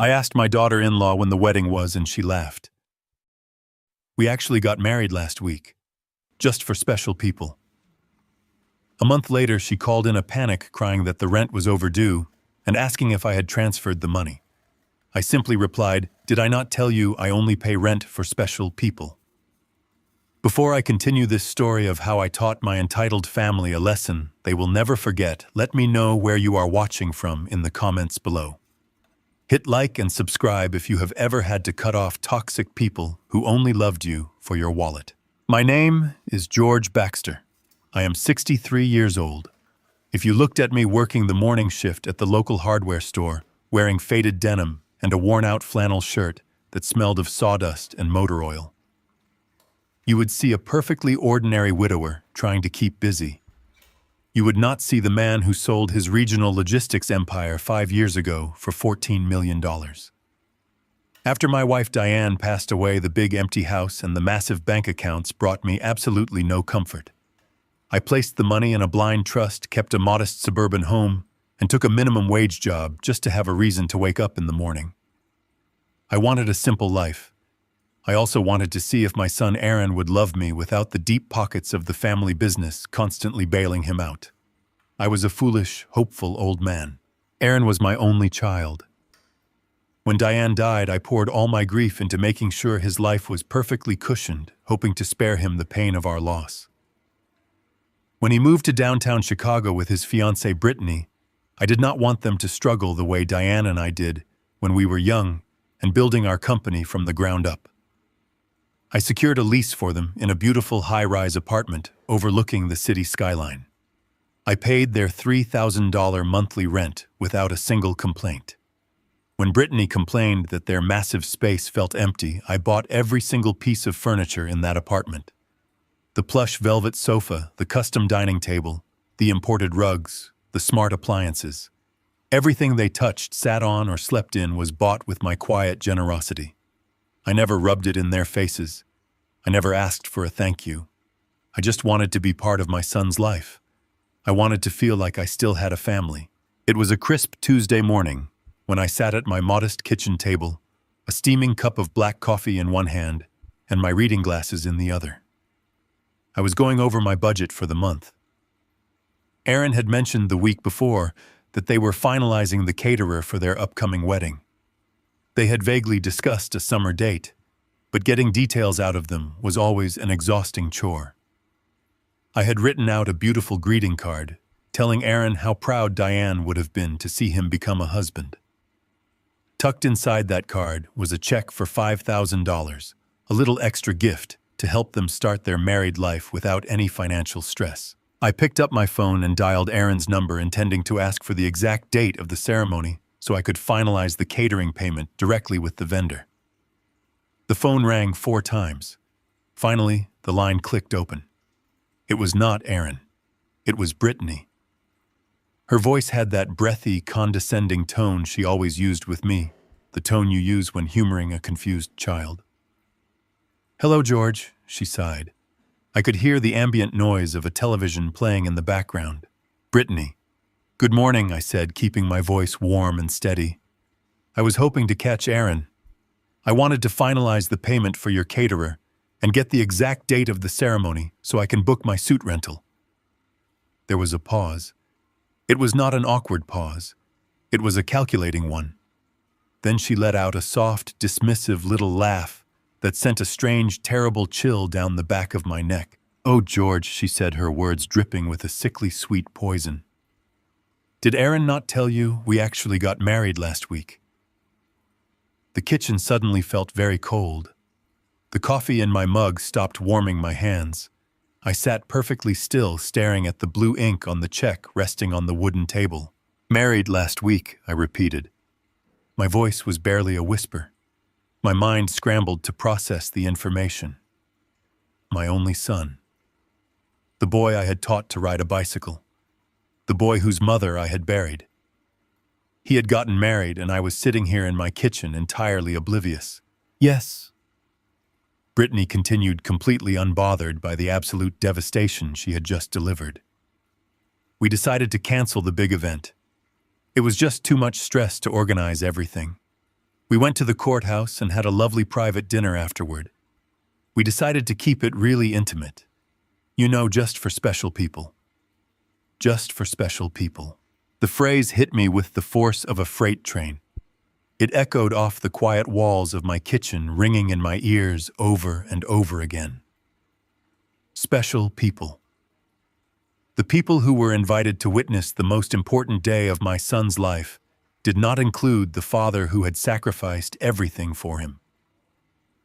I asked my daughter-in-law when the wedding was and she laughed. We actually got married last week, just for special people. A month later, she called in a panic, crying that the rent was overdue and asking if I had transferred the money. I simply replied, "Did I not tell you I only pay rent for special people?" Before I continue this story of how I taught my entitled family a lesson they will never forget, let me know where you are watching from in the comments below. Hit like and subscribe if you have ever had to cut off toxic people who only loved you for your wallet. My name is George Baxter. I am 63 years old. If you looked at me working the morning shift at the local hardware store, wearing faded denim and a worn-out flannel shirt that smelled of sawdust and motor oil, you would see a perfectly ordinary widower trying to keep busy. You would not see the man who sold his regional logistics empire 5 years ago for $14 million. After my wife Diane passed away, the big empty house and the massive bank accounts brought me absolutely no comfort. I placed the money in a blind trust, kept a modest suburban home, and took a minimum wage job just to have a reason to wake up in the morning. I wanted a simple life. I also wanted to see if my son Aaron would love me without the deep pockets of the family business constantly bailing him out. I was a foolish, hopeful old man. Aaron was my only child. When Diane died, I poured all my grief into making sure his life was perfectly cushioned, hoping to spare him the pain of our loss. When he moved to downtown Chicago with his fiancée Brittany, I did not want them to struggle the way Diane and I did when we were young and building our company from the ground up. I secured a lease for them in a beautiful high-rise apartment overlooking the city skyline. I paid their $3,000 monthly rent without a single complaint. When Brittany complained that their massive space felt empty, I bought every single piece of furniture in that apartment. The plush velvet sofa, the custom dining table, the imported rugs, the smart appliances. Everything they touched, sat on, or slept in was bought with my quiet generosity. I never rubbed it in their faces. I never asked for a thank you. I just wanted to be part of my son's life. I wanted to feel like I still had a family. It was a crisp Tuesday morning when I sat at my modest kitchen table, a steaming cup of black coffee in one hand and my reading glasses in the other. I was going over my budget for the month. Aaron had mentioned the week before that they were finalizing the caterer for their upcoming wedding. They had vaguely discussed a summer date, but getting details out of them was always an exhausting chore. I had written out a beautiful greeting card, telling Aaron how proud Diane would have been to see him become a husband. Tucked inside that card was a check for $5,000, a little extra gift to help them start their married life without any financial stress. I picked up my phone and dialed Aaron's number, intending to ask for the exact date of the ceremony so I could finalize the catering payment directly with the vendor. The phone rang 4 times. Finally, the line clicked open. It was not Aaron. It was Brittany. Her voice had that breathy, condescending tone she always used with me, the tone you use when humoring a confused child. "Hello, George," she sighed. I could hear the ambient noise of a television playing in the background. "Brittany." "Good morning," I said, keeping my voice warm and steady. "I was hoping to catch Aaron. I wanted to finalize the payment for your caterer and get the exact date of the ceremony so I can book my suit rental." There was a pause. It was not an awkward pause. It was a calculating one. Then she let out a soft, dismissive little laugh that sent a strange, terrible chill down the back of my neck. "Oh, George," she said, her words dripping with a sickly sweet poison. "Did Aaron not tell you we actually got married last week?" The kitchen suddenly felt very cold. The coffee in my mug stopped warming my hands. I sat perfectly still, staring at the blue ink on the check resting on the wooden table. "Married last week," I repeated. My voice was barely a whisper. My mind scrambled to process the information. My only son. The boy I had taught to ride a bicycle. The boy whose mother I had buried. He had gotten married, and I was sitting here in my kitchen entirely oblivious. "Yes," Brittany continued, completely unbothered by the absolute devastation she had just delivered. "We decided to cancel the big event. It was just too much stress to organize everything. We went to the courthouse and had a lovely private dinner afterward. We decided to keep it really intimate. You know, just for special people. Just for special people. The phrase hit me with the force of a freight train. It echoed off the quiet walls of my kitchen, ringing in my ears over and over again. Special people. The people who were invited to witness the most important day of my son's life did not include the father who had sacrificed everything for him.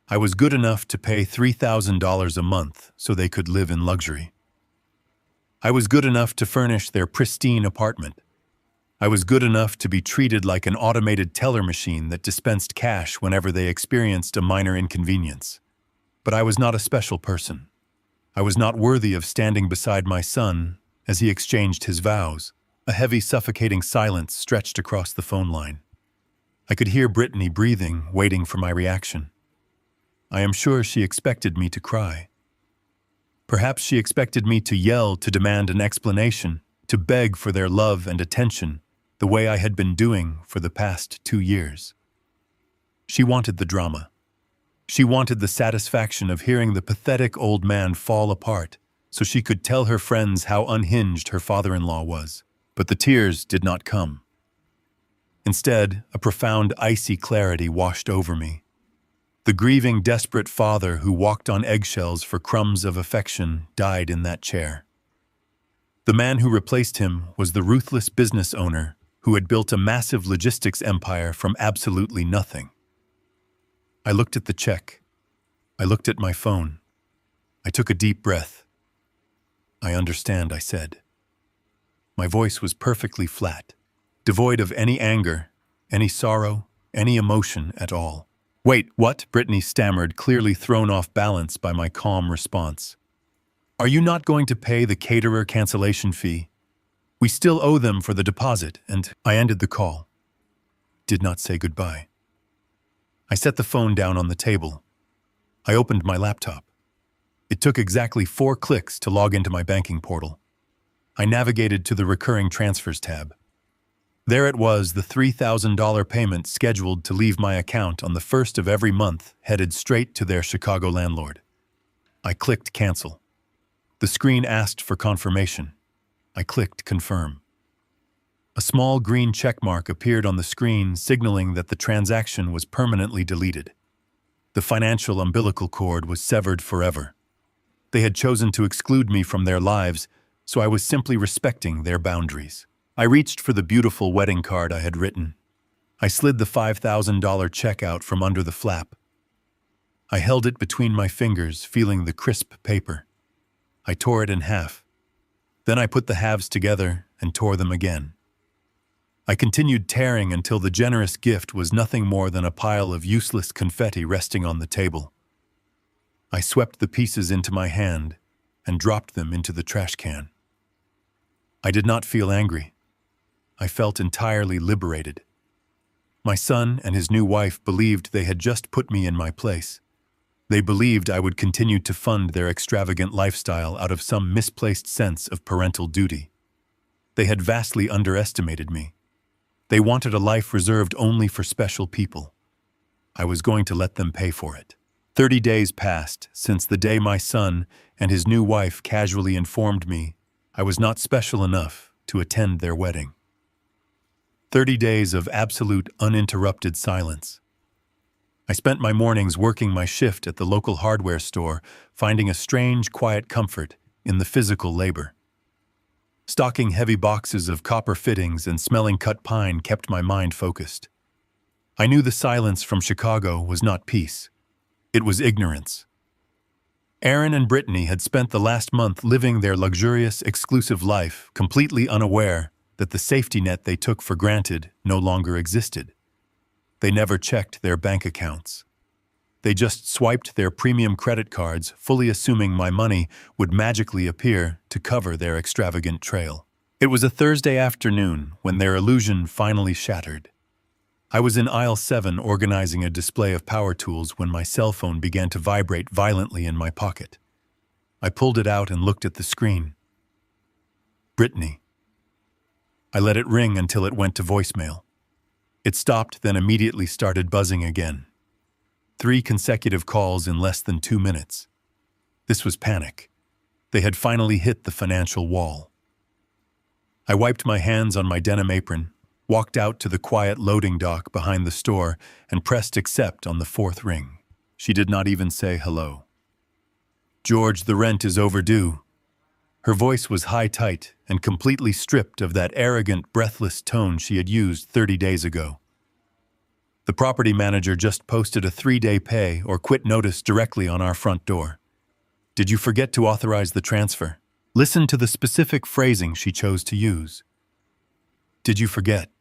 I was good enough to pay $3,000 a month so they could live in luxury. I was good enough to furnish their pristine apartment. I was good enough to be treated like an automated teller machine that dispensed cash whenever they experienced a minor inconvenience. But I was not a special person. I was not worthy of standing beside my son as he exchanged his vows. A heavy, suffocating silence stretched across the phone line. I could hear Brittany breathing, waiting for my reaction. I am sure she expected me to cry. Perhaps she expected me to yell, to demand an explanation, to beg for their love and attention, the way I had been doing for the past 2 years. She wanted the drama. She wanted the satisfaction of hearing the pathetic old man fall apart, so she could tell her friends how unhinged her father-in-law was. But the tears did not come. Instead, a profound, icy clarity washed over me. The grieving, desperate father who walked on eggshells for crumbs of affection died in that chair. The man who replaced him was the ruthless business owner who had built a massive logistics empire from absolutely nothing. I looked at the check. I looked at my phone. I took a deep breath. "I understand," I said. My voice was perfectly flat, devoid of any anger, any sorrow, any emotion at all. "Wait, what?" Brittany stammered, clearly thrown off balance by my calm response. "Are you not going to pay the caterer cancellation fee? We still owe them for the deposit," and I ended the call. Did not say goodbye. I set the phone down on the table. I opened my laptop. It took exactly 4 clicks to log into my banking portal. I navigated to the recurring transfers tab. There it was, the $3,000 payment scheduled to leave my account on the 1st of every month, headed straight to their Chicago landlord. I clicked cancel. The screen asked for confirmation. I clicked confirm. A small green checkmark appeared on the screen, signaling that the transaction was permanently deleted. The financial umbilical cord was severed forever. They had chosen to exclude me from their lives, so I was simply respecting their boundaries. I reached for the beautiful wedding card I had written. I slid the $5,000 check out from under the flap. I held it between my fingers, feeling the crisp paper. I tore it in half. Then I put the halves together and tore them again. I continued tearing until the generous gift was nothing more than a pile of useless confetti resting on the table. I swept the pieces into my hand and dropped them into the trash can. I did not feel angry. I felt entirely liberated. My son and his new wife believed they had just put me in my place. They believed I would continue to fund their extravagant lifestyle out of some misplaced sense of parental duty. They had vastly underestimated me. They wanted a life reserved only for special people. I was going to let them pay for it. 30 days passed since the day my son and his new wife casually informed me I was not special enough to attend their wedding. 30 days of absolute, uninterrupted silence. I spent my mornings working my shift at the local hardware store, finding a strange, quiet comfort in the physical labor. Stocking heavy boxes of copper fittings and smelling cut pine kept my mind focused. I knew the silence from Chicago was not peace. It was ignorance. Aaron and Brittany had spent the last month living their luxurious, exclusive life, completely unaware that the safety net they took for granted no longer existed. They never checked their bank accounts. They just swiped their premium credit cards, fully assuming my money would magically appear to cover their extravagant trail. It was a Thursday afternoon when their illusion finally shattered. I was in aisle 7 organizing a display of power tools when my cell phone began to vibrate violently in my pocket. I pulled it out and looked at the screen. Brittany. I let it ring until it went to voicemail. It stopped, then immediately started buzzing again. 3 consecutive calls in less than 2 minutes. This was panic. They had finally hit the financial wall. I wiped my hands on my denim apron, walked out to the quiet loading dock behind the store, and pressed accept on the 4th ring. She did not even say hello. "George, the rent is overdue." Her voice was high-tight and completely stripped of that arrogant, breathless tone she had used 30 days ago. The property manager just posted a 3-day pay or quit notice directly on our front door. "Did you forget to authorize the transfer?" Listen to the specific phrasing she chose to use. "Did you forget?"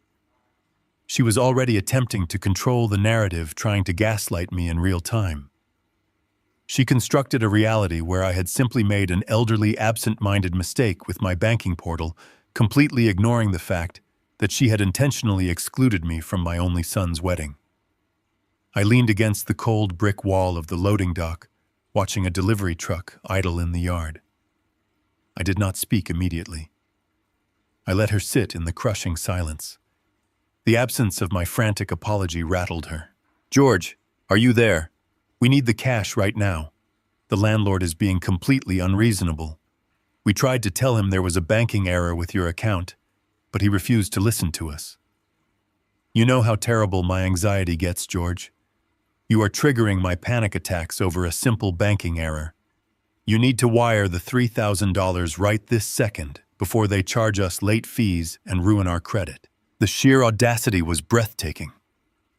She was already attempting to control the narrative, trying to gaslight me in real time. She constructed a reality where I had simply made an elderly, absent-minded mistake with my banking portal, completely ignoring the fact that she had intentionally excluded me from my only son's wedding. I leaned against the cold brick wall of the loading dock, watching a delivery truck idle in the yard. I did not speak immediately. I let her sit in the crushing silence. The absence of my frantic apology rattled her. "George, are you there? We need the cash right now. The landlord is being completely unreasonable. We tried to tell him there was a banking error with your account, but he refused to listen to us. You know how terrible my anxiety gets, George. You are triggering my panic attacks over a simple banking error. You need to wire the $3,000 right this second before they charge us late fees and ruin our credit." The sheer audacity was breathtaking.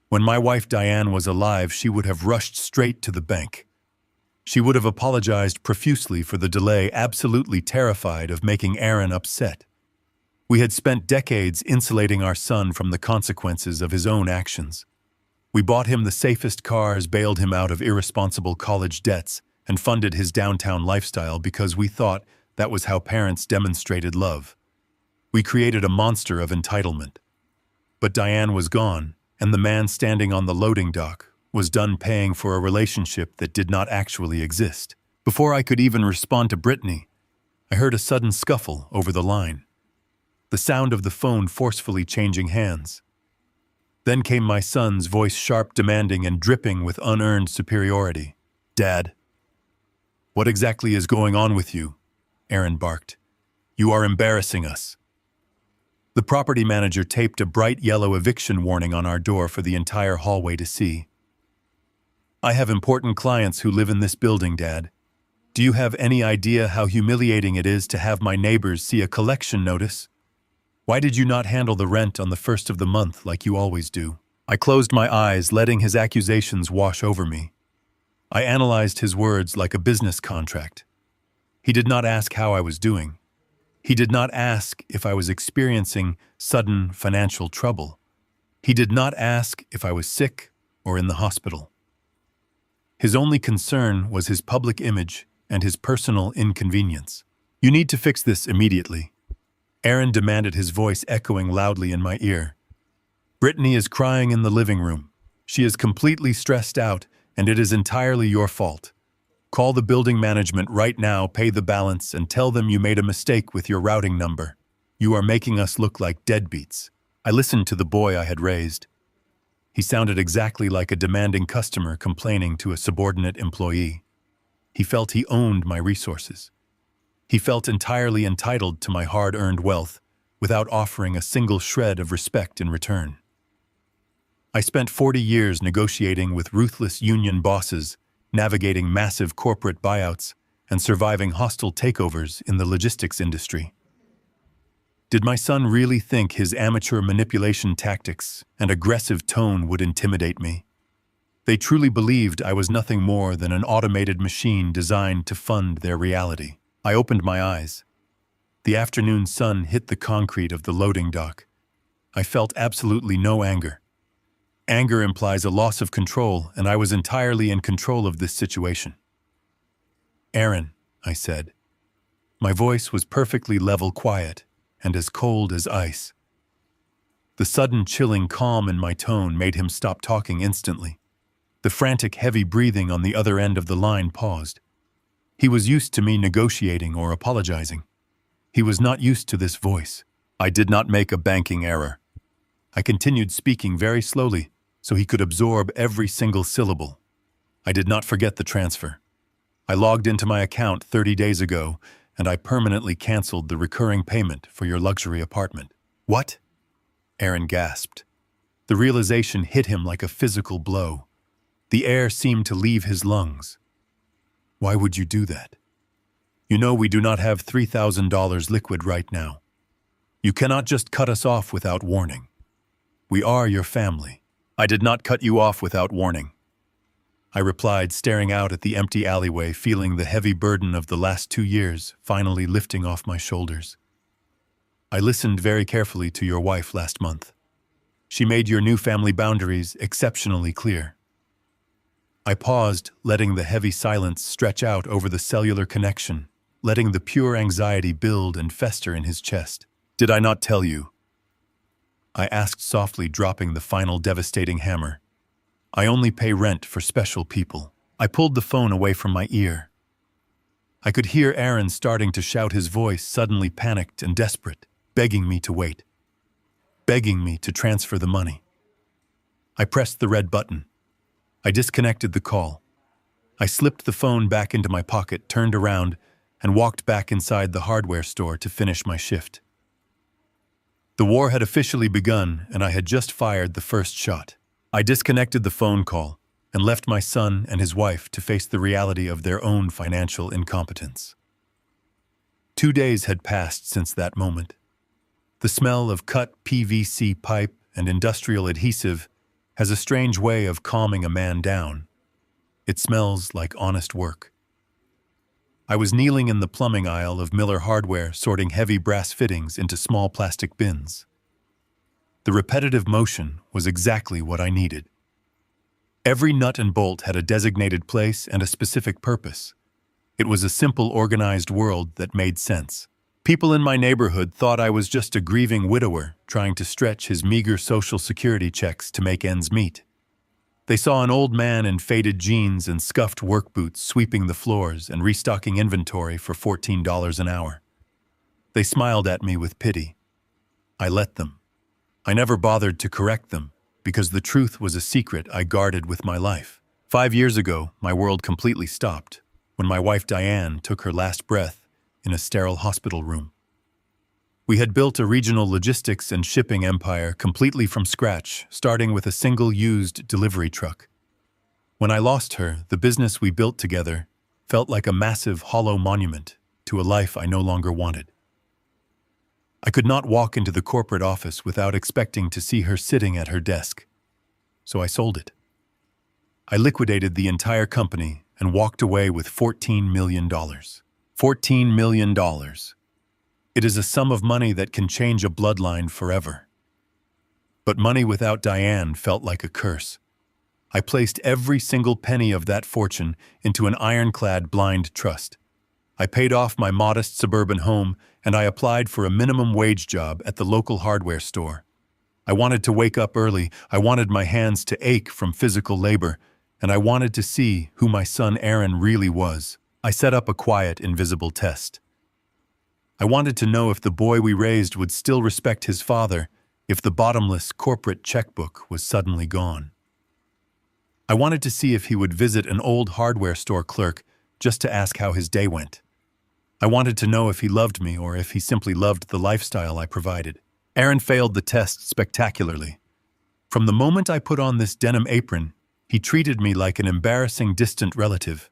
When my wife Diane was alive, she would have rushed straight to the bank. She would have apologized profusely for the delay, absolutely terrified of making Aaron upset. We had spent decades insulating our son from the consequences of his own actions. We bought him the safest cars, bailed him out of irresponsible college debts, and funded his downtown lifestyle because we thought that was how parents demonstrated love. We created a monster of entitlement. But Diane was gone, and the man standing on the loading dock was done paying for a relationship that did not actually exist. Before I could even respond to Brittany, I heard a sudden scuffle over the line. The sound of the phone forcefully changing hands. Then came my son's voice, sharp, demanding, and dripping with unearned superiority. "Dad, what exactly is going on with you?" Aaron barked. "You are embarrassing us." The property manager taped a bright yellow eviction warning on our door for the entire hallway to see. "I have important clients who live in this building, Dad. Do you have any idea how humiliating it is to have my neighbors see a collection notice? Why did you not handle the rent on the 1st of the month like you always do?" I closed my eyes, letting his accusations wash over me. I analyzed his words like a business contract. He did not ask how I was doing. He did not ask if I was experiencing sudden financial trouble. He did not ask if I was sick or in the hospital. His only concern was his public image and his personal inconvenience. "You need to fix this immediately," Aaron demanded, his voice echoing loudly in my ear. "Brittany is crying in the living room. She is completely stressed out, and it is entirely your fault. Call the building management right now, pay the balance, and tell them you made a mistake with your routing number. You are making us look like deadbeats." I listened to the boy I had raised. He sounded exactly like a demanding customer complaining to a subordinate employee. He felt he owned my resources. He felt entirely entitled to my hard-earned wealth without offering a single shred of respect in return. I spent 40 years negotiating with ruthless union bosses, navigating massive corporate buyouts, and surviving hostile takeovers in the logistics industry. Did my son really think his amateur manipulation tactics and aggressive tone would intimidate me? They truly believed I was nothing more than an automated machine designed to fund their reality. I opened my eyes. The afternoon sun hit the concrete of the loading dock. I felt absolutely no anger. Anger implies a loss of control, and I was entirely in control of this situation. "Aaron," I said. My voice was perfectly level, quiet, and as cold as ice. The sudden chilling calm in my tone made him stop talking instantly. The frantic, heavy breathing on the other end of the line paused. He was used to me negotiating or apologizing. He was not used to this voice. "I did not make a banking error. I continued speaking very slowly so he could absorb every single syllable. I did not forget the transfer. I logged into my account 30 days ago, and I permanently canceled the recurring payment for your luxury apartment. What? Aaron gasped. The realization hit him like a physical blow. The air seemed to leave his lungs. Why would you do that? You know we do not have $3,000 liquid right now. You cannot just cut us off without warning. We are your family. I did not cut you off without warning. I replied, staring out at the empty alleyway, feeling the heavy burden of the last 2 years finally lifting off my shoulders. I listened very carefully to your wife last month. She made your new family boundaries exceptionally clear. I paused, letting the heavy silence stretch out over the cellular connection, letting the pure anxiety build and fester in his chest. Did I not tell you? I asked softly, dropping the final devastating hammer. I only pay rent for special people. I pulled the phone away from my ear. I could hear Aaron starting to shout, his voice suddenly panicked and desperate, begging me to wait, begging me to transfer the money. I pressed the red button. I disconnected the call. I slipped the phone back into my pocket, turned around, and walked back inside the hardware store to finish my shift. The war had officially begun, and I had just fired the first shot. I disconnected the phone call and left my son and his wife to face the reality of their own financial incompetence. 2 days had passed since that moment. The smell of cut PVC pipe and industrial adhesive has a strange way of calming a man down. It smells like honest work. I was kneeling in the plumbing aisle of Miller Hardware, sorting heavy brass fittings into small plastic bins. The repetitive motion was exactly what I needed. Every nut and bolt had a designated place and a specific purpose. It was a simple, organized world that made sense. People in my neighborhood thought I was just a grieving widower trying to stretch his meager Social Security checks to make ends meet. They saw an old man in faded jeans and scuffed work boots sweeping the floors and restocking inventory for $14 an hour. They smiled at me with pity. I let them. I never bothered to correct them because the truth was a secret I guarded with my life. 5 years ago, my world completely stopped when my wife Diane took her last breath in a sterile hospital room. We had built a regional logistics and shipping empire completely from scratch, starting with a single used delivery truck. When I lost her, the business we built together felt like a massive hollow monument to a life I no longer wanted. I could not walk into the corporate office without expecting to see her sitting at her desk, so I sold it. I liquidated the entire company and walked away with $14 million. $14 million. It is a sum of money that can change a bloodline forever. But money without Diane felt like a curse. I placed every single penny of that fortune into an ironclad blind trust. I paid off my modest suburban home, and I applied for a minimum wage job at the local hardware store. I wanted to wake up early, I wanted my hands to ache from physical labor, and I wanted to see who my son Aaron really was. I set up a quiet, invisible test. I wanted to know if the boy we raised would still respect his father if the bottomless corporate checkbook was suddenly gone. I wanted to see if he would visit an old hardware store clerk just to ask how his day went. I wanted to know if he loved me or if he simply loved the lifestyle I provided. Aaron failed the test spectacularly. From the moment I put on this denim apron, he treated me like an embarrassing distant relative.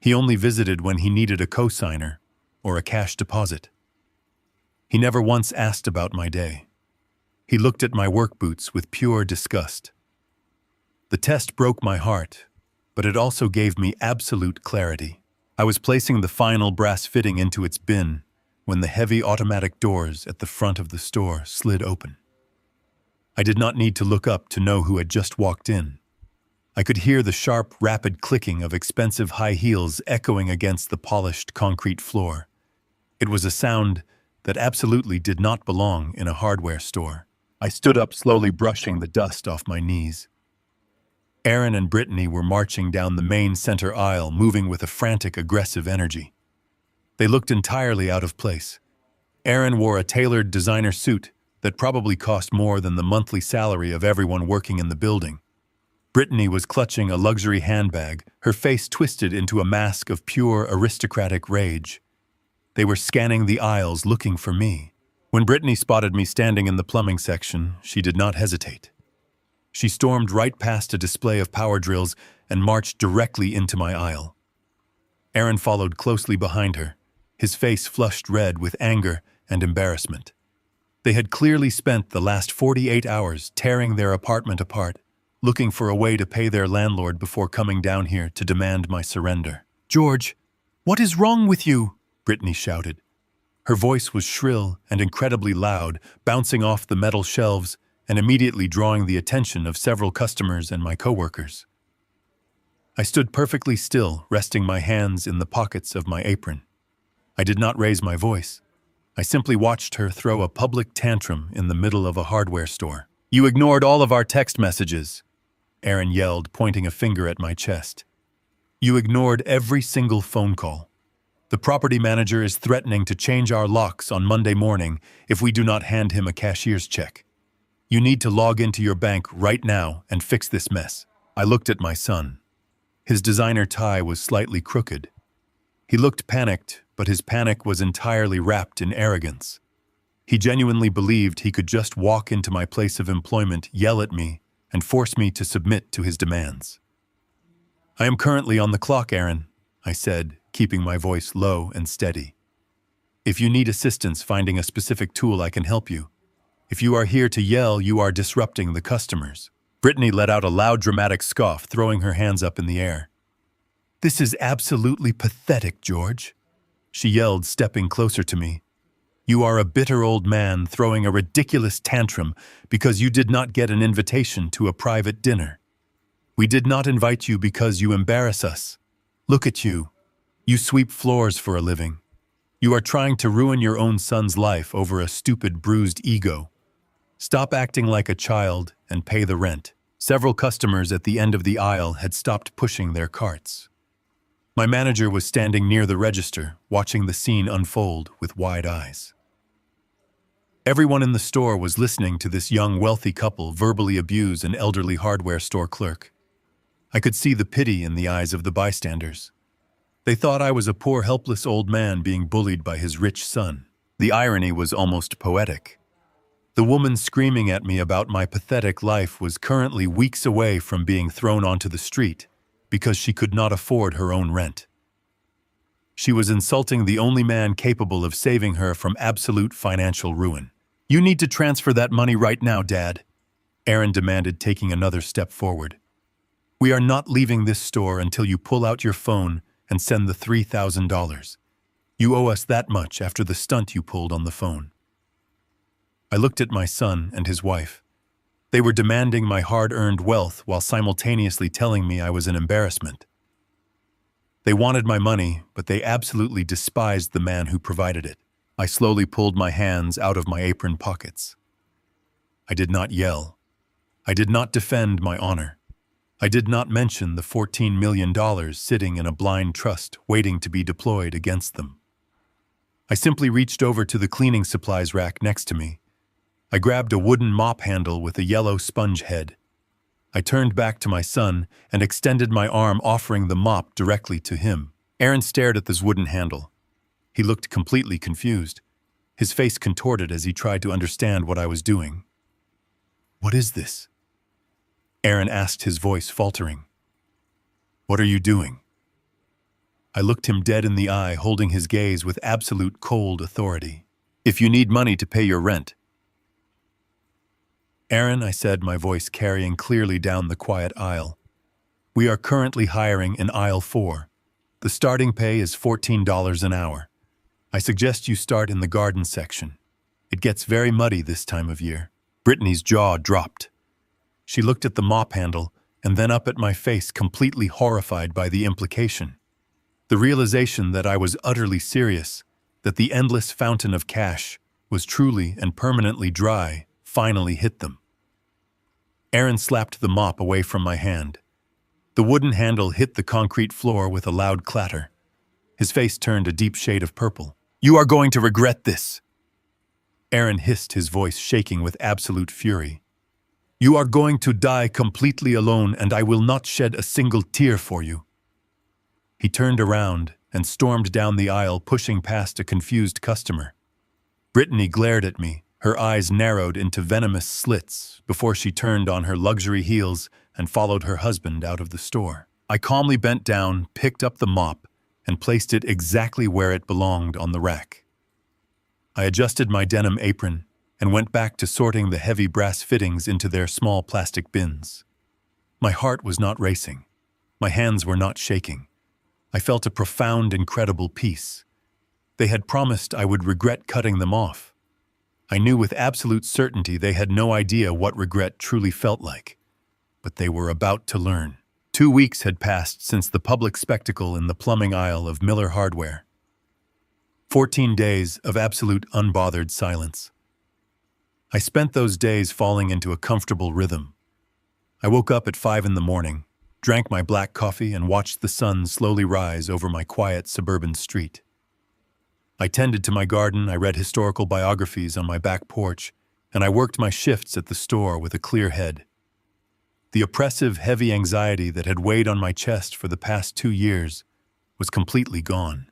He only visited when he needed a cosigner or a cash deposit. He never once asked about my day. He looked at my work boots with pure disgust. The test broke my heart, but it also gave me absolute clarity. I was placing the final brass fitting into its bin when the heavy automatic doors at the front of the store slid open. I did not need to look up to know who had just walked in. I could hear the sharp, rapid clicking of expensive high heels echoing against the polished concrete floor. It was a sound that absolutely did not belong in a hardware store. I stood up, slowly brushing the dust off my knees. Aaron and Brittany were marching down the main center aisle, moving with a frantic, aggressive energy. They looked entirely out of place. Aaron wore a tailored designer suit, that probably cost more than the monthly salary of everyone working in the building. Brittany was clutching a luxury handbag, her face twisted into a mask of pure aristocratic rage. They were scanning the aisles looking for me. When Brittany spotted me standing in the plumbing section, she did not hesitate. She stormed right past a display of power drills and marched directly into my aisle. Aaron followed closely behind her, his face flushed red with anger and embarrassment. They had clearly spent the last 48 hours tearing their apartment apart, looking for a way to pay their landlord before coming down here to demand my surrender. "George, what is wrong with you?" Brittany shouted. Her voice was shrill and incredibly loud, bouncing off the metal shelves and immediately drawing the attention of several customers and my coworkers. I stood perfectly still, resting my hands in the pockets of my apron. I did not raise my voice. I simply watched her throw a public tantrum in the middle of a hardware store. "You ignored all of our text messages," Aaron yelled, pointing a finger at my chest. "You ignored every single phone call. The property manager is threatening to change our locks on Monday morning if we do not hand him a cashier's check. You need to log into your bank right now and fix this mess." I looked at my son. His designer tie was slightly crooked. He looked panicked, but his panic was entirely wrapped in arrogance. He genuinely believed he could just walk into my place of employment, yell at me, and force me to submit to his demands. "I am currently on the clock, Aaron," I said, keeping my voice low and steady. "If you need assistance finding a specific tool, I can help you. If you are here to yell, you are disrupting the customers." Brittany let out a loud, dramatic scoff, throwing her hands up in the air. "This is absolutely pathetic, George," she yelled, stepping closer to me. "You are a bitter old man throwing a ridiculous tantrum because you did not get an invitation to a private dinner. We did not invite you because you embarrass us. Look at you. You sweep floors for a living. You are trying to ruin your own son's life over a stupid, bruised ego. Stop acting like a child and pay the rent." Several customers at the end of the aisle had stopped pushing their carts. My manager was standing near the register, watching the scene unfold with wide eyes. Everyone in the store was listening to this young, wealthy couple verbally abuse an elderly hardware store clerk. I could see the pity in the eyes of the bystanders. They thought I was a poor, helpless old man being bullied by his rich son. The irony was almost poetic. The woman screaming at me about my pathetic life was currently weeks away from being thrown onto the street because she could not afford her own rent. She was insulting the only man capable of saving her from absolute financial ruin. "You need to transfer that money right now, Dad," Aaron demanded, taking another step forward. "We are not leaving this store until you pull out your phone and send the $3,000. You owe us that much after the stunt you pulled on the phone." I looked at my son and his wife. They were demanding my hard-earned wealth while simultaneously telling me I was an embarrassment. They wanted my money, but they absolutely despised the man who provided it. I slowly pulled my hands out of my apron pockets. I did not yell. I did not defend my honor. I did not mention the $14 million sitting in a blind trust waiting to be deployed against them. I simply reached over to the cleaning supplies rack next to me. I grabbed a wooden mop handle with a yellow sponge head. I turned back to my son and extended my arm, offering the mop directly to him. Aaron stared at this wooden handle. He looked completely confused. His face contorted as he tried to understand what I was doing. "What is this?" Aaron asked, his voice faltering. "What are you doing?" I looked him dead in the eye, holding his gaze with absolute cold authority. "If you need money to pay your rent." "Aaron," I said, my voice carrying clearly down the quiet aisle, "we are currently hiring in aisle 4. The starting pay is $14 an hour. I suggest you start in the garden section. It gets very muddy this time of year." Brittany's jaw dropped. She looked at the mop handle and then up at my face, completely horrified by the implication. The realization that I was utterly serious, that the endless fountain of cash was truly and permanently dry, finally hit them. Aaron slapped the mop away from my hand. The wooden handle hit the concrete floor with a loud clatter. His face turned a deep shade of purple. "You are going to regret this." Aaron hissed, his voice shaking with absolute fury. "You are going to die completely alone, and I will not shed a single tear for you." He turned around and stormed down the aisle, pushing past a confused customer. Brittany glared at me, her eyes narrowed into venomous slits, before she turned on her luxury heels and followed her husband out of the store. I calmly bent down, picked up the mop, and placed it exactly where it belonged on the rack. I adjusted my denim apron and went back to sorting the heavy brass fittings into their small plastic bins. My heart was not racing. My hands were not shaking. I felt a profound, incredible peace. They had promised I would regret cutting them off. I knew with absolute certainty they had no idea what regret truly felt like. But they were about to learn. 2 weeks had passed since the public spectacle in the plumbing aisle of Miller Hardware. 14 days of absolute unbothered silence. I spent those days falling into a comfortable rhythm. I woke up at 5 in the morning, drank my black coffee, and watched the sun slowly rise over my quiet suburban street. I tended to my garden, I read historical biographies on my back porch, and I worked my shifts at the store with a clear head. The oppressive, heavy anxiety that had weighed on my chest for the past 2 years was completely gone.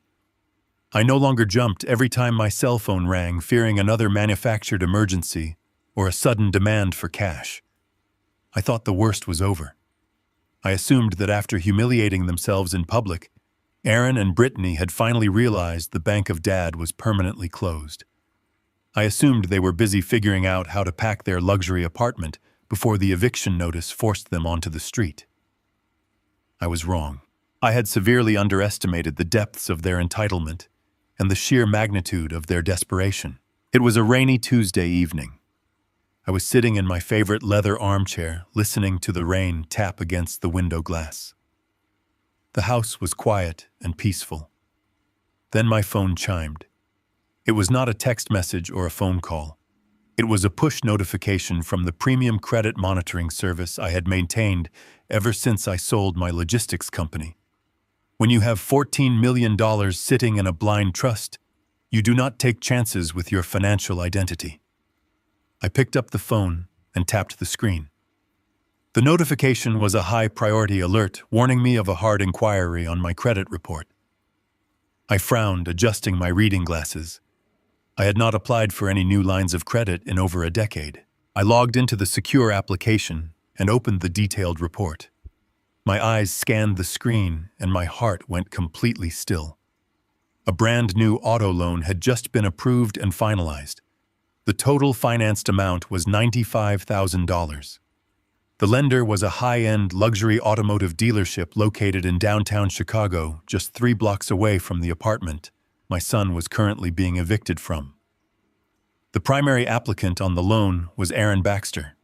I no longer jumped every time my cell phone rang, fearing another manufactured emergency or a sudden demand for cash. I thought the worst was over. I assumed that after humiliating themselves in public, Aaron and Brittany had finally realized the Bank of Dad was permanently closed. I assumed they were busy figuring out how to pack their luxury apartment before the eviction notice forced them onto the street. I was wrong. I had severely underestimated the depths of their entitlement and the sheer magnitude of their desperation. It was a rainy Tuesday evening. I was sitting in my favorite leather armchair, listening to the rain tap against the window glass. The house was quiet and peaceful. Then my phone chimed. It was not a text message or a phone call. It was a push notification from the premium credit monitoring service I had maintained ever since I sold my logistics company. When you have $14 million sitting in a blind trust, you do not take chances with your financial identity. I picked up the phone and tapped the screen. The notification was a high-priority alert warning me of a hard inquiry on my credit report. I frowned, adjusting my reading glasses. I had not applied for any new lines of credit in over a decade. I logged into the secure application and opened the detailed report. My eyes scanned the screen and my heart went completely still. A brand new auto loan had just been approved and finalized. The total financed amount was $95,000. The lender was a high-end luxury automotive dealership located in downtown Chicago, just 3 blocks away from the apartment my son was currently being evicted from. The primary applicant on the loan was Aaron Baxter.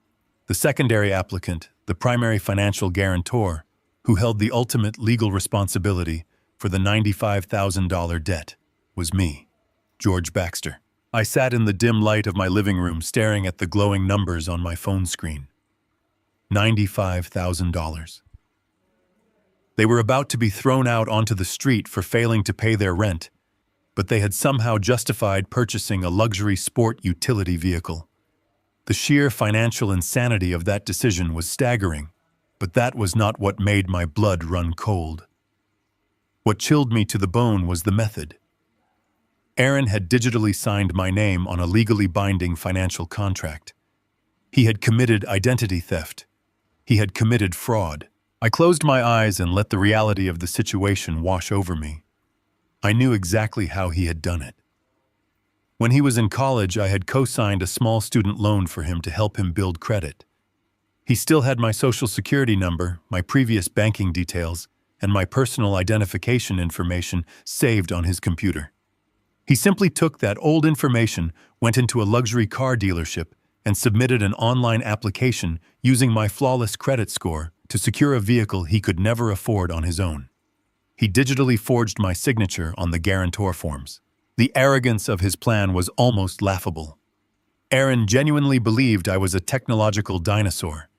The secondary applicant, the primary financial guarantor, who held the ultimate legal responsibility for the $95,000 debt, was me, George Baxter. I sat in the dim light of my living room staring at the glowing numbers on my phone screen. $95,000. They were about to be thrown out onto the street for failing to pay their rent, but they had somehow justified purchasing a luxury sport utility vehicle. The sheer financial insanity of that decision was staggering, but that was not what made my blood run cold. What chilled me to the bone was the method. Aaron had digitally signed my name on a legally binding financial contract. He had committed identity theft. He had committed fraud. I closed my eyes and let the reality of the situation wash over me. I knew exactly how he had done it. When he was in college, I had co-signed a small student loan for him to help him build credit. He still had my social security number, my previous banking details, and my personal identification information saved on his computer. He simply took that old information, went into a luxury car dealership, and submitted an online application using my flawless credit score to secure a vehicle he could never afford on his own. He digitally forged my signature on the guarantor forms. The arrogance of his plan was almost laughable. Aaron genuinely believed I was a technological dinosaur.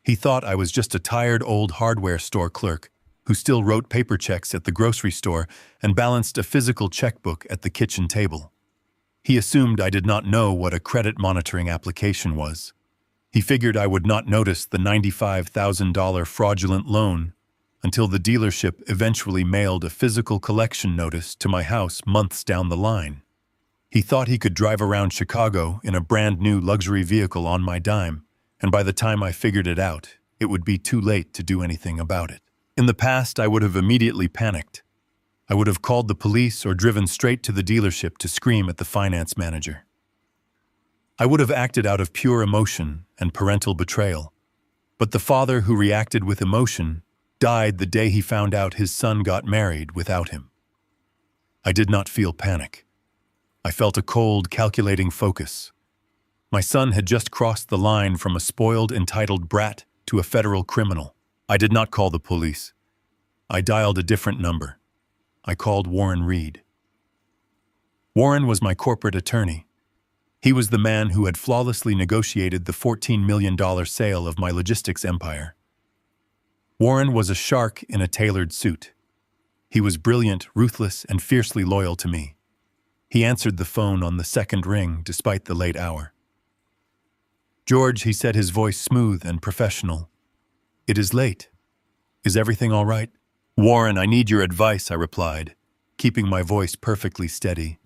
He thought I was just a tired old hardware store clerk who still wrote paper checks at the grocery store and balanced a physical checkbook at the kitchen table. He assumed I did not know what a credit monitoring application was. He figured I would not notice the $95,000 fraudulent loan until the dealership eventually mailed a physical collection notice to my house months down the line. He thought he could drive around Chicago in a brand new luxury vehicle on my dime, and by the time I figured it out, it would be too late to do anything about it. In the past, I would have immediately panicked. I would have called the police or driven straight to the dealership to scream at the finance manager. I would have acted out of pure emotion and parental betrayal. But the father who reacted with emotion died the day he found out his son got married without him. I did not feel panic. I felt a cold, calculating focus. My son had just crossed the line from a spoiled, entitled brat to a federal criminal. I did not call the police. I dialed a different number. I called Warren Reed. Warren was my corporate attorney. He was the man who had flawlessly negotiated the $14 million sale of my logistics empire. Warren was a shark in a tailored suit. He was brilliant, ruthless, and fiercely loyal to me. He answered the phone on the second ring despite the late hour. "George," he said, his voice smooth and professional. "It is late. Is everything all right?" "Warren, I need your advice," I replied, keeping my voice perfectly steady.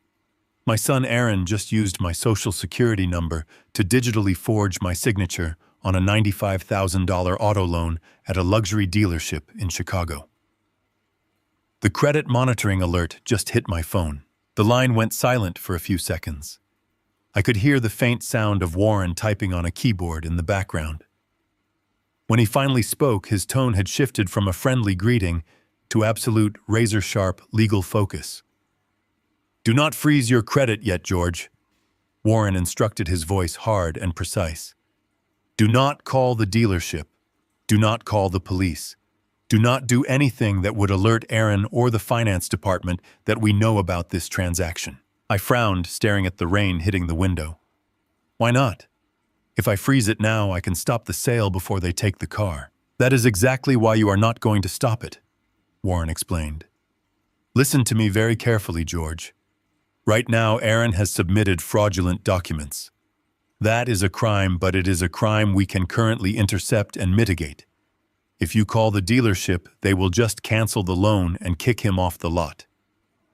"My son Aaron just used my social security number to digitally forge my signature on a $95,000 auto loan at a luxury dealership in Chicago." The credit monitoring alert just hit my phone. The line went silent for a few seconds. I could hear the faint sound of Warren typing on a keyboard in the background. When he finally spoke, his tone had shifted from a friendly greeting to absolute razor-sharp legal focus. "Do not freeze your credit yet, George." Warren instructed, his voice hard and precise. "Do not call the dealership. Do not call the police. Do not do anything that would alert Aaron or the finance department that we know about this transaction." I frowned, staring at the rain hitting the window. "Why not? If I freeze it now, I can stop the sale before they take the car." "That is exactly why you are not going to stop it," Warren explained. "Listen to me very carefully, George. Right now, Aaron has submitted fraudulent documents. That is a crime, but it is a crime we can currently intercept and mitigate. If you call the dealership, they will just cancel the loan and kick him off the lot.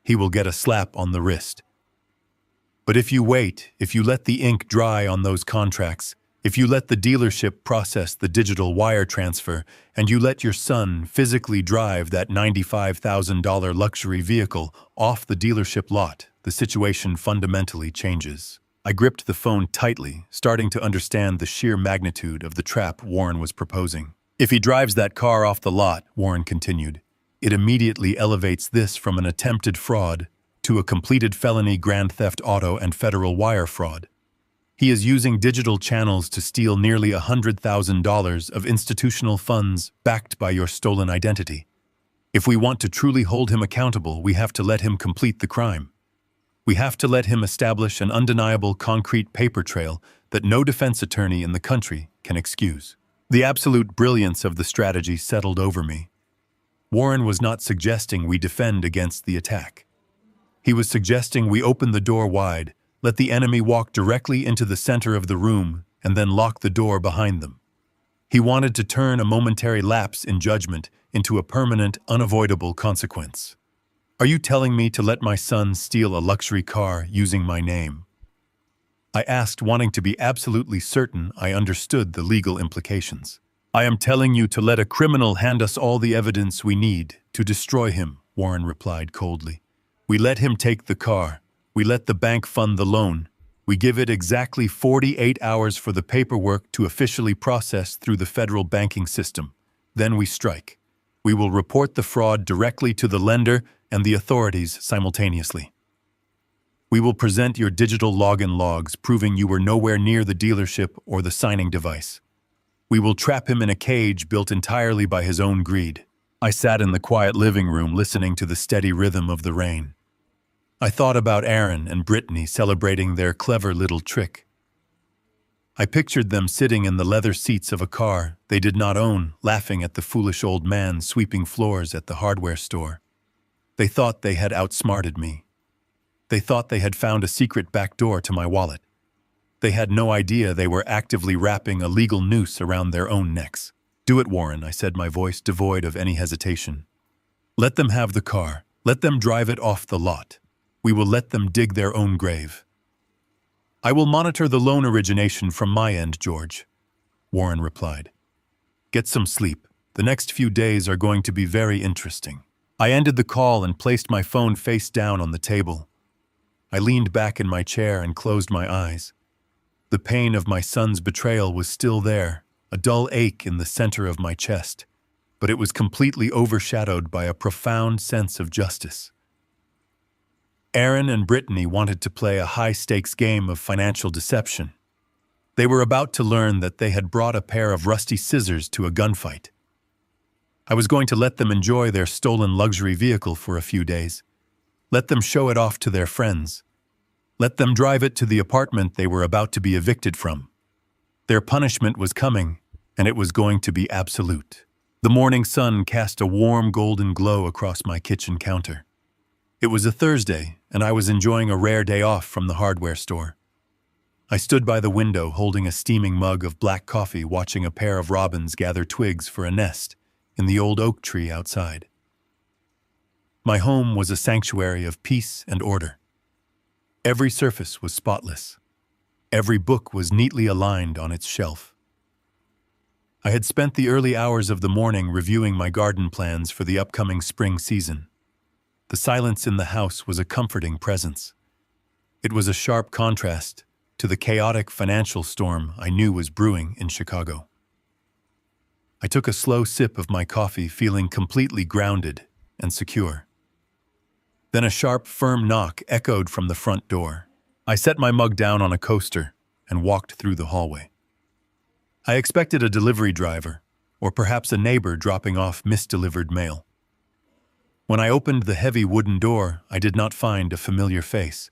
He will get a slap on the wrist. But if you wait, if you let the ink dry on those contracts, if you let the dealership process the digital wire transfer, and you let your son physically drive that $95,000 luxury vehicle off the dealership lot, the situation fundamentally changes." I gripped the phone tightly, starting to understand the sheer magnitude of the trap Warren was proposing. "If he drives that car off the lot," Warren continued, "it immediately elevates this from an attempted fraud to a completed felony grand theft auto and federal wire fraud. He is using digital channels to steal nearly $100,000 of institutional funds backed by your stolen identity. If we want to truly hold him accountable, we have to let him complete the crime. We have to let him establish an undeniable concrete paper trail that no defense attorney in the country can excuse." The absolute brilliance of the strategy settled over me. Warren was not suggesting we defend against the attack. He was suggesting we open the door wide, let the enemy walk directly into the center of the room, and then lock the door behind them. He wanted to turn a momentary lapse in judgment into a permanent, unavoidable consequence. "Are you telling me to let my son steal a luxury car using my name?" I asked, wanting to be absolutely certain I understood the legal implications. "I am telling you to let a criminal hand us all the evidence we need to destroy him," Warren replied coldly. "We let him take the car. We let the bank fund the loan. We give it exactly 48 hours for the paperwork to officially process through the federal banking system. Then we strike. We will report the fraud directly to the lender and the authorities simultaneously. We will present your digital login logs proving you were nowhere near the dealership or the signing device. We will trap him in a cage built entirely by his own greed." I sat in the quiet living room listening to the steady rhythm of the rain. I thought about Aaron and Brittany celebrating their clever little trick. I pictured them sitting in the leather seats of a car they did not own, laughing at the foolish old man sweeping floors at the hardware store. They thought they had outsmarted me. They thought they had found a secret back door to my wallet. They had no idea they were actively wrapping a legal noose around their own necks. "Do it, Warren," I said, my voice devoid of any hesitation. "Let them have the car. Let them drive it off the lot. We will let them dig their own grave." "I will monitor the loan origination from my end, George," Warren replied. "Get some sleep. The next few days are going to be very interesting." I ended the call and placed my phone face down on the table. I leaned back in my chair and closed my eyes. The pain of my son's betrayal was still there, a dull ache in the center of my chest, but it was completely overshadowed by a profound sense of justice. Aaron and Brittany wanted to play a high-stakes game of financial deception. They were about to learn that they had brought a pair of rusty scissors to a gunfight. I was going to let them enjoy their stolen luxury vehicle for a few days. Let them show it off to their friends. Let them drive it to the apartment they were about to be evicted from. Their punishment was coming, and it was going to be absolute. The morning sun cast a warm golden glow across my kitchen counter. It was a Thursday, and I was enjoying a rare day off from the hardware store. I stood by the window holding a steaming mug of black coffee, watching a pair of robins gather twigs for a nest in the old oak tree outside. My home was a sanctuary of peace and order. Every surface was spotless. Every book was neatly aligned on its shelf. I had spent the early hours of the morning reviewing my garden plans for the upcoming spring season. The silence in the house was a comforting presence. It was a sharp contrast to the chaotic financial storm I knew was brewing in Chicago. I took a slow sip of my coffee, feeling completely grounded and secure. Then a sharp, firm knock echoed from the front door. I set my mug down on a coaster and walked through the hallway. I expected a delivery driver, or perhaps a neighbor dropping off misdelivered mail. When I opened the heavy wooden door, I did not find a familiar face.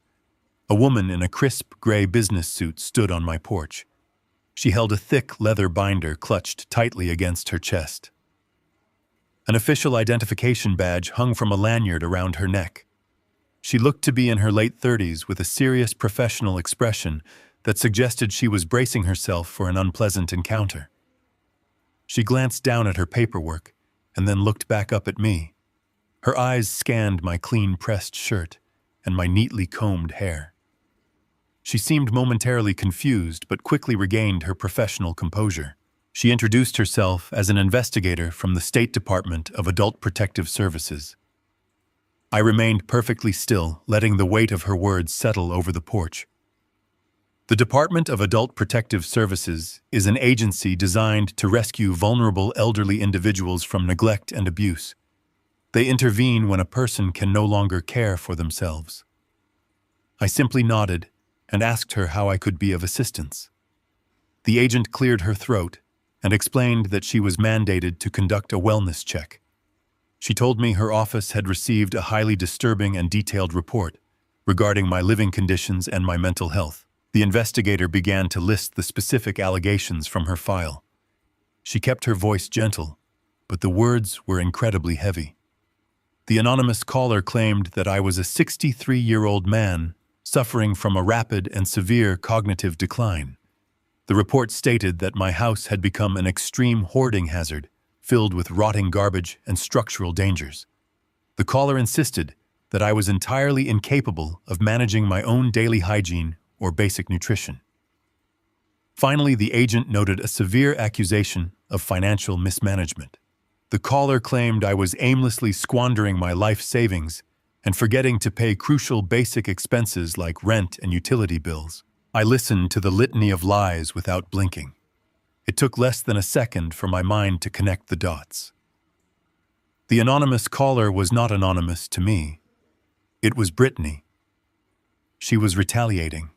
A woman in a crisp gray business suit stood on my porch. She held a thick leather binder clutched tightly against her chest. An official identification badge hung from a lanyard around her neck. She looked to be in her late 30s with a serious professional expression that suggested she was bracing herself for an unpleasant encounter. She glanced down at her paperwork and then looked back up at me. Her eyes scanned my clean-pressed shirt and my neatly combed hair. She seemed momentarily confused but quickly regained her professional composure. She introduced herself as an investigator from the State Department of Adult Protective Services. I remained perfectly still, letting the weight of her words settle over the porch. The Department of Adult Protective Services is an agency designed to rescue vulnerable elderly individuals from neglect and abuse. They intervene when a person can no longer care for themselves. I simply nodded and asked her how I could be of assistance. The agent cleared her throat and explained that she was mandated to conduct a wellness check. She told me her office had received a highly disturbing and detailed report regarding my living conditions and my mental health. The investigator began to list the specific allegations from her file. She kept her voice gentle, but the words were incredibly heavy. The anonymous caller claimed that I was a 63-year-old man suffering from a rapid and severe cognitive decline. The report stated that my house had become an extreme hoarding hazard, filled with rotting garbage and structural dangers. The caller insisted that I was entirely incapable of managing my own daily hygiene or basic nutrition. Finally, the agent noted a severe accusation of financial mismanagement. The caller claimed I was aimlessly squandering my life savings and forgetting to pay crucial basic expenses like rent and utility bills. I listened to the litany of lies without blinking. It took less than a second for my mind to connect the dots. The anonymous caller was not anonymous to me. It was Brittany. She was retaliating.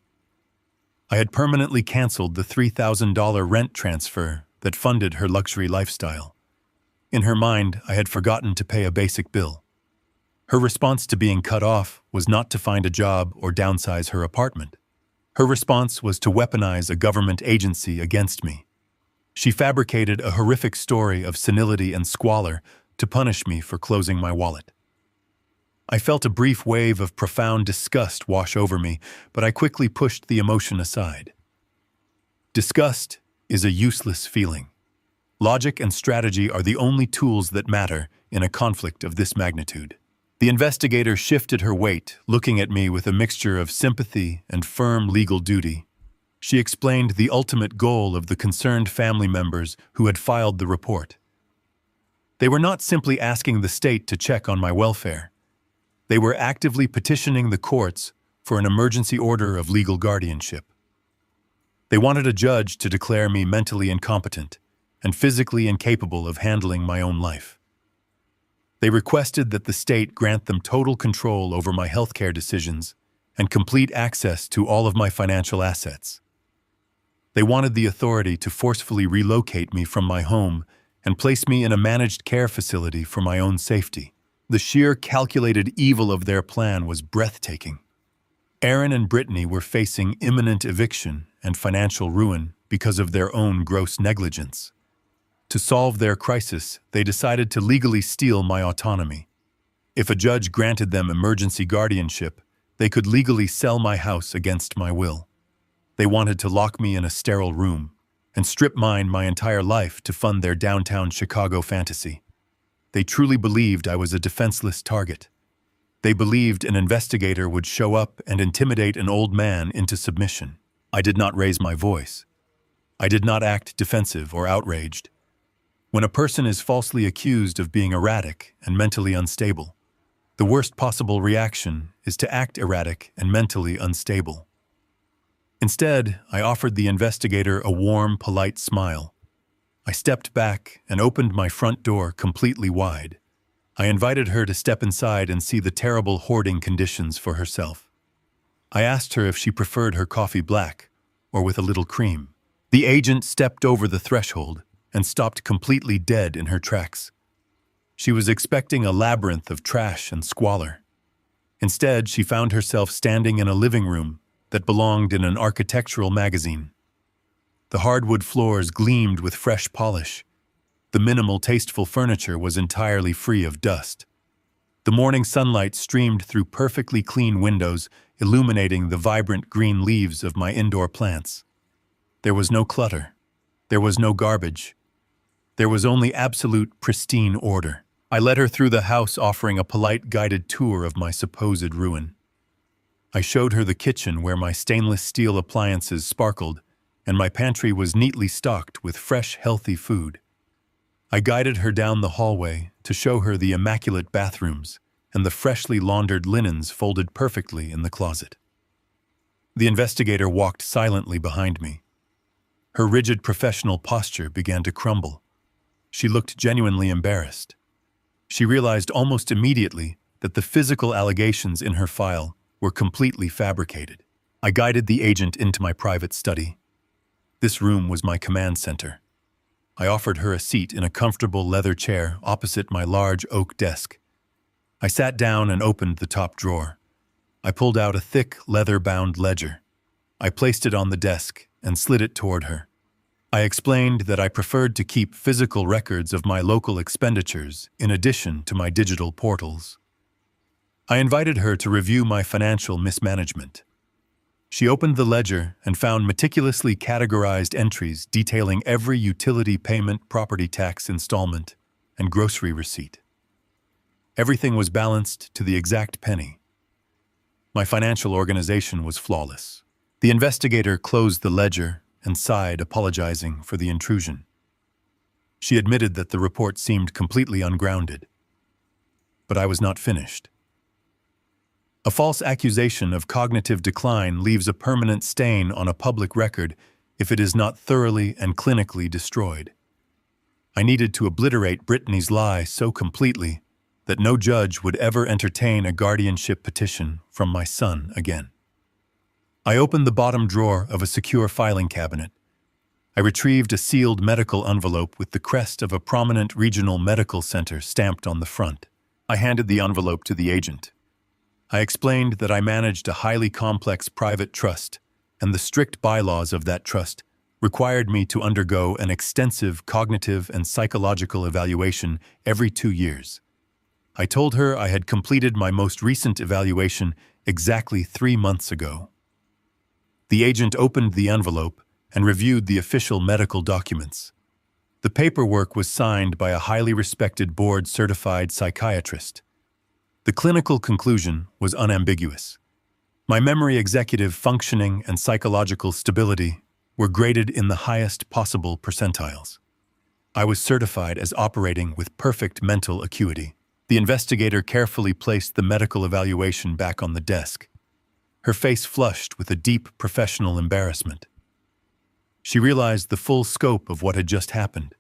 I had permanently canceled the $3,000 rent transfer that funded her luxury lifestyle. In her mind, I had forgotten to pay a basic bill. Her response to being cut off was not to find a job or downsize her apartment. Her response was to weaponize a government agency against me. She fabricated a horrific story of senility and squalor to punish me for closing my wallet. I felt a brief wave of profound disgust wash over me, but I quickly pushed the emotion aside. Disgust is a useless feeling. Logic and strategy are the only tools that matter in a conflict of this magnitude. The investigator shifted her weight, looking at me with a mixture of sympathy and firm legal duty. She explained the ultimate goal of the concerned family members who had filed the report. They were not simply asking the state to check on my welfare. They were actively petitioning the courts for an emergency order of legal guardianship. They wanted a judge to declare me mentally incompetent and physically incapable of handling my own life. They requested that the state grant them total control over my healthcare decisions and complete access to all of my financial assets. They wanted the authority to forcefully relocate me from my home and place me in a managed care facility for my own safety. The sheer calculated evil of their plan was breathtaking. Aaron and Brittany were facing imminent eviction and financial ruin because of their own gross negligence. To solve their crisis, they decided to legally steal my autonomy. If a judge granted them emergency guardianship, they could legally sell my house against my will. They wanted to lock me in a sterile room and strip mine my entire life to fund their downtown Chicago fantasy. They truly believed I was a defenseless target. They believed an investigator would show up and intimidate an old man into submission. I did not raise my voice. I did not act defensive or outraged. When a person is falsely accused of being erratic and mentally unstable, the worst possible reaction is to act erratic and mentally unstable. Instead, I offered the investigator a warm, polite smile. I stepped back and opened my front door completely wide. I invited her to step inside and see the terrible hoarding conditions for herself. I asked her if she preferred her coffee black or with a little cream. The agent stepped over the threshold and stopped completely dead in her tracks. She was expecting a labyrinth of trash and squalor. Instead, she found herself standing in a living room that belonged in an architectural magazine. The hardwood floors gleamed with fresh polish. The minimal, tasteful furniture was entirely free of dust. The morning sunlight streamed through perfectly clean windows, illuminating the vibrant green leaves of my indoor plants. There was no clutter. There was no garbage. There was only absolute, pristine order. I led her through the house, offering a polite guided tour of my supposed ruin. I showed her the kitchen where my stainless steel appliances sparkled, and my pantry was neatly stocked with fresh, healthy food. I guided her down the hallway to show her the immaculate bathrooms and the freshly laundered linens folded perfectly in the closet. The investigator walked silently behind me. Her rigid professional posture began to crumble. She looked genuinely embarrassed. She realized almost immediately that the physical allegations in her file were completely fabricated. I guided the agent into my private study. This room was my command center. I offered her a seat in a comfortable leather chair opposite my large oak desk. I sat down and opened the top drawer. I pulled out a thick, leather-bound ledger. I placed it on the desk and slid it toward her. I explained that I preferred to keep physical records of my local expenditures in addition to my digital portals. I invited her to review my financial mismanagement. She opened the ledger and found meticulously categorized entries detailing every utility payment, property tax installment, and grocery receipt. Everything was balanced to the exact penny. My financial organization was flawless. The investigator closed the ledger and sighed, apologizing for the intrusion. She admitted that the report seemed completely ungrounded. But I was not finished. A false accusation of cognitive decline leaves a permanent stain on a public record if it is not thoroughly and clinically destroyed. I needed to obliterate Brittany's lie so completely that no judge would ever entertain a guardianship petition from my son again. I opened the bottom drawer of a secure filing cabinet. I retrieved a sealed medical envelope with the crest of a prominent regional medical center stamped on the front. I handed the envelope to the agent. I explained that I managed a highly complex private trust, and the strict bylaws of that trust required me to undergo an extensive cognitive and psychological evaluation every 2 years. I told her I had completed my most recent evaluation exactly 3 months ago. The agent opened the envelope and reviewed the official medical documents. The paperwork was signed by a highly respected board-certified psychiatrist. The clinical conclusion was unambiguous. My memory, executive functioning, and psychological stability were graded in the highest possible percentiles. I was certified as operating with perfect mental acuity. The investigator carefully placed the medical evaluation back on the desk. Her face flushed with a deep professional embarrassment. She realized the full scope of what had just happened.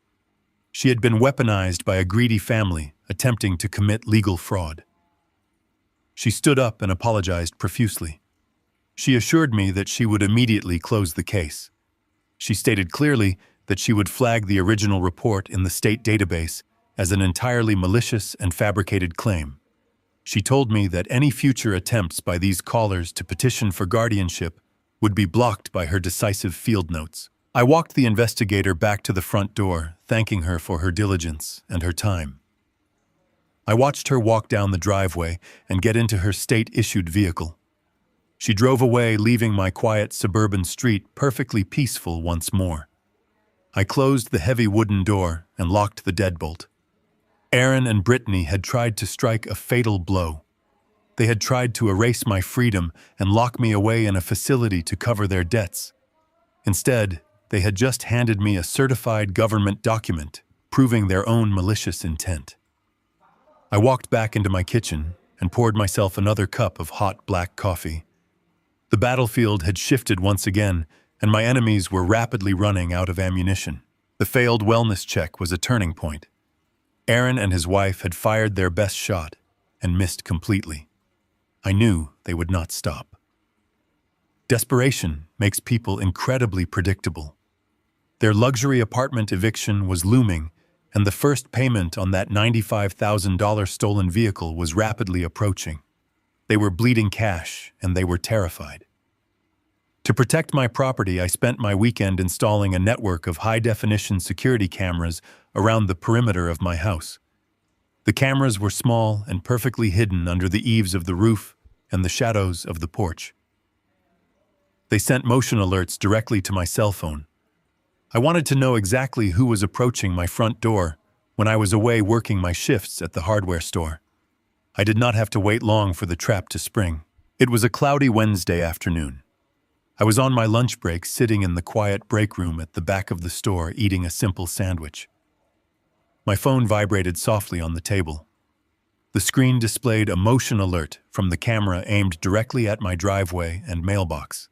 She had been weaponized by a greedy family attempting to commit legal fraud. She stood up and apologized profusely. She assured me that she would immediately close the case. She stated clearly that she would flag the original report in the state database as an entirely malicious and fabricated claim. She told me that any future attempts by these callers to petition for guardianship would be blocked by her decisive field notes. I walked the investigator back to the front door, thanking her for her diligence and her time. I watched her walk down the driveway and get into her state-issued vehicle. She drove away, leaving my quiet suburban street perfectly peaceful once more. I closed the heavy wooden door and locked the deadbolt. Aaron and Brittany had tried to strike a fatal blow. They had tried to erase my freedom and lock me away in a facility to cover their debts. Instead, they had just handed me a certified government document proving their own malicious intent. I walked back into my kitchen and poured myself another cup of hot black coffee. The battlefield had shifted once again, and my enemies were rapidly running out of ammunition. The failed wellness check was a turning point. Aaron and his wife had fired their best shot and missed completely. I knew they would not stop. Desperation makes people incredibly predictable. Their luxury apartment eviction was looming, and the first payment on that $95,000 stolen vehicle was rapidly approaching. They were bleeding cash, and they were terrified. To protect my property, I spent my weekend installing a network of high-definition security cameras around the perimeter of my house. The cameras were small and perfectly hidden under the eaves of the roof and the shadows of the porch. They sent motion alerts directly to my cell phone. I wanted to know exactly who was approaching my front door when I was away working my shifts at the hardware store. I did not have to wait long for the trap to spring. It was a cloudy Wednesday afternoon. I was on my lunch break sitting in the quiet break room at the back of the store eating a simple sandwich. My phone vibrated softly on the table. The screen displayed a motion alert from the camera aimed directly at my driveway and mailbox.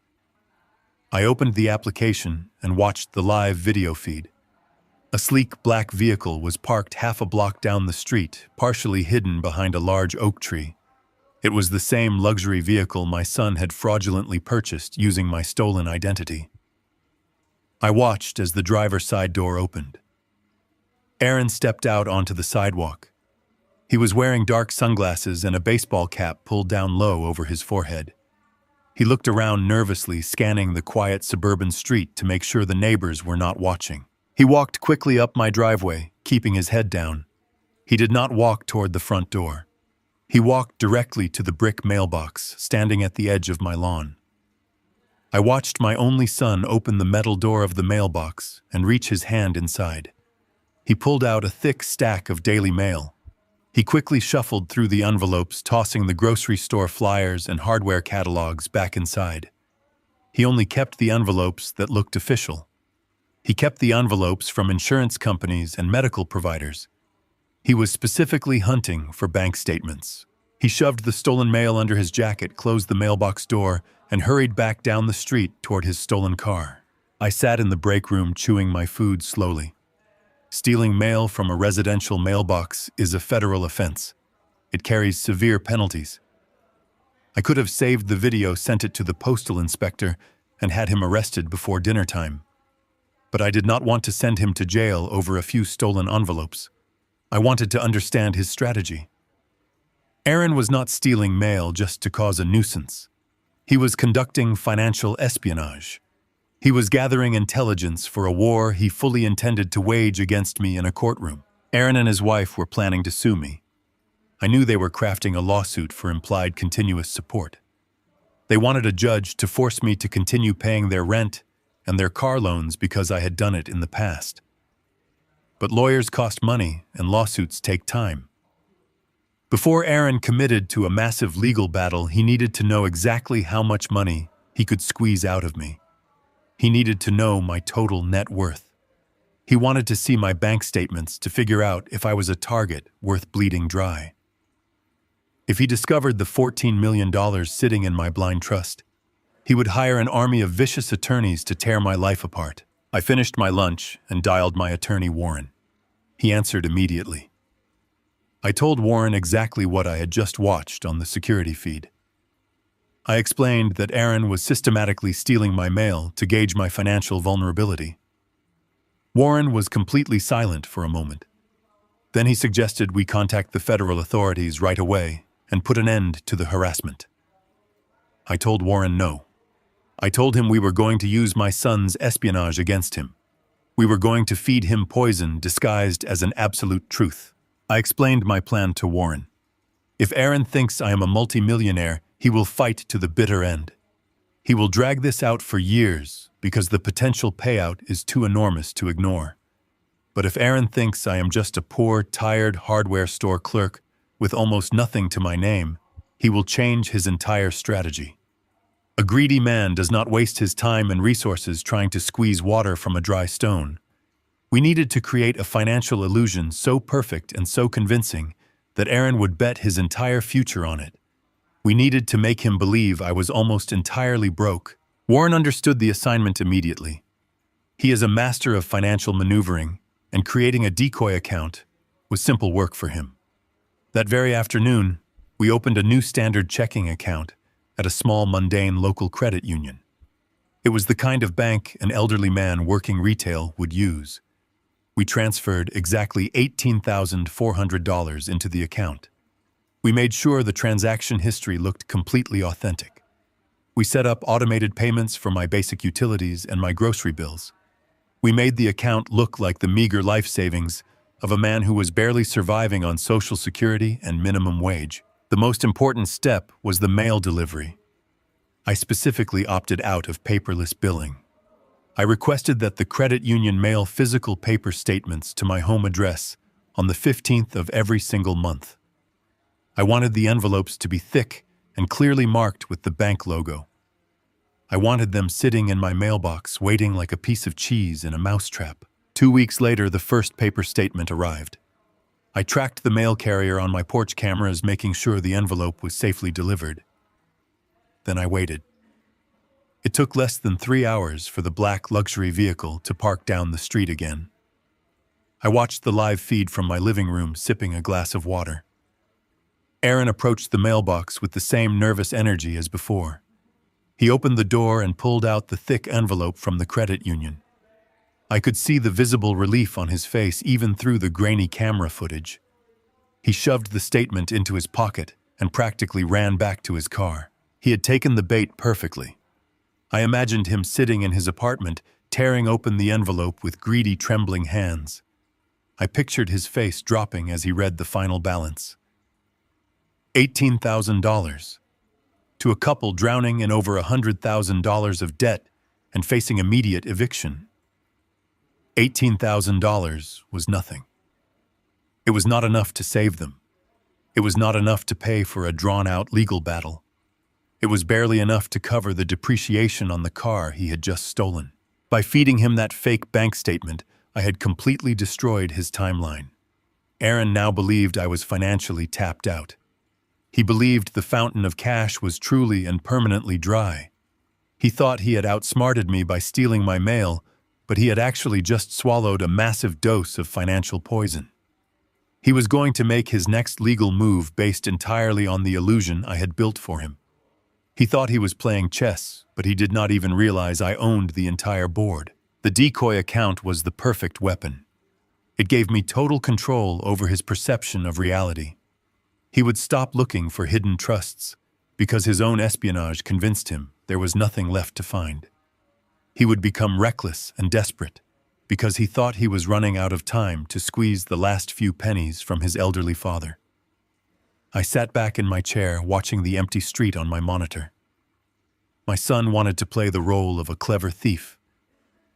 I opened the application and watched the live video feed. A sleek black vehicle was parked half a block down the street, partially hidden behind a large oak tree. It was the same luxury vehicle my son had fraudulently purchased using my stolen identity. I watched as the driver's side door opened. Aaron stepped out onto the sidewalk. He was wearing dark sunglasses and a baseball cap pulled down low over his forehead. He looked around nervously, scanning the quiet suburban street to make sure the neighbors were not watching. He walked quickly up my driveway, keeping his head down. He did not walk toward the front door. He walked directly to the brick mailbox, standing at the edge of my lawn. I watched my only son open the metal door of the mailbox and reach his hand inside. He pulled out a thick stack of Daily Mail. He quickly shuffled through the envelopes, tossing the grocery store flyers and hardware catalogs back inside. He only kept the envelopes that looked official. He kept the envelopes from insurance companies and medical providers. He was specifically hunting for bank statements. He shoved the stolen mail under his jacket, closed the mailbox door, and hurried back down the street toward his stolen car. I sat in the break room chewing my food slowly. Stealing mail from a residential mailbox is a federal offense. It carries severe penalties. I could have saved the video, sent it to the postal inspector, and had him arrested before dinner time. But I did not want to send him to jail over a few stolen envelopes. I wanted to understand his strategy. Aaron was not stealing mail just to cause a nuisance. He was conducting financial espionage. He was gathering intelligence for a war he fully intended to wage against me in a courtroom. Aaron and his wife were planning to sue me. I knew they were crafting a lawsuit for implied continuous support. They wanted a judge to force me to continue paying their rent and their car loans because I had done it in the past. But lawyers cost money and lawsuits take time. Before Aaron committed to a massive legal battle, he needed to know exactly how much money he could squeeze out of me. He needed to know my total net worth. He wanted to see my bank statements to figure out if I was a target worth bleeding dry. If he discovered the $14 million sitting in my blind trust, he would hire an army of vicious attorneys to tear my life apart. I finished my lunch and dialed my attorney, Warren. He answered immediately. I told Warren exactly what I had just watched on the security feed. I explained that Aaron was systematically stealing my mail to gauge my financial vulnerability. Warren was completely silent for a moment. Then he suggested we contact the federal authorities right away and put an end to the harassment. I told Warren no. I told him we were going to use my son's espionage against him. We were going to feed him poison disguised as an absolute truth. I explained my plan to Warren. If Aaron thinks I am a multimillionaire, he will fight to the bitter end. He will drag this out for years because the potential payout is too enormous to ignore. But if Aaron thinks I am just a poor, tired hardware store clerk with almost nothing to my name, he will change his entire strategy. A greedy man does not waste his time and resources trying to squeeze water from a dry stone. We needed to create a financial illusion so perfect and so convincing that Aaron would bet his entire future on it. We needed to make him believe I was almost entirely broke. Warren understood the assignment immediately. He is a master of financial maneuvering, and creating a decoy account was simple work for him. That very afternoon, we opened a new standard checking account at a small, mundane local credit union. It was the kind of bank an elderly man working retail would use. We transferred exactly $18,400 into the account. We made sure the transaction history looked completely authentic. We set up automated payments for my basic utilities and my grocery bills. We made the account look like the meager life savings of a man who was barely surviving on Social Security and minimum wage. The most important step was the mail delivery. I specifically opted out of paperless billing. I requested that the credit union mail physical paper statements to my home address on the 15th of every single month. I wanted the envelopes to be thick and clearly marked with the bank logo. I wanted them sitting in my mailbox, waiting like a piece of cheese in a mousetrap. 2 weeks later, the first paper statement arrived. I tracked the mail carrier on my porch cameras, making sure the envelope was safely delivered. Then I waited. It took less than 3 hours for the black luxury vehicle to park down the street again. I watched the live feed from my living room, sipping a glass of water. Aaron approached the mailbox with the same nervous energy as before. He opened the door and pulled out the thick envelope from the credit union. I could see the visible relief on his face even through the grainy camera footage. He shoved the statement into his pocket and practically ran back to his car. He had taken the bait perfectly. I imagined him sitting in his apartment, tearing open the envelope with greedy, trembling hands. I pictured his face dropping as he read the final balance. $18,000. To a couple drowning in over $100,000 of debt and facing immediate eviction. $18,000 was nothing. It was not enough to save them. It was not enough to pay for a drawn-out legal battle. It was barely enough to cover the depreciation on the car he had just stolen. By feeding him that fake bank statement, I had completely destroyed his timeline. Aaron now believed I was financially tapped out. He believed the fountain of cash was truly and permanently dry. He thought he had outsmarted me by stealing my mail, but he had actually just swallowed a massive dose of financial poison. He was going to make his next legal move based entirely on the illusion I had built for him. He thought he was playing chess, but he did not even realize I owned the entire board. The decoy account was the perfect weapon. It gave me total control over his perception of reality. He would stop looking for hidden trusts because his own espionage convinced him there was nothing left to find. He would become reckless and desperate because he thought he was running out of time to squeeze the last few pennies from his elderly father. I sat back in my chair, watching the empty street on my monitor. My son wanted to play the role of a clever thief.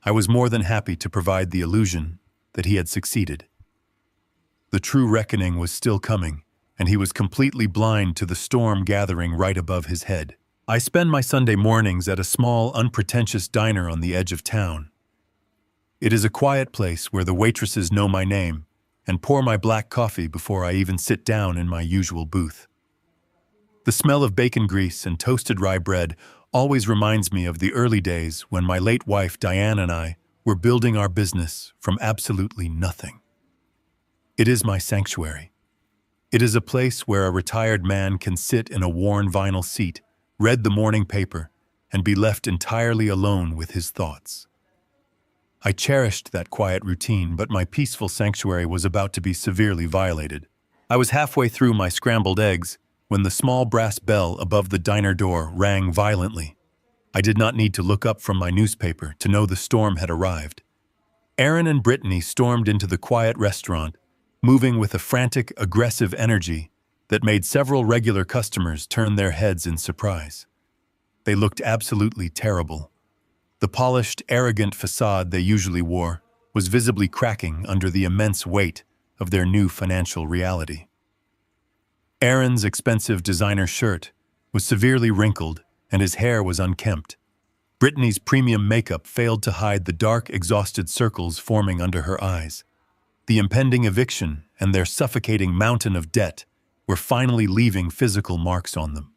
I was more than happy to provide the illusion that he had succeeded. The true reckoning was still coming, and he was completely blind to the storm gathering right above his head. I spend my Sunday mornings at a small, unpretentious diner on the edge of town. It is a quiet place where the waitresses know my name and pour my black coffee before I even sit down in my usual booth. The smell of bacon grease and toasted rye bread always reminds me of the early days when my late wife Diane and I were building our business from absolutely nothing. It is my sanctuary. It is a place where a retired man can sit in a worn vinyl seat, read the morning paper, and be left entirely alone with his thoughts. I cherished that quiet routine, but my peaceful sanctuary was about to be severely violated. I was halfway through my scrambled eggs when the small brass bell above the diner door rang violently. I did not need to look up from my newspaper to know the storm had arrived. Aaron and Brittany stormed into the quiet restaurant, moving with a frantic, aggressive energy that made several regular customers turn their heads in surprise. They looked absolutely terrible. The polished, arrogant facade they usually wore was visibly cracking under the immense weight of their new financial reality. Aaron's expensive designer shirt was severely wrinkled and his hair was unkempt. Brittany's premium makeup failed to hide the dark, exhausted circles forming under her eyes. The impending eviction and their suffocating mountain of debt were finally leaving physical marks on them.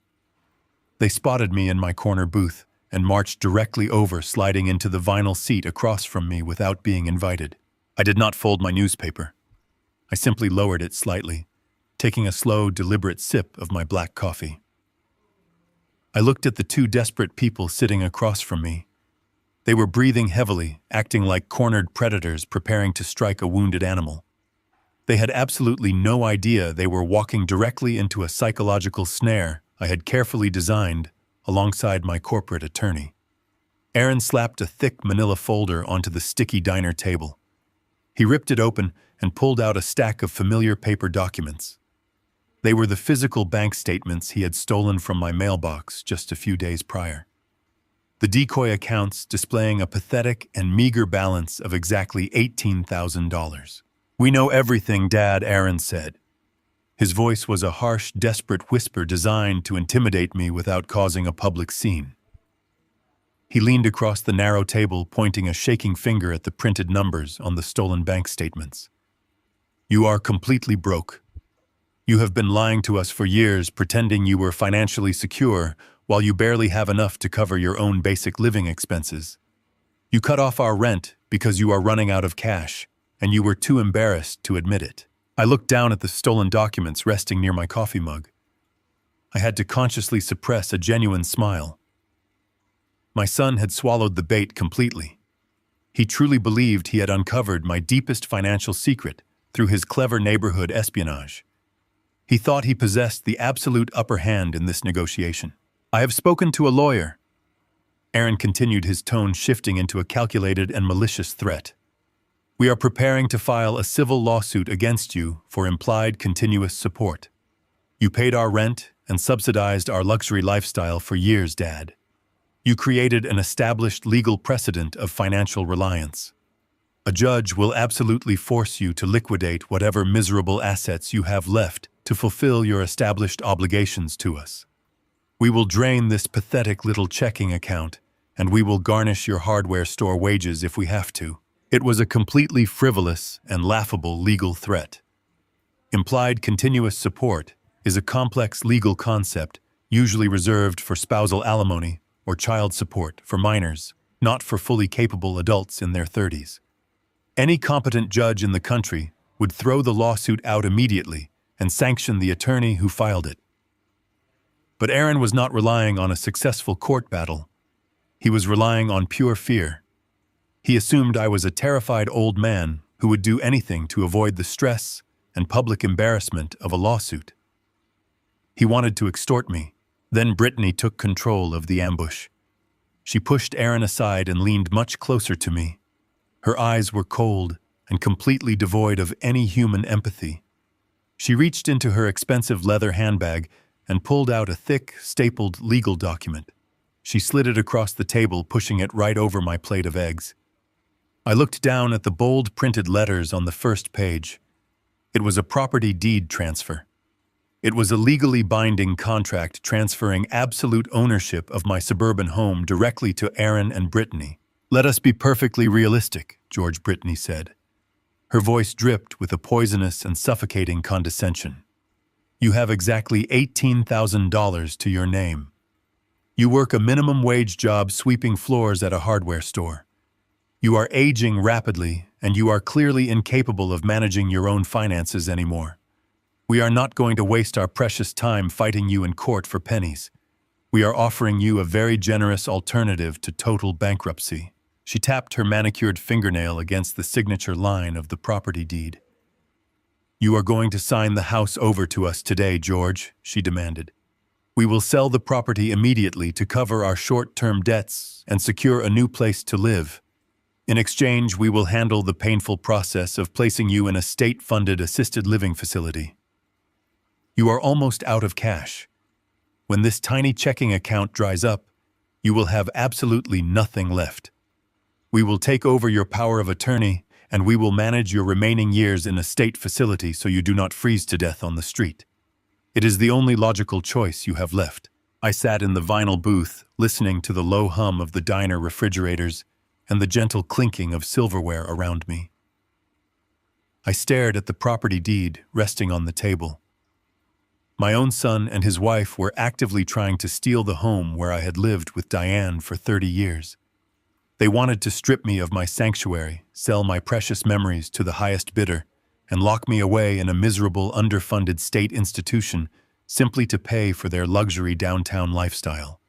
They spotted me in my corner booth and marched directly over, sliding into the vinyl seat across from me without being invited. I did not fold my newspaper. I simply lowered it slightly, taking a slow, deliberate sip of my black coffee. I looked at the two desperate people sitting across from me. They were breathing heavily, acting like cornered predators preparing to strike a wounded animal. They had absolutely no idea they were walking directly into a psychological snare I had carefully designed alongside my corporate attorney. Aaron slapped a thick manila folder onto the sticky diner table. He ripped it open and pulled out a stack of familiar paper documents. They were the physical bank statements he had stolen from my mailbox just a few days prior. The decoy accounts displaying a pathetic and meager balance of exactly $18,000. "We know everything, Dad," Aaron said. His voice was a harsh, desperate whisper designed to intimidate me without causing a public scene. He leaned across the narrow table, pointing a shaking finger at the printed numbers on the stolen bank statements. "You are completely broke. You have been lying to us for years, pretending you were financially secure while you barely have enough to cover your own basic living expenses. You cut off our rent because you are running out of cash, and you were too embarrassed to admit it." I looked down at the stolen documents resting near my coffee mug. I had to consciously suppress a genuine smile. My son had swallowed the bait completely. He truly believed he had uncovered my deepest financial secret through his clever neighborhood espionage. He thought he possessed the absolute upper hand in this negotiation. "I have spoken to a lawyer." Aaron continued, his tone shifting into a calculated and malicious threat. "We are preparing to file a civil lawsuit against you for implied continuous support. You paid our rent and subsidized our luxury lifestyle for years, Dad. You created an established legal precedent of financial reliance. A judge will absolutely force you to liquidate whatever miserable assets you have left to fulfill your established obligations to us. We will drain this pathetic little checking account, and we will garnish your hardware store wages if we have to." It was a completely frivolous and laughable legal threat. Implied continuous support is a complex legal concept usually reserved for spousal alimony or child support for minors, not for fully capable adults in their 30s. Any competent judge in the country would throw the lawsuit out immediately and sanction the attorney who filed it. But Aaron was not relying on a successful court battle. He was relying on pure fear. He assumed I was a terrified old man who would do anything to avoid the stress and public embarrassment of a lawsuit. He wanted to extort me. Then Brittany took control of the ambush. She pushed Aaron aside and leaned much closer to me. Her eyes were cold and completely devoid of any human empathy. She reached into her expensive leather handbag and pulled out a thick, stapled legal document. She slid it across the table, pushing it right over my plate of eggs. I looked down at the bold printed letters on the first page. It was a property deed transfer. It was a legally binding contract transferring absolute ownership of my suburban home directly to Aaron and Brittany. "Let us be perfectly realistic," George Brittany said. Her voice dripped with a poisonous and suffocating condescension. "You have exactly $18,000 to your name. You work a minimum wage job sweeping floors at a hardware store. You are aging rapidly, and you are clearly incapable of managing your own finances anymore. We are not going to waste our precious time fighting you in court for pennies. We are offering you a very generous alternative to total bankruptcy." She tapped her manicured fingernail against the signature line of the property deed. "You are going to sign the house over to us today, George," she demanded. "We will sell the property immediately to cover our short-term debts and secure a new place to live. In exchange, we will handle the painful process of placing you in a state-funded assisted living facility. You are almost out of cash. When this tiny checking account dries up, you will have absolutely nothing left. We will take over your power of attorney, and we will manage your remaining years in a state facility so you do not freeze to death on the street. It is the only logical choice you have left." I sat in the vinyl booth, listening to the low hum of the diner refrigerators and the gentle clinking of silverware around me. I stared at the property deed resting on the table. My own son and his wife were actively trying to steal the home where I had lived with Diane for 30 years. They wanted to strip me of my sanctuary, sell my precious memories to the highest bidder, and lock me away in a miserable, underfunded state institution simply to pay for their luxury downtown lifestyle.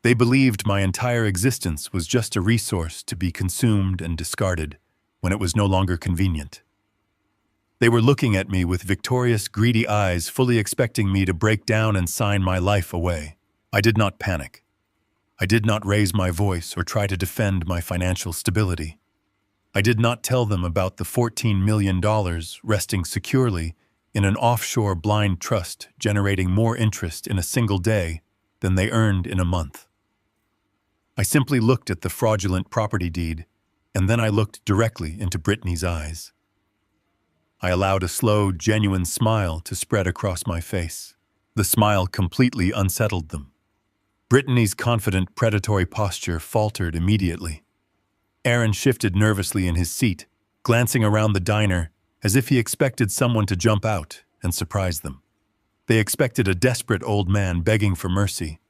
They believed my entire existence was just a resource to be consumed and discarded when it was no longer convenient. They were looking at me with victorious, greedy eyes, fully expecting me to break down and sign my life away. I did not panic. I did not raise my voice or try to defend my financial stability. I did not tell them about the $14 million resting securely in an offshore blind trust generating more interest in a single day than they earned in a month. I simply looked at the fraudulent property deed, and then I looked directly into Brittany's eyes. I allowed a slow, genuine smile to spread across my face. The smile completely unsettled them. Brittany's confident, predatory posture faltered immediately. Aaron shifted nervously in his seat, glancing around the diner as if he expected someone to jump out and surprise them. They expected a desperate old man begging for mercy.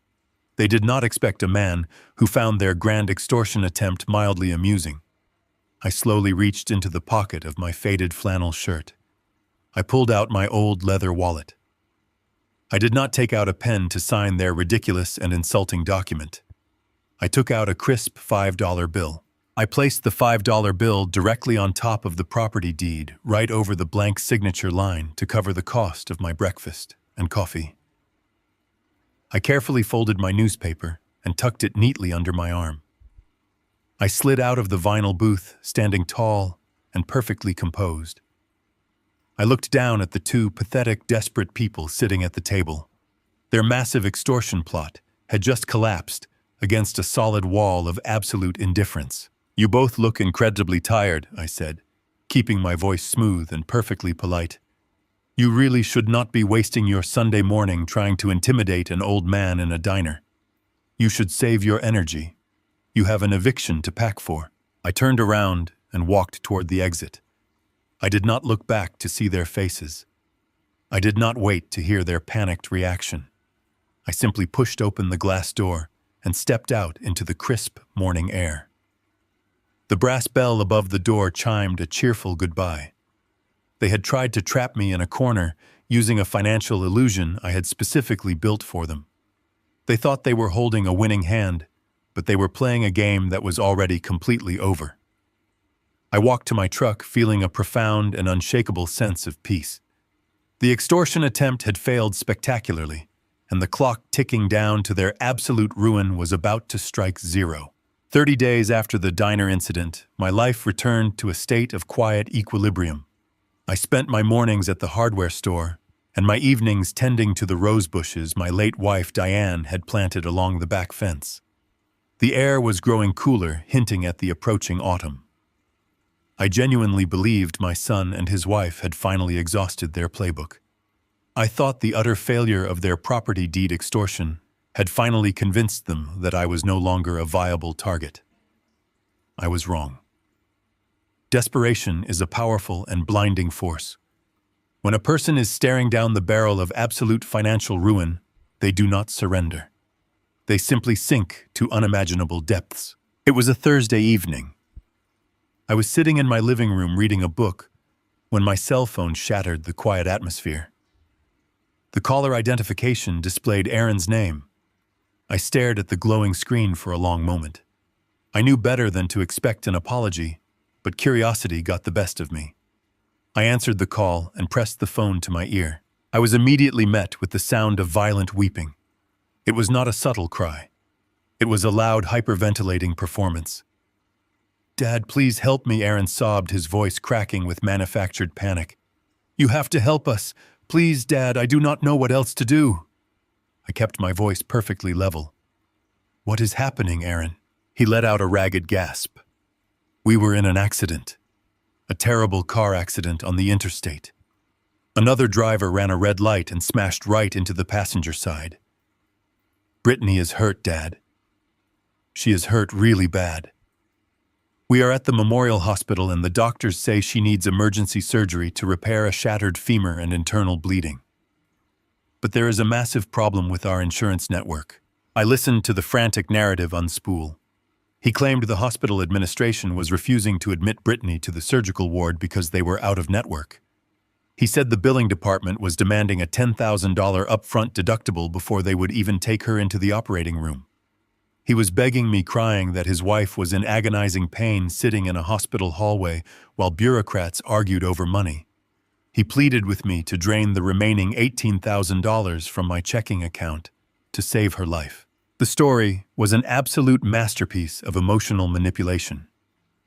They did not expect a man who found their grand extortion attempt mildly amusing. I slowly reached into the pocket of my faded flannel shirt. I pulled out my old leather wallet. I did not take out a pen to sign their ridiculous and insulting document. I took out a crisp $5 bill. I placed the $5 bill directly on top of the property deed, right over the blank signature line to cover the cost of my breakfast and coffee. I carefully folded my newspaper and tucked it neatly under my arm. I slid out of the vinyl booth, standing tall and perfectly composed. I looked down at the two pathetic, desperate people sitting at the table. Their massive extortion plot had just collapsed against a solid wall of absolute indifference. "You both look incredibly tired," I said, keeping my voice smooth and perfectly polite. "You really should not be wasting your Sunday morning trying to intimidate an old man in a diner. You should save your energy. You have an eviction to pack for." I turned around and walked toward the exit. I did not look back to see their faces. I did not wait to hear their panicked reaction. I simply pushed open the glass door and stepped out into the crisp morning air. The brass bell above the door chimed a cheerful goodbye. They had tried to trap me in a corner using a financial illusion I had specifically built for them. They thought they were holding a winning hand, but they were playing a game that was already completely over. I walked to my truck feeling a profound and unshakable sense of peace. The extortion attempt had failed spectacularly, and the clock ticking down to their absolute ruin was about to strike zero. 30 days after the diner incident, my life returned to a state of quiet equilibrium. I spent my mornings at the hardware store and my evenings tending to the rose bushes my late wife Diane had planted along the back fence. The air was growing cooler, hinting at the approaching autumn. I genuinely believed my son and his wife had finally exhausted their playbook. I thought the utter failure of their property deed extortion had finally convinced them that I was no longer a viable target. I was wrong. Desperation is a powerful and blinding force. When a person is staring down the barrel of absolute financial ruin, they do not surrender. They simply sink to unimaginable depths. It was a Thursday evening. I was sitting in my living room reading a book when my cell phone shattered the quiet atmosphere. The caller identification displayed Aaron's name. I stared at the glowing screen for a long moment. I knew better than to expect an apology, but curiosity got the best of me. I answered the call and pressed the phone to my ear. I was immediately met with the sound of violent weeping. It was not a subtle cry. It was a loud, hyperventilating performance. "Dad, please help me," Aaron sobbed, his voice cracking with manufactured panic. "You have to help us. Please, Dad, I do not know what else to do." I kept my voice perfectly level. "What is happening, Aaron?" He let out a ragged gasp. "We were in an accident. A terrible car accident on the interstate. Another driver ran a red light and smashed right into the passenger side. Brittany is hurt, Dad. She is hurt really bad. We are at the Memorial Hospital and the doctors say she needs emergency surgery to repair a shattered femur and internal bleeding. But there is a massive problem with our insurance network." I listened to the frantic narrative unspool. He claimed the hospital administration was refusing to admit Brittany to the surgical ward because they were out of network. He said the billing department was demanding a $10,000 upfront deductible before they would even take her into the operating room. He was begging me, crying that his wife was in agonizing pain sitting in a hospital hallway while bureaucrats argued over money. He pleaded with me to drain the remaining $18,000 from my checking account to save her life. The story was an absolute masterpiece of emotional manipulation.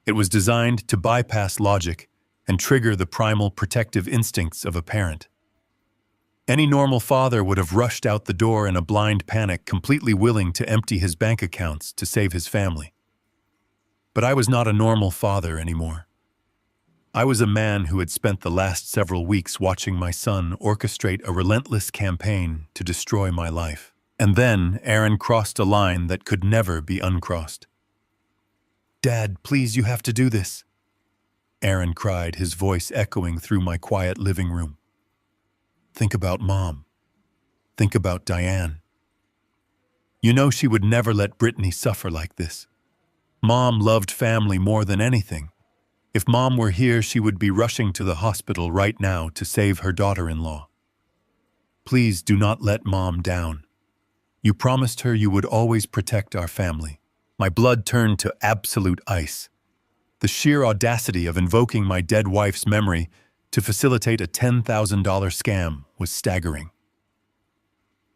It was designed to bypass logic and trigger the primal protective instincts of a parent. Any normal father would have rushed out the door in a blind panic, completely willing to empty his bank accounts to save his family. But I was not a normal father anymore. I was a man who had spent the last several weeks watching my son orchestrate a relentless campaign to destroy my life. And then Aaron crossed a line that could never be uncrossed. "Dad, please, you have to do this," Aaron cried, his voice echoing through my quiet living room. "Think about Mom. Think about Diane. You know she would never let Brittany suffer like this. Mom loved family more than anything. If Mom were here, she would be rushing to the hospital right now to save her daughter-in-law. Please do not let Mom down. You promised her you would always protect our family." My blood turned to absolute ice. The sheer audacity of invoking my dead wife's memory to facilitate a $10,000 scam was staggering.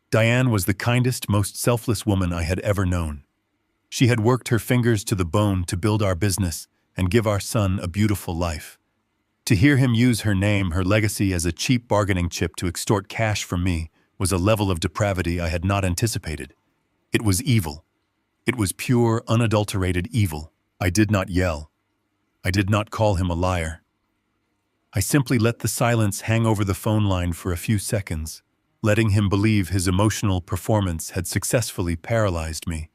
Diane was the kindest, most selfless woman I had ever known. She had worked her fingers to the bone to build our business and give our son a beautiful life. To hear him use her name, her legacy, as a cheap bargaining chip to extort cash from me was a level of depravity I had not anticipated. It was evil. It was pure, unadulterated evil. I did not yell. I did not call him a liar. I simply let the silence hang over the phone line for a few seconds, letting him believe his emotional performance had successfully paralyzed me.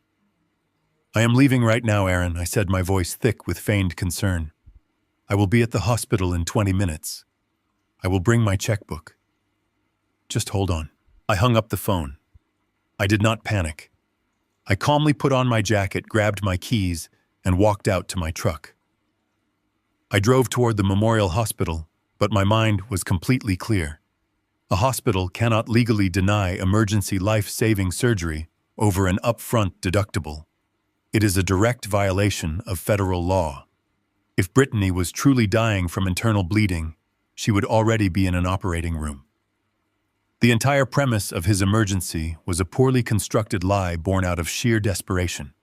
"I am leaving right now, Aaron," I said, my voice thick with feigned concern. "I will be at the hospital in 20 minutes. I will bring my checkbook. Just hold on." I hung up the phone. I did not panic. I calmly put on my jacket, grabbed my keys, and walked out to my truck. I drove toward the Memorial Hospital, but my mind was completely clear. A hospital cannot legally deny emergency life-saving surgery over an upfront deductible. It is a direct violation of federal law. If Brittany was truly dying from internal bleeding, she would already be in an operating room. The entire premise of his emergency was a poorly constructed lie born out of sheer desperation.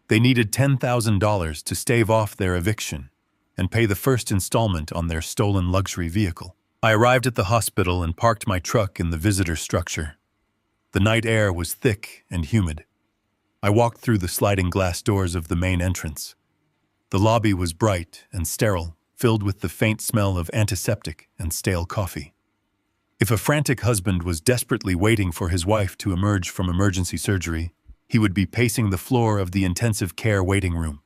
They needed $10,000 to stave off their eviction, and pay the first installment on their stolen luxury vehicle. I arrived at the hospital and parked my truck in the visitor structure. The night air was thick and humid. I walked through the sliding glass doors of the main entrance. The lobby was bright and sterile, filled with the faint smell of antiseptic and stale coffee. If a frantic husband was desperately waiting for his wife to emerge from emergency surgery, he would be pacing the floor of the intensive care waiting room.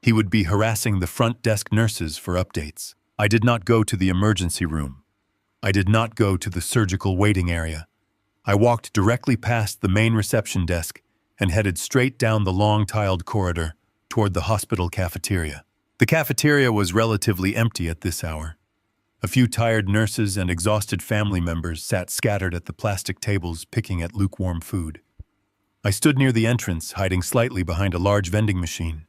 He would be harassing the front desk nurses for updates. I did not go to the emergency room. I did not go to the surgical waiting area. I walked directly past the main reception desk and headed straight down the long tiled corridor toward the hospital cafeteria. The cafeteria was relatively empty at this hour. A few tired nurses and exhausted family members sat scattered at the plastic tables picking at lukewarm food. I stood near the entrance, hiding slightly behind a large vending machine.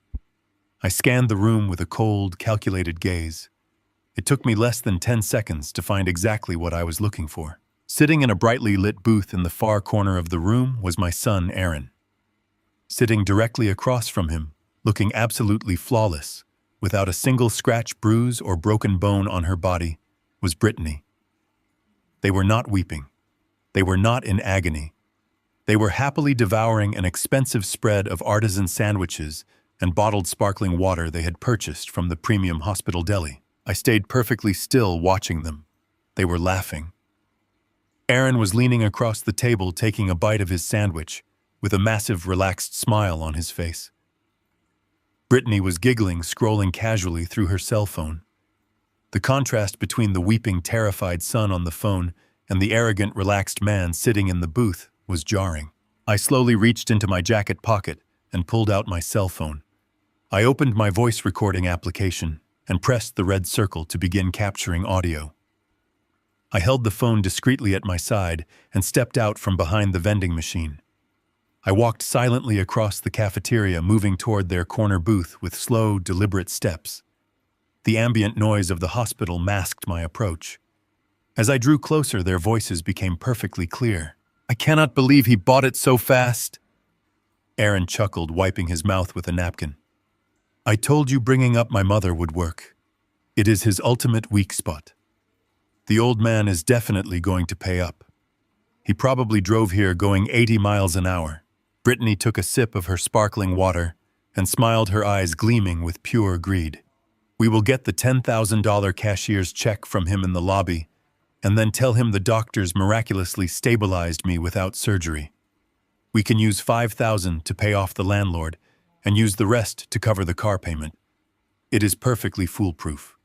I scanned the room with a cold, calculated gaze. It took me less than 10 seconds to find exactly what I was looking for. Sitting in a brightly lit booth in the far corner of the room was my son, Aaron. Sitting directly across from him, looking absolutely flawless, without a single scratch, bruise, or broken bone on her body, was Brittany. They were not weeping. They were not in agony. They were happily devouring an expensive spread of artisan sandwiches and bottled sparkling water they had purchased from the premium hospital deli. I stayed perfectly still watching them. They were laughing. Aaron was leaning across the table taking a bite of his sandwich, with a massive, relaxed smile on his face. Brittany was giggling, scrolling casually through her cell phone. The contrast between the weeping, terrified son on the phone and the arrogant, relaxed man sitting in the booth was jarring. I slowly reached into my jacket pocket and pulled out my cell phone. I opened my voice recording application and pressed the red circle to begin capturing audio. I held the phone discreetly at my side and stepped out from behind the vending machine. I walked silently across the cafeteria, moving toward their corner booth with slow, deliberate steps. The ambient noise of the hospital masked my approach. As I drew closer, their voices became perfectly clear. "I cannot believe he bought it so fast." Aaron chuckled, wiping his mouth with a napkin. "I told you bringing up my mother would work. It is his ultimate weak spot. The old man is definitely going to pay up. He probably drove here going 80 miles an hour. Brittany took a sip of her sparkling water and smiled, her eyes gleaming with pure greed. "We will get the $10,000 cashier's check from him in the lobby and then tell him the doctors miraculously stabilized me without surgery. We can use $5,000 to pay off the landlord and use the rest to cover the car payment. It is perfectly foolproof.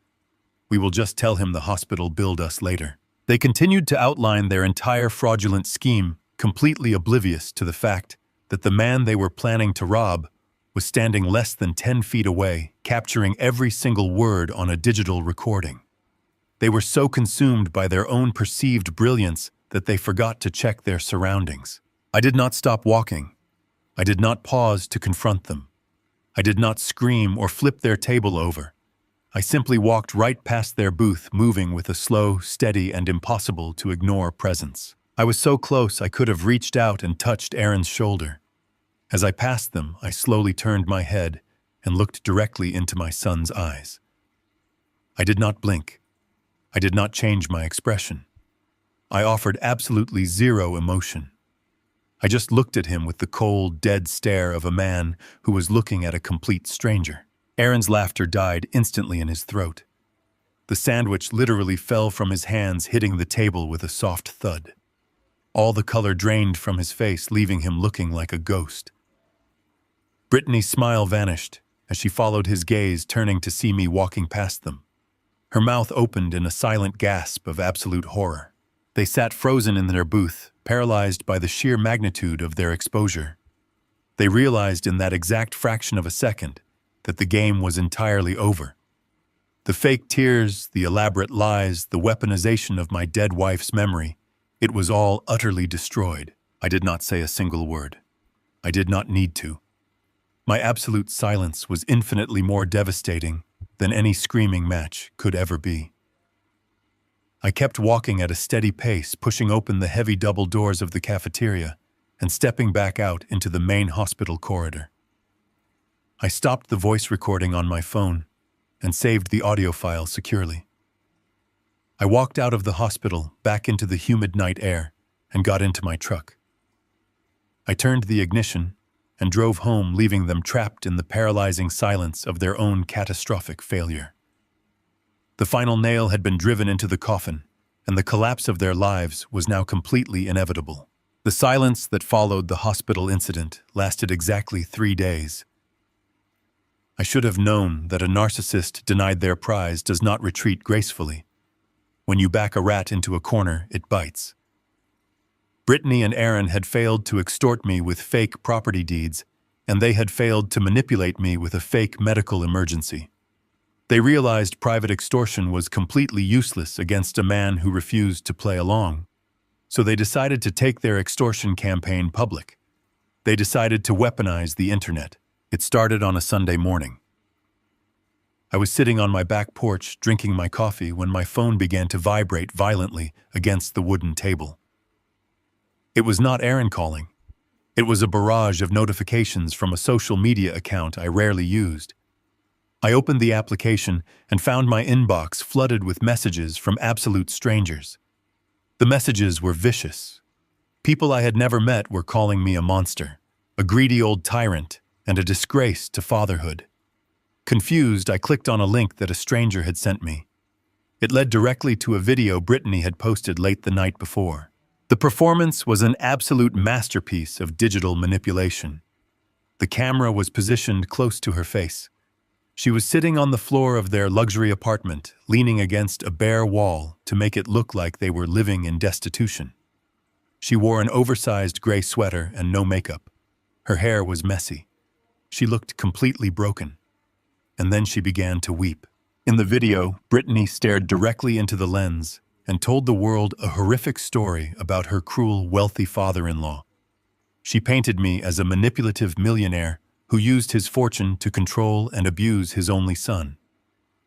We will just tell him the hospital billed us later." They continued to outline their entire fraudulent scheme, completely oblivious to the fact that the man they were planning to rob was standing less than 10 feet away, capturing every single word on a digital recording. They were so consumed by their own perceived brilliance that they forgot to check their surroundings. I did not stop walking. I did not pause to confront them. I did not scream or flip their table over. I simply walked right past their booth, moving with a slow, steady, and impossible to ignore presence. I was so close I could have reached out and touched Aaron's shoulder. As I passed them, I slowly turned my head and looked directly into my son's eyes. I did not blink. I did not change my expression. I offered absolutely zero emotion. I just looked at him with the cold, dead stare of a man who was looking at a complete stranger. Aaron's laughter died instantly in his throat. The sandwich literally fell from his hands, hitting the table with a soft thud. All the color drained from his face, leaving him looking like a ghost. Brittany's smile vanished as she followed his gaze, turning to see me walking past them. Her mouth opened in a silent gasp of absolute horror. They sat frozen in their booth, paralyzed by the sheer magnitude of their exposure. They realized in that exact fraction of a second that the game was entirely over. The fake tears, the elaborate lies, the weaponization of my dead wife's memory, it was all utterly destroyed. I did not say a single word. I did not need to. My absolute silence was infinitely more devastating than any screaming match could ever be. I kept walking at a steady pace, pushing open the heavy double doors of the cafeteria and stepping back out into the main hospital corridor. I stopped the voice recording on my phone and saved the audio file securely. I walked out of the hospital, back into the humid night air, and got into my truck. I turned the ignition and drove home, leaving them trapped in the paralyzing silence of their own catastrophic failure. The final nail had been driven into the coffin, and the collapse of their lives was now completely inevitable. The silence that followed the hospital incident lasted exactly 3 days. I should have known that a narcissist denied their prize does not retreat gracefully. When you back a rat into a corner, it bites. Brittany and Aaron had failed to extort me with fake property deeds, and they had failed to manipulate me with a fake medical emergency. They realized private extortion was completely useless against a man who refused to play along. So they decided to take their extortion campaign public. They decided to weaponize the internet. It started on a Sunday morning. I was sitting on my back porch drinking my coffee when my phone began to vibrate violently against the wooden table. It was not Aaron calling. It was a barrage of notifications from a social media account I rarely used. I opened the application and found my inbox flooded with messages from absolute strangers. The messages were vicious. People I had never met were calling me a monster, a greedy old tyrant, and a disgrace to fatherhood. Confused, I clicked on a link that a stranger had sent me. It led directly to a video Brittany had posted late the night before. The performance was an absolute masterpiece of digital manipulation. The camera was positioned close to her face. She was sitting on the floor of their luxury apartment, leaning against a bare wall to make it look like they were living in destitution. She wore an oversized gray sweater and no makeup. Her hair was messy. She looked completely broken. And then she began to weep. In the video, Brittany stared directly into the lens and told the world a horrific story about her cruel, wealthy father-in-law. She painted me as a manipulative millionaire who used his fortune to control and abuse his only son.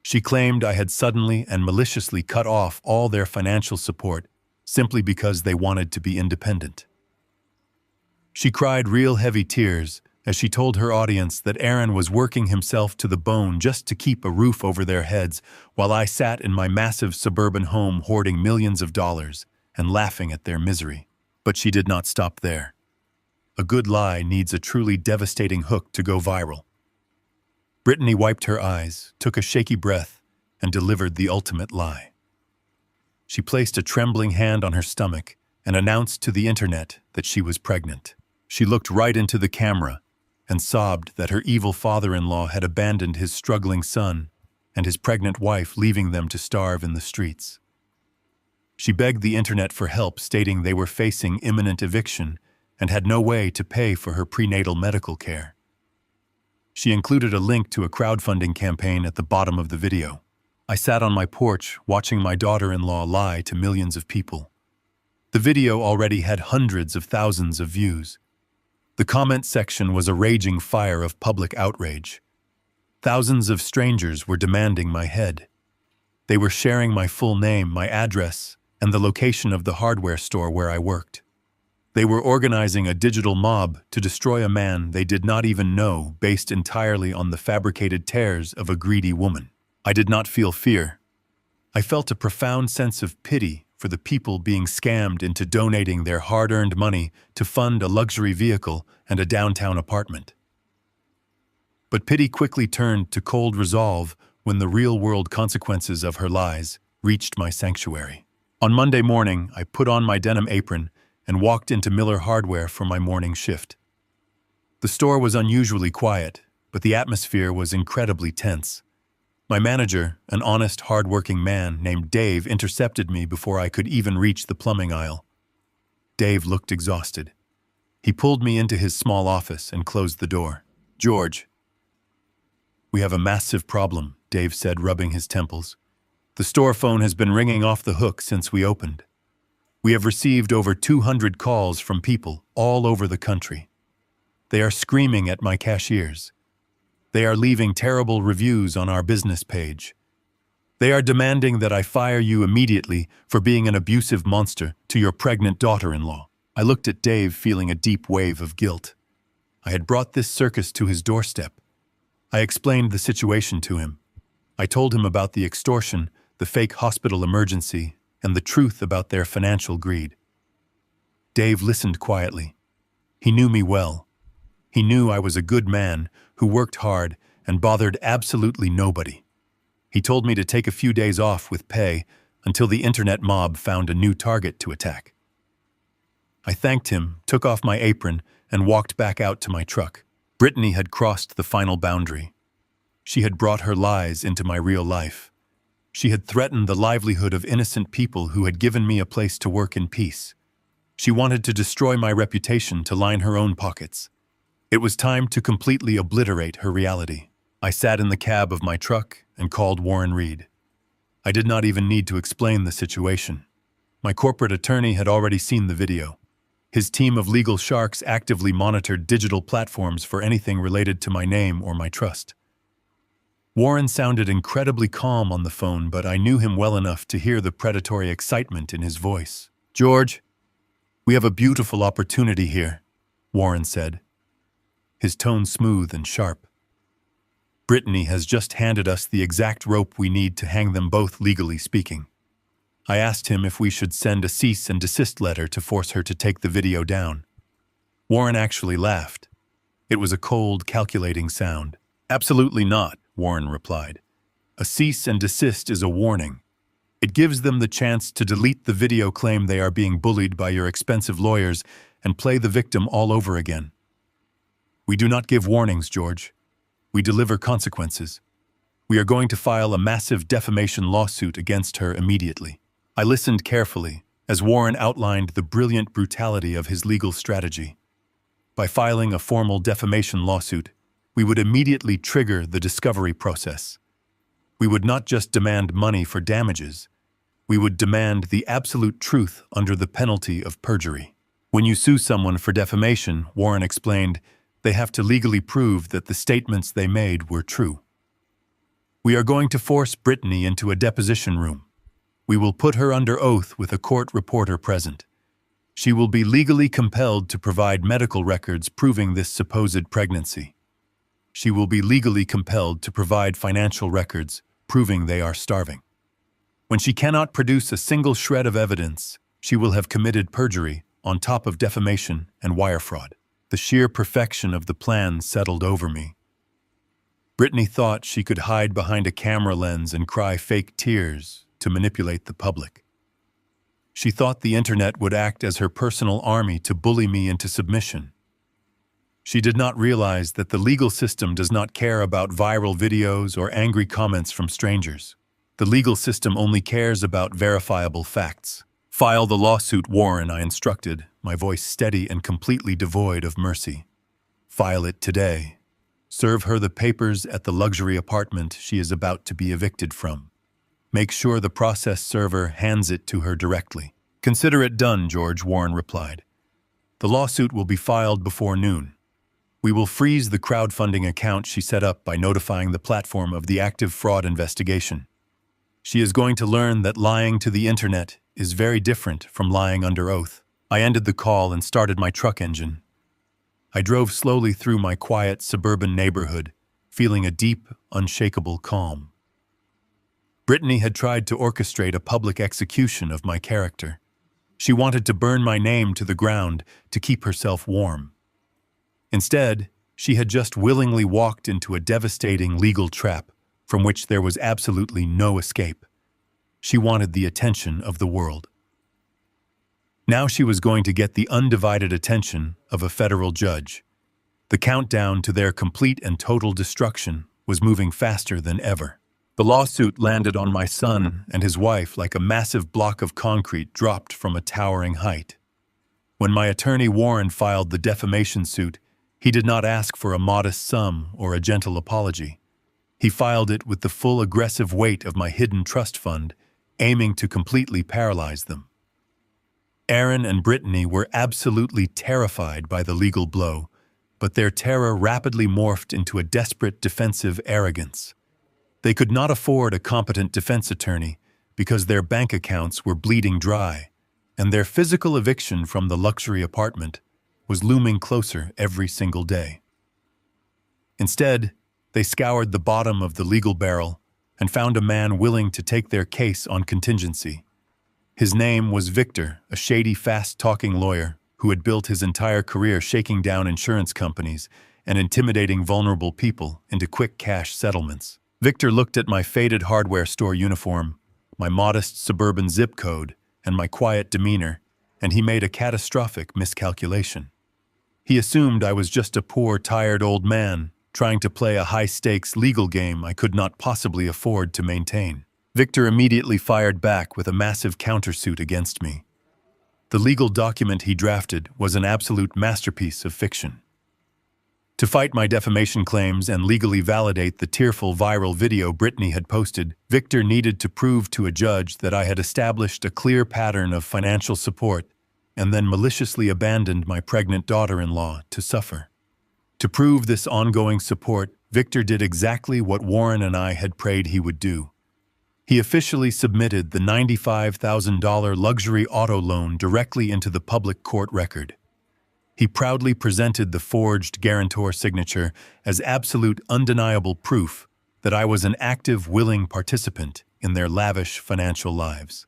She claimed I had suddenly and maliciously cut off all their financial support simply because they wanted to be independent. She cried real heavy tears as she told her audience that Aaron was working himself to the bone just to keep a roof over their heads while I sat in my massive suburban home hoarding millions of dollars and laughing at their misery. But she did not stop there. A good lie needs a truly devastating hook to go viral. Brittany wiped her eyes, took a shaky breath, and delivered the ultimate lie. She placed a trembling hand on her stomach and announced to the internet that she was pregnant. She looked right into the camera and sobbed that her evil father-in-law had abandoned his struggling son and his pregnant wife, leaving them to starve in the streets. She begged the internet for help, stating they were facing imminent eviction and had no way to pay for her prenatal medical care. She included a link to a crowdfunding campaign at the bottom of the video. I sat on my porch watching my daughter-in-law lie to millions of people. The video already had hundreds of thousands of views. The comment section was a raging fire of public outrage. Thousands of strangers were demanding my head. They were sharing my full name, my address, and the location of the hardware store where I worked. They were organizing a digital mob to destroy a man they did not even know, based entirely on the fabricated tears of a greedy woman. I did not feel fear. I felt a profound sense of pity for the people being scammed into donating their hard-earned money to fund a luxury vehicle and a downtown apartment. But pity quickly turned to cold resolve when the real-world consequences of her lies reached my sanctuary. On Monday morning, I put on my denim apron and walked into Miller Hardware for my morning shift. The store was unusually quiet, but the atmosphere was incredibly tense. My manager, an honest, hard-working man named Dave, intercepted me before I could even reach the plumbing aisle. Dave looked exhausted. He pulled me into his small office and closed the door. "George, we have a massive problem," Dave said, rubbing his temples. "The store phone has been ringing off the hook since we opened. We have received over 200 calls from people all over the country. They are screaming at my cashiers. They are leaving terrible reviews on our business page. They are demanding that I fire you immediately for being an abusive monster to your pregnant daughter-in-law." I looked at Dave, feeling a deep wave of guilt. I had brought this circus to his doorstep. I explained the situation to him. I told him about the extortion, the fake hospital emergency, and the truth about their financial greed. Dave listened quietly. He knew me well. He knew I was a good man who worked hard and bothered absolutely nobody. He told me to take a few days off with pay until the internet mob found a new target to attack. I thanked him, took off my apron, and walked back out to my truck. Brittany had crossed the final boundary. She had brought her lies into my real life. She had threatened the livelihood of innocent people who had given me a place to work in peace. She wanted to destroy my reputation to line her own pockets. It was time to completely obliterate her reality. I sat in the cab of my truck and called Warren Reed. I did not even need to explain the situation. My corporate attorney had already seen the video. His team of legal sharks actively monitored digital platforms for anything related to my name or my trust. Warren sounded incredibly calm on the phone, but I knew him well enough to hear the predatory excitement in his voice. "George, we have a beautiful opportunity here," Warren said, his tone smooth and sharp. "Brittany has just handed us the exact rope we need to hang them both, legally speaking." I asked him if we should send a cease and desist letter to force her to take the video down. Warren actually laughed. It was a cold, calculating sound. "Absolutely not," Warren replied. "A cease and desist is a warning. It gives them the chance to delete the video, claim they are being bullied by your expensive lawyers, and play the victim all over again. We do not give warnings, George. We deliver consequences. We are going to file a massive defamation lawsuit against her immediately." I listened carefully as Warren outlined the brilliant brutality of his legal strategy. By filing a formal defamation lawsuit, we would immediately trigger the discovery process. We would not just demand money for damages. We would demand the absolute truth under the penalty of perjury. When you sue someone for defamation, Warren explained, they have to legally prove that the statements they made were true. We are going to force Brittany into a deposition room. We will put her under oath with a court reporter present. She will be legally compelled to provide medical records proving this supposed pregnancy. She will be legally compelled to provide financial records proving they are starving. When she cannot produce a single shred of evidence, she will have committed perjury on top of defamation and wire fraud. The sheer perfection of the plan settled over me. Brittany thought she could hide behind a camera lens and cry fake tears to manipulate the public. She thought the internet would act as her personal army to bully me into submission. She did not realize that the legal system does not care about viral videos or angry comments from strangers. The legal system only cares about verifiable facts. "File the lawsuit, Warren," I instructed, my voice steady and completely devoid of mercy. "File it today. Serve her the papers at the luxury apartment she is about to be evicted from. Make sure the process server hands it to her directly." "Consider it done, George," Warren replied. "The lawsuit will be filed before noon. We will freeze the crowdfunding account she set up by notifying the platform of the active fraud investigation. She is going to learn that lying to the internet is very different from lying under oath." I ended the call and started my truck engine. I drove slowly through my quiet suburban neighborhood, feeling a deep, unshakable calm. Brittany had tried to orchestrate a public execution of my character. She wanted to burn my name to the ground to keep herself warm. Instead, she had just willingly walked into a devastating legal trap from which there was absolutely no escape. She wanted the attention of the world. Now she was going to get the undivided attention of a federal judge. The countdown to their complete and total destruction was moving faster than ever. The lawsuit landed on my son and his wife like a massive block of concrete dropped from a towering height. When my attorney Warren filed the defamation suit, he did not ask for a modest sum or a gentle apology. He filed it with the full aggressive weight of my hidden trust fund, aiming to completely paralyze them. Aaron and Brittany were absolutely terrified by the legal blow, but their terror rapidly morphed into a desperate defensive arrogance. They could not afford a competent defense attorney because their bank accounts were bleeding dry, and their physical eviction from the luxury apartment was looming closer every single day. Instead, they scoured the bottom of the legal barrel and found a man willing to take their case on contingency. His name was Victor, a shady, fast-talking lawyer who had built his entire career shaking down insurance companies and intimidating vulnerable people into quick cash settlements. Victor looked at my faded hardware store uniform, my modest suburban zip code, and my quiet demeanor, and he made a catastrophic miscalculation. He assumed I was just a poor, tired old man trying to play a high-stakes legal game I could not possibly afford to maintain. Victor immediately fired back with a massive countersuit against me. The legal document he drafted was an absolute masterpiece of fiction. To fight my defamation claims and legally validate the tearful viral video Brittany had posted, Victor needed to prove to a judge that I had established a clear pattern of financial support and then maliciously abandoned my pregnant daughter-in-law to suffer. To prove this ongoing support, Victor did exactly what Warren and I had prayed he would do. He officially submitted the $95,000 luxury auto loan directly into the public court record. He proudly presented the forged guarantor signature as absolute undeniable proof that I was an active, willing participant in their lavish financial lives.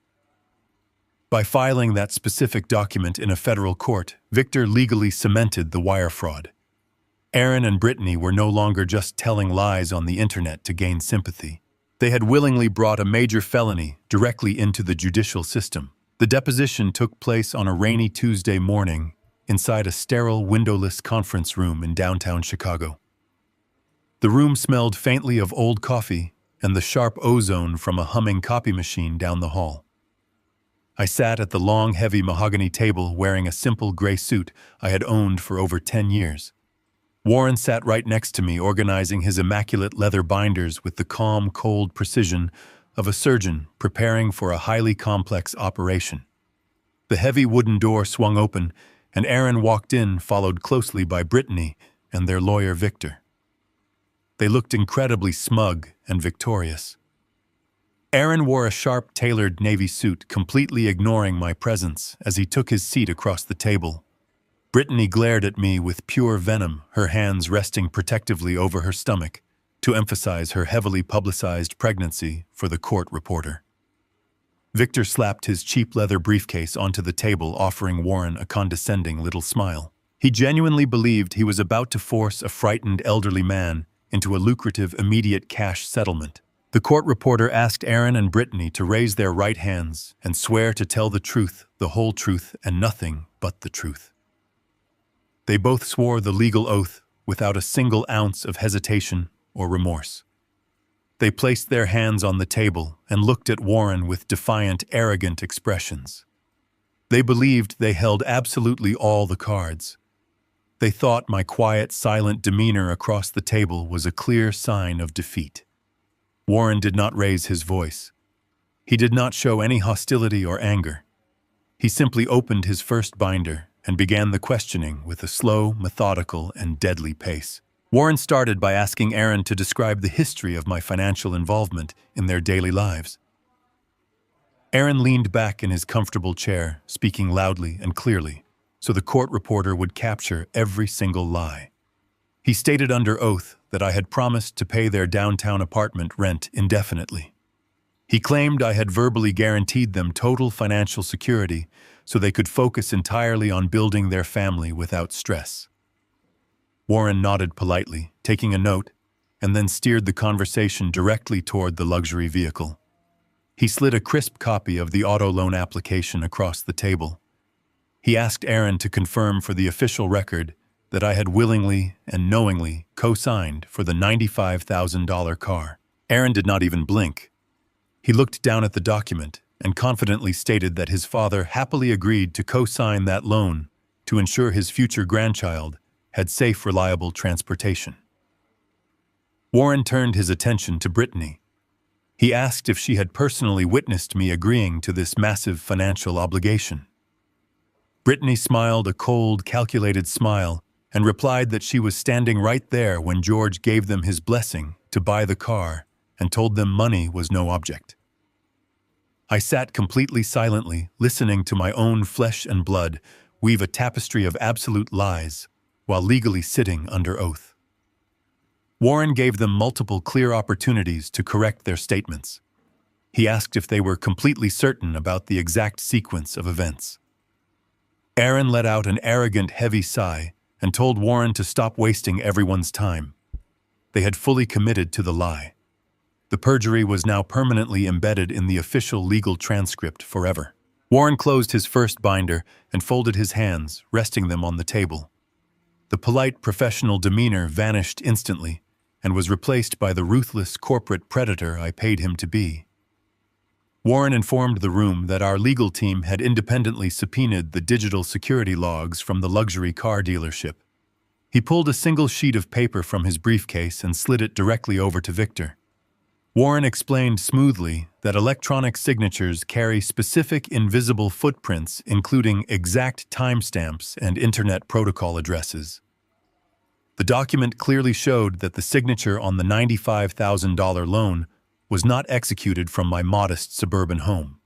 By filing that specific document in a federal court, Victor legally cemented the wire fraud. Aaron and Brittany were no longer just telling lies on the internet to gain sympathy. They had willingly brought a major felony directly into the judicial system. The deposition took place on a rainy Tuesday morning inside a sterile, windowless conference room in downtown Chicago. The room smelled faintly of old coffee and the sharp ozone from a humming copy machine down the hall. I sat at the long, heavy mahogany table wearing a simple gray suit I had owned for over 10 years. Warren sat right next to me, organizing his immaculate leather binders with the calm, cold precision of a surgeon preparing for a highly complex operation. The heavy wooden door swung open, and Aaron walked in, followed closely by Brittany and their lawyer Victor. They looked incredibly smug and victorious. Aaron wore a sharp, tailored navy suit, completely ignoring my presence as he took his seat across the table. Brittany glared at me with pure venom, her hands resting protectively over her stomach to emphasize her heavily publicized pregnancy for the court reporter. Victor slapped his cheap leather briefcase onto the table, offering Warren a condescending little smile. He genuinely believed he was about to force a frightened elderly man into a lucrative immediate cash settlement. The court reporter asked Aaron and Brittany to raise their right hands and swear to tell the truth, the whole truth, and nothing but the truth. They both swore the legal oath without a single ounce of hesitation or remorse. They placed their hands on the table and looked at Warren with defiant, arrogant expressions. They believed they held absolutely all the cards. They thought my quiet, silent demeanor across the table was a clear sign of defeat. Warren did not raise his voice. He did not show any hostility or anger. He simply opened his first binder and began the questioning with a slow, methodical, and deadly pace. Warren started by asking Aaron to describe the history of my financial involvement in their daily lives. Aaron leaned back in his comfortable chair, speaking loudly and clearly, so the court reporter would capture every single lie. He stated under oath that I had promised to pay their downtown apartment rent indefinitely. He claimed I had verbally guaranteed them total financial security so they could focus entirely on building their family without stress. Warren nodded politely, taking a note, and then steered the conversation directly toward the luxury vehicle. He slid a crisp copy of the auto loan application across the table. He asked Aaron to confirm for the official record that I had willingly and knowingly co-signed for the $95,000 car. Aaron did not even blink. He looked down at the document and confidently stated that his father happily agreed to co-sign that loan to ensure his future grandchild had safe, reliable transportation. Warren turned his attention to Brittany. He asked if she had personally witnessed me agreeing to this massive financial obligation. Brittany smiled a cold, calculated smile and replied that she was standing right there when George gave them his blessing to buy the car and told them money was no object. I sat completely silently, listening to my own flesh and blood weave a tapestry of absolute lies while legally sitting under oath. Warren gave them multiple clear opportunities to correct their statements. He asked if they were completely certain about the exact sequence of events. Aaron let out an arrogant, heavy sigh and told Warren to stop wasting everyone's time. They had fully committed to the lie. The perjury was now permanently embedded in the official legal transcript forever. Warren closed his first binder and folded his hands, resting them on the table. The polite, professional demeanor vanished instantly and was replaced by the ruthless corporate predator I paid him to be. Warren informed the room that our legal team had independently subpoenaed the digital security logs from the luxury car dealership. He pulled a single sheet of paper from his briefcase and slid it directly over to Victor. Warren explained smoothly that electronic signatures carry specific invisible footprints, including exact timestamps and Internet protocol addresses. The document clearly showed that the signature on the $95,000 loan was not executed from my modest suburban home.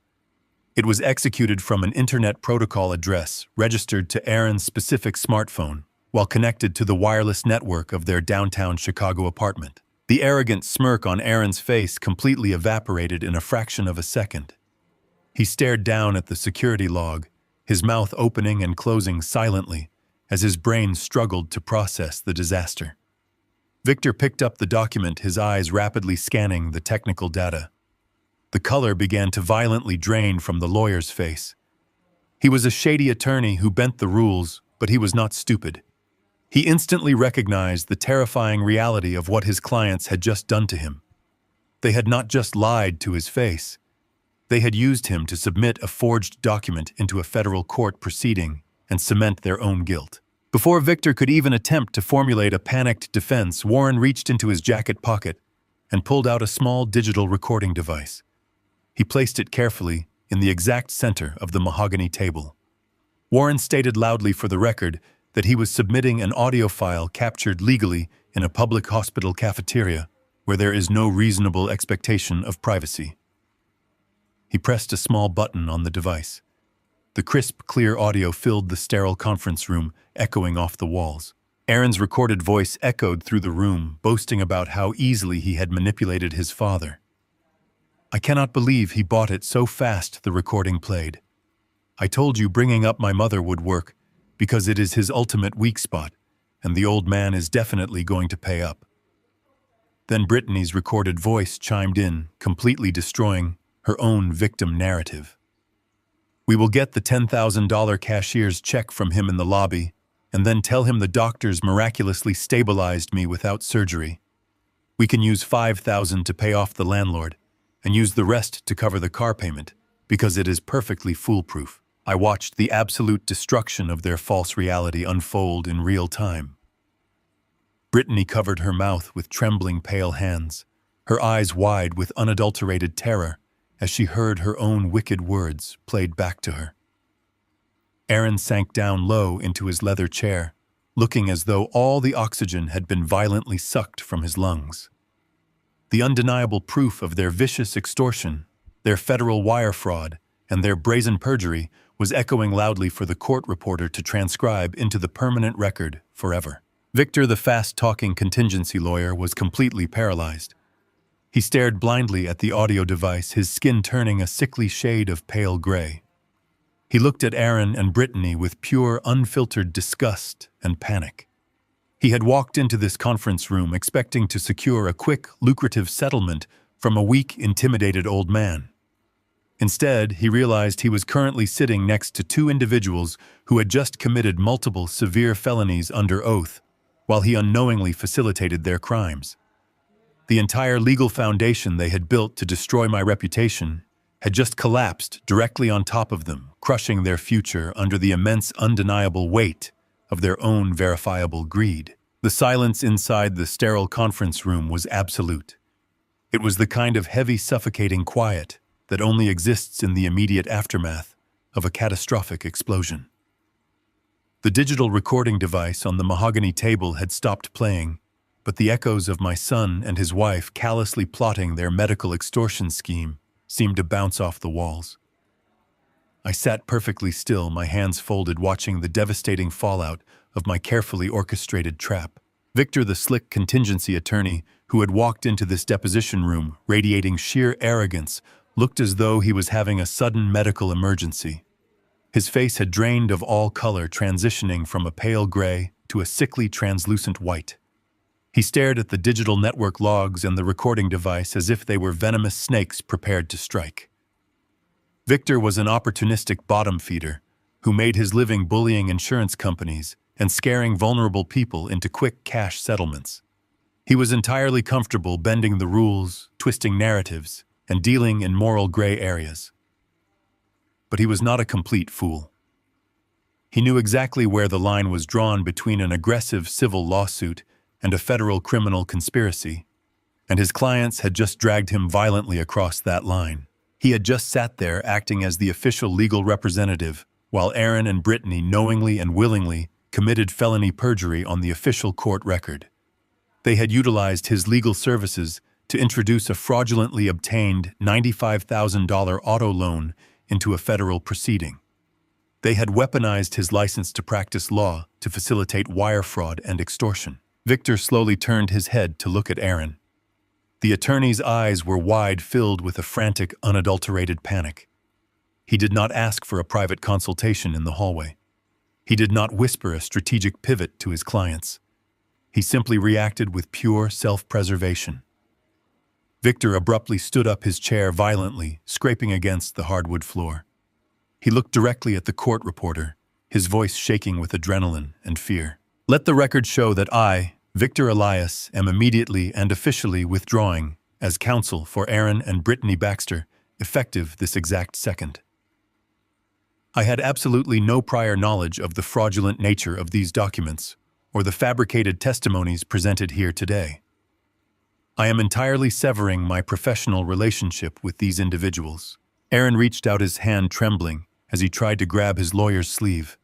It was executed from an Internet protocol address registered to Aaron's specific smartphone while connected to the wireless network of their downtown Chicago apartment. The arrogant smirk on Aaron's face completely evaporated in a fraction of a second. He stared down at the security log, his mouth opening and closing silently as his brain struggled to process the disaster. Victor picked up the document, his eyes rapidly scanning the technical data. The color began to violently drain from the lawyer's face. He was a shady attorney who bent the rules, but he was not stupid. He instantly recognized the terrifying reality of what his clients had just done to him. They had not just lied to his face. They had used him to submit a forged document into a federal court proceeding and cement their own guilt. Before Victor could even attempt to formulate a panicked defense, Warren reached into his jacket pocket and pulled out a small digital recording device. He placed it carefully in the exact center of the mahogany table. Warren stated loudly for the record that he was submitting an audio file captured legally in a public hospital cafeteria where there is no reasonable expectation of privacy. He pressed a small button on the device. The crisp, clear audio filled the sterile conference room, echoing off the walls. Aaron's recorded voice echoed through the room, boasting about how easily he had manipulated his father. "I cannot believe he bought it so fast," the recording played. "I told you bringing up my mother would work, because it is his ultimate weak spot, and the old man is definitely going to pay up." Then Brittany's recorded voice chimed in, completely destroying her own victim narrative. "We will get the $10,000 cashier's check from him in the lobby, and then tell him the doctors miraculously stabilized me without surgery. We can use $5,000 to pay off the landlord, and use the rest to cover the car payment, because it is perfectly foolproof." I watched the absolute destruction of their false reality unfold in real time. Brittany covered her mouth with trembling, pale hands, her eyes wide with unadulterated terror as she heard her own wicked words played back to her. Aaron sank down low into his leather chair, looking as though all the oxygen had been violently sucked from his lungs. The undeniable proof of their vicious extortion, their federal wire fraud, and their brazen perjury was echoing loudly for the court reporter to transcribe into the permanent record forever. Victor, the fast-talking contingency lawyer, was completely paralyzed. He stared blindly at the audio device, his skin turning a sickly shade of pale gray. He looked at Aaron and Brittany with pure, unfiltered disgust and panic. He had walked into this conference room expecting to secure a quick, lucrative settlement from a weak, intimidated old man. Instead, he realized he was currently sitting next to two individuals who had just committed multiple severe felonies under oath, while he unknowingly facilitated their crimes. The entire legal foundation they had built to destroy my reputation had just collapsed directly on top of them, crushing their future under the immense, undeniable weight of their own verifiable greed. The silence inside the sterile conference room was absolute. It was the kind of heavy, suffocating quiet that only exists in the immediate aftermath of a catastrophic explosion. The digital recording device on the mahogany table had stopped playing, but the echoes of my son and his wife callously plotting their medical extortion scheme seemed to bounce off the walls. I sat perfectly still, my hands folded, watching the devastating fallout of my carefully orchestrated trap. Victor, the slick contingency attorney, who had walked into this deposition room, radiating sheer arrogance, looked as though he was having a sudden medical emergency. His face had drained of all color, transitioning from a pale gray to a sickly translucent white. He stared at the digital network logs and the recording device as if they were venomous snakes prepared to strike. Victor was an opportunistic bottom feeder who made his living bullying insurance companies and scaring vulnerable people into quick cash settlements. He was entirely comfortable bending the rules, twisting narratives, and dealing in moral gray areas. But he was not a complete fool. He knew exactly where the line was drawn between an aggressive civil lawsuit and a federal criminal conspiracy, and his clients had just dragged him violently across that line. He had just sat there acting as the official legal representative, while Aaron and Brittany knowingly and willingly committed felony perjury on the official court record. They had utilized his legal services to introduce a fraudulently obtained $95,000 auto loan into a federal proceeding. They had weaponized his license to practice law to facilitate wire fraud and extortion. Victor slowly turned his head to look at Aaron. The attorney's eyes were wide, filled with a frantic, unadulterated panic. He did not ask for a private consultation in the hallway. He did not whisper a strategic pivot to his clients. He simply reacted with pure self-preservation. Victor abruptly stood up his chair violently, scraping against the hardwood floor. He looked directly at the court reporter, his voice shaking with adrenaline and fear. "Let the record show that I, Victor Elias, am immediately and officially withdrawing as counsel for Aaron and Brittany Baxter, effective this exact second." I had absolutely no prior knowledge of the fraudulent nature of these documents or the fabricated testimonies presented here today. I am entirely severing my professional relationship with these individuals. Aaron reached out his hand trembling as he tried to grab his lawyer's sleeve.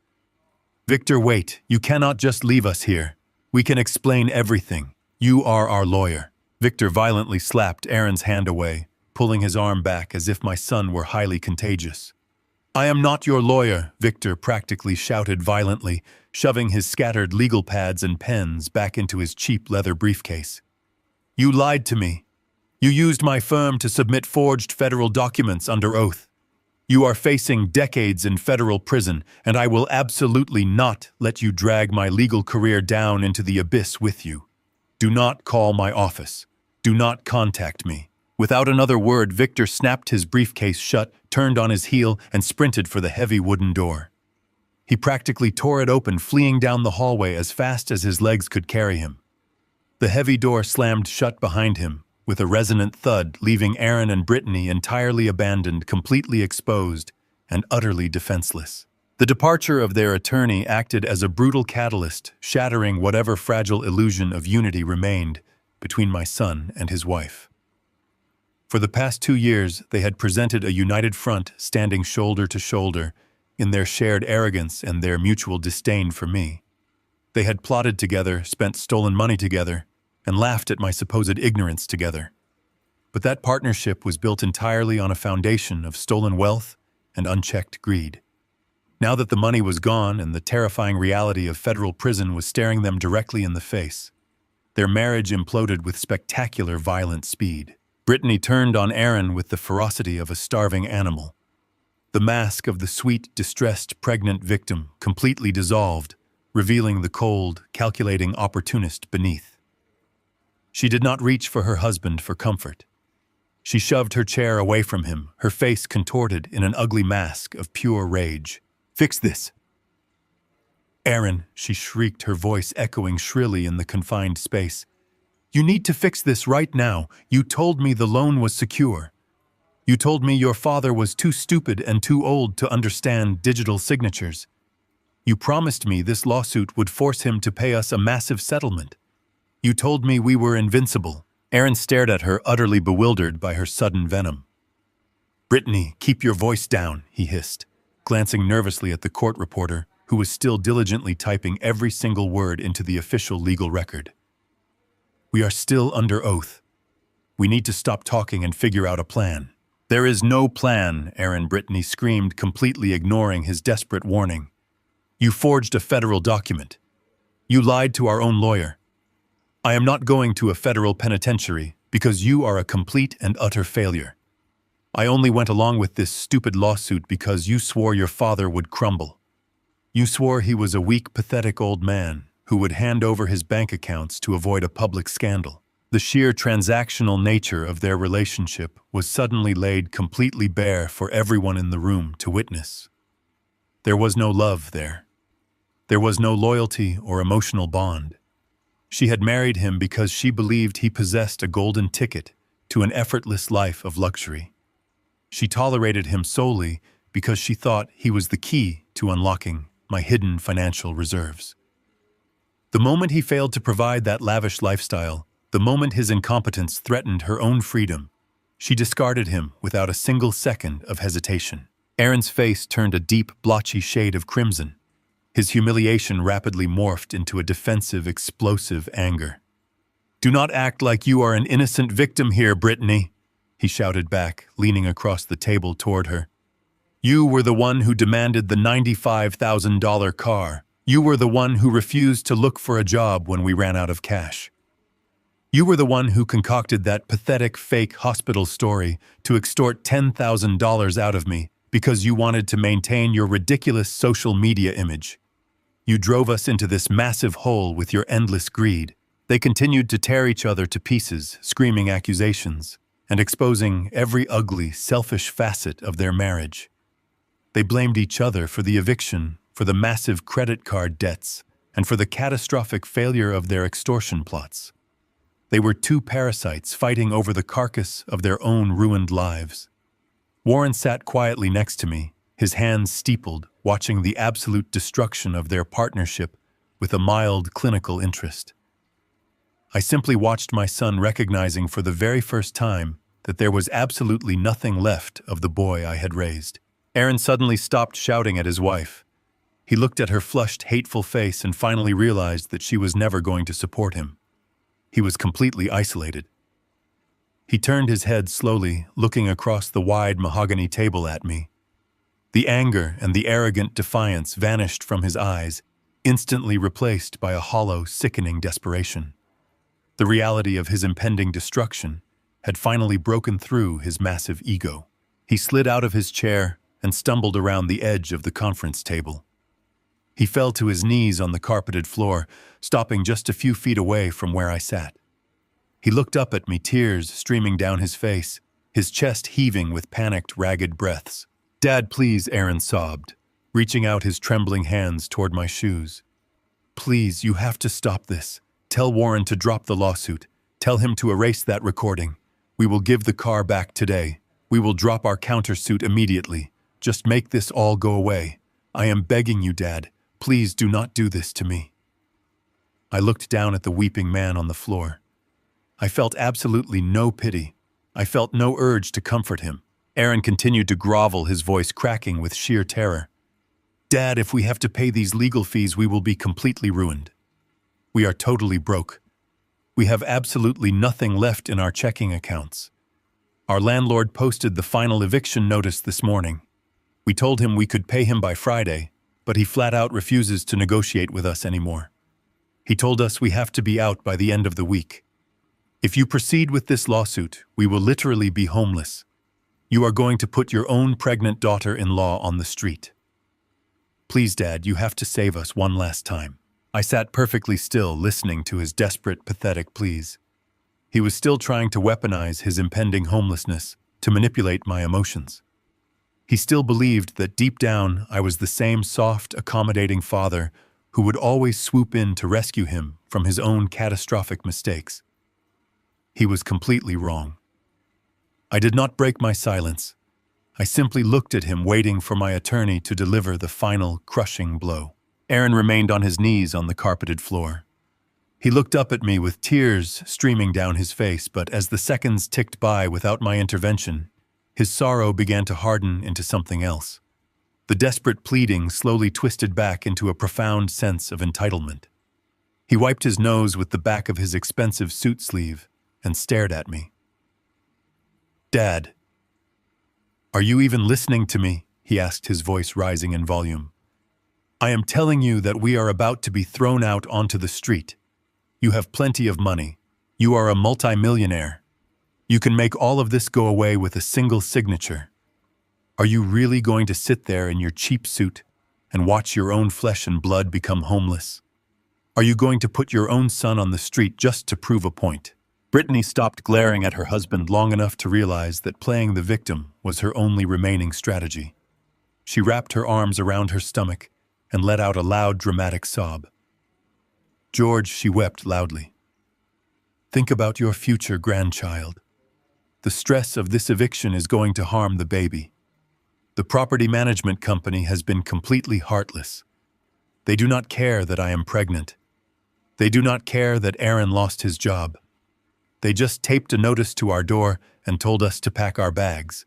"Victor, wait. You cannot just leave us here. We can explain everything. You are our lawyer." Victor violently slapped Aaron's hand away, pulling his arm back as if my son were highly contagious. "I am not your lawyer," Victor practically shouted violently, shoving his scattered legal pads and pens back into his cheap leather briefcase. "You lied to me. You used my firm to submit forged federal documents under oath. You are facing decades in federal prison, and I will absolutely not let you drag my legal career down into the abyss with you. Do not call my office. Do not contact me." Without another word, Victor snapped his briefcase shut, turned on his heel, and sprinted for the heavy wooden door. He practically tore it open, fleeing down the hallway as fast as his legs could carry him. The heavy door slammed shut behind him, with a resonant thud, leaving Aaron and Brittany entirely abandoned, completely exposed, and utterly defenseless. The departure of their attorney acted as a brutal catalyst, shattering whatever fragile illusion of unity remained between my son and his wife. For the past 2 years, they had presented a united front, standing shoulder to shoulder, in their shared arrogance and their mutual disdain for me. They had plotted together, spent stolen money together, and laughed at my supposed ignorance together. But that partnership was built entirely on a foundation of stolen wealth and unchecked greed. Now that the money was gone and the terrifying reality of federal prison was staring them directly in the face, their marriage imploded with spectacular violent speed. Brittany turned on Aaron with the ferocity of a starving animal. The mask of the sweet, distressed, pregnant victim completely dissolved, revealing the cold, calculating opportunist beneath. She did not reach for her husband for comfort. She shoved her chair away from him, her face contorted in an ugly mask of pure rage. "Fix this." "Aaron," she shrieked, her voice echoing shrilly in the confined space. "You need to fix this right now. You told me the loan was secure. You told me your father was too stupid and too old to understand digital signatures. You promised me this lawsuit would force him to pay us a massive settlement. You told me we were invincible." Aaron stared at her, utterly bewildered by her sudden venom. "Brittany, keep your voice down," he hissed, glancing nervously at the court reporter, who was still diligently typing every single word into the official legal record. "We are still under oath. We need to stop talking and figure out a plan." "There is no plan," Aaron Brittany screamed, completely ignoring his desperate warning. "You forged a federal document. You lied to our own lawyer. I am not going to a federal penitentiary because you are a complete and utter failure. I only went along with this stupid lawsuit because you swore your father would crumble. You swore he was a weak, pathetic old man who would hand over his bank accounts to avoid a public scandal. The sheer transactional nature of their relationship was suddenly laid completely bare for everyone in the room to witness. There was no love there. There was no loyalty or emotional bond. She had married him because she believed he possessed a golden ticket to an effortless life of luxury. She tolerated him solely because she thought he was the key to unlocking my hidden financial reserves. The moment he failed to provide that lavish lifestyle, the moment his incompetence threatened her own freedom, she discarded him without a single second of hesitation. Aaron's face turned a deep, blotchy shade of crimson. His humiliation rapidly morphed into a defensive, explosive anger. "Do not act like you are an innocent victim here, Brittany," he shouted back, leaning across the table toward her. "You were the one who demanded the $95,000 car. You were the one who refused to look for a job when we ran out of cash. You were the one who concocted that pathetic fake hospital story to extort $10,000 out of me because you wanted to maintain your ridiculous social media image. You drove us into this massive hole with your endless greed." They continued to tear each other to pieces, screaming accusations and exposing every ugly, selfish facet of their marriage. They blamed each other for the eviction, for the massive credit card debts, and for the catastrophic failure of their extortion plots. They were two parasites fighting over the carcass of their own ruined lives. Warren sat quietly next to me, his hands steepled, watching the absolute destruction of their partnership with a mild clinical interest. I simply watched my son, recognizing for the very first time that there was absolutely nothing left of the boy I had raised. Aaron suddenly stopped shouting at his wife. He looked at her flushed, hateful face and finally realized that she was never going to support him. He was completely isolated. He turned his head slowly, looking across the wide mahogany table at me. The anger and the arrogant defiance vanished from his eyes, instantly replaced by a hollow, sickening desperation. The reality of his impending destruction had finally broken through his massive ego. He slid out of his chair and stumbled around the edge of the conference table. He fell to his knees on the carpeted floor, stopping just a few feet away from where I sat. He looked up at me, tears streaming down his face, his chest heaving with panicked, ragged breaths. "Dad, please," Aaron sobbed, reaching out his trembling hands toward my shoes. "Please, you have to stop this. Tell Warren to drop the lawsuit. Tell him to erase that recording. We will give the car back today. We will drop our countersuit immediately. Just make this all go away. I am begging you, Dad. Please do not do this to me." I looked down at the weeping man on the floor. I felt absolutely no pity. I felt no urge to comfort him. Aaron continued to grovel, his voice cracking with sheer terror. "Dad, if we have to pay these legal fees, we will be completely ruined. We are totally broke. We have absolutely nothing left in our checking accounts. Our landlord posted the final eviction notice this morning. We told him we could pay him by Friday, but he flat out refuses to negotiate with us anymore. He told us we have to be out by the end of the week. If you proceed with this lawsuit, we will literally be homeless. You are going to put your own pregnant daughter-in-law on the street. Please, Dad, you have to save us one last time." I sat perfectly still, listening to his desperate, pathetic pleas. He was still trying to weaponize his impending homelessness to manipulate my emotions. He still believed that deep down I was the same soft, accommodating father who would always swoop in to rescue him from his own catastrophic mistakes. He was completely wrong. I did not break my silence. I simply looked at him, waiting for my attorney to deliver the final, crushing blow. Aaron remained on his knees on the carpeted floor. He looked up at me with tears streaming down his face, but as the seconds ticked by without my intervention, his sorrow began to harden into something else. The desperate pleading slowly twisted back into a profound sense of entitlement. He wiped his nose with the back of his expensive suit sleeve and stared at me. "Dad, are you even listening to me?" he asked, his voice rising in volume. "I am telling you that we are about to be thrown out onto the street. You have plenty of money. You are a multimillionaire. You can make all of this go away with a single signature. Are you really going to sit there in your cheap suit and watch your own flesh and blood become homeless? Are you going to put your own son on the street just to prove a point? Brittany stopped glaring at her husband long enough to realize that playing the victim was her only remaining strategy. She wrapped her arms around her stomach and let out a loud, dramatic sob. George, she wept loudly. Think about your future grandchild. The stress of this eviction is going to harm the baby. The property management company has been completely heartless. They do not care that I am pregnant. They do not care that Aaron lost his job. They just taped a notice to our door and told us to pack our bags.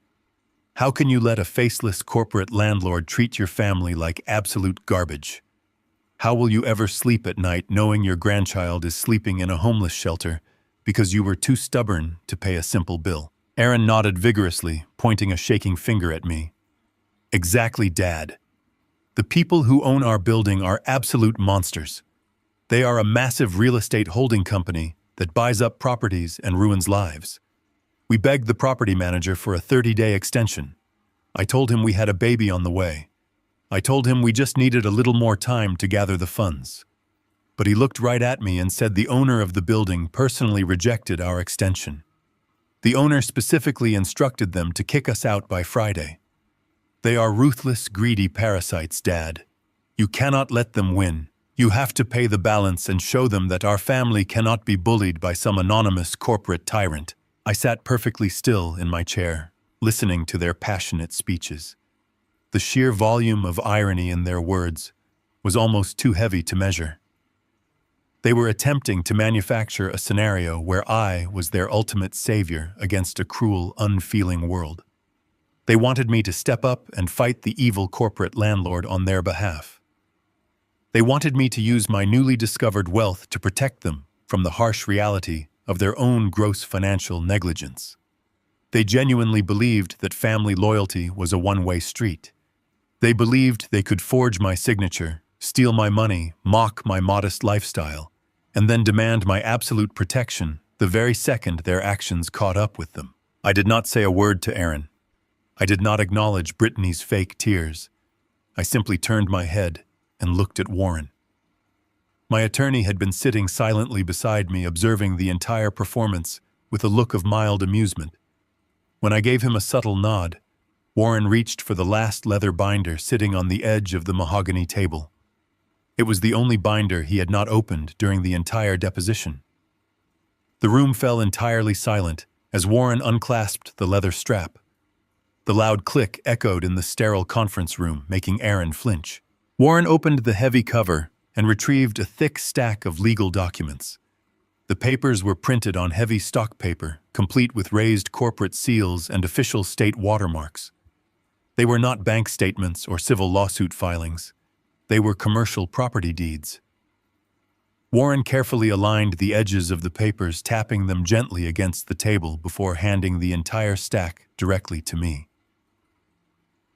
How can you let a faceless corporate landlord treat your family like absolute garbage? How will you ever sleep at night knowing your grandchild is sleeping in a homeless shelter because you were too stubborn to pay a simple bill? Aaron nodded vigorously, pointing a shaking finger at me. Exactly, Dad. The people who own our building are absolute monsters. They are a massive real estate holding company that buys up properties and ruins lives. We begged the property manager for a 30-day extension. I told him we had a baby on the way. I told him we just needed a little more time to gather the funds. But he looked right at me and said the owner of the building personally rejected our extension. The owner specifically instructed them to kick us out by Friday. They are ruthless, greedy parasites, Dad. You cannot let them win. You have to pay the balance and show them that our family cannot be bullied by some anonymous corporate tyrant. I sat perfectly still in my chair, listening to their passionate speeches. The sheer volume of irony in their words was almost too heavy to measure. They were attempting to manufacture a scenario where I was their ultimate savior against a cruel, unfeeling world. They wanted me to step up and fight the evil corporate landlord on their behalf. They wanted me to use my newly discovered wealth to protect them from the harsh reality of their own gross financial negligence. They genuinely believed that family loyalty was a one-way street. They believed they could forge my signature, steal my money, mock my modest lifestyle, and then demand my absolute protection the very second their actions caught up with them. I did not say a word to Aaron. I did not acknowledge Brittany's fake tears. I simply turned my head and looked at Warren. My attorney had been sitting silently beside me, observing the entire performance with a look of mild amusement. When I gave him a subtle nod, Warren reached for the last leather binder sitting on the edge of the mahogany table. It was the only binder he had not opened during the entire deposition. The room fell entirely silent as Warren unclasped the leather strap. The loud click echoed in the sterile conference room, making Aaron flinch. Warren opened the heavy cover and retrieved a thick stack of legal documents. The papers were printed on heavy stock paper, complete with raised corporate seals and official state watermarks. They were not bank statements or civil lawsuit filings. They were commercial property deeds. Warren carefully aligned the edges of the papers, tapping them gently against the table before handing the entire stack directly to me.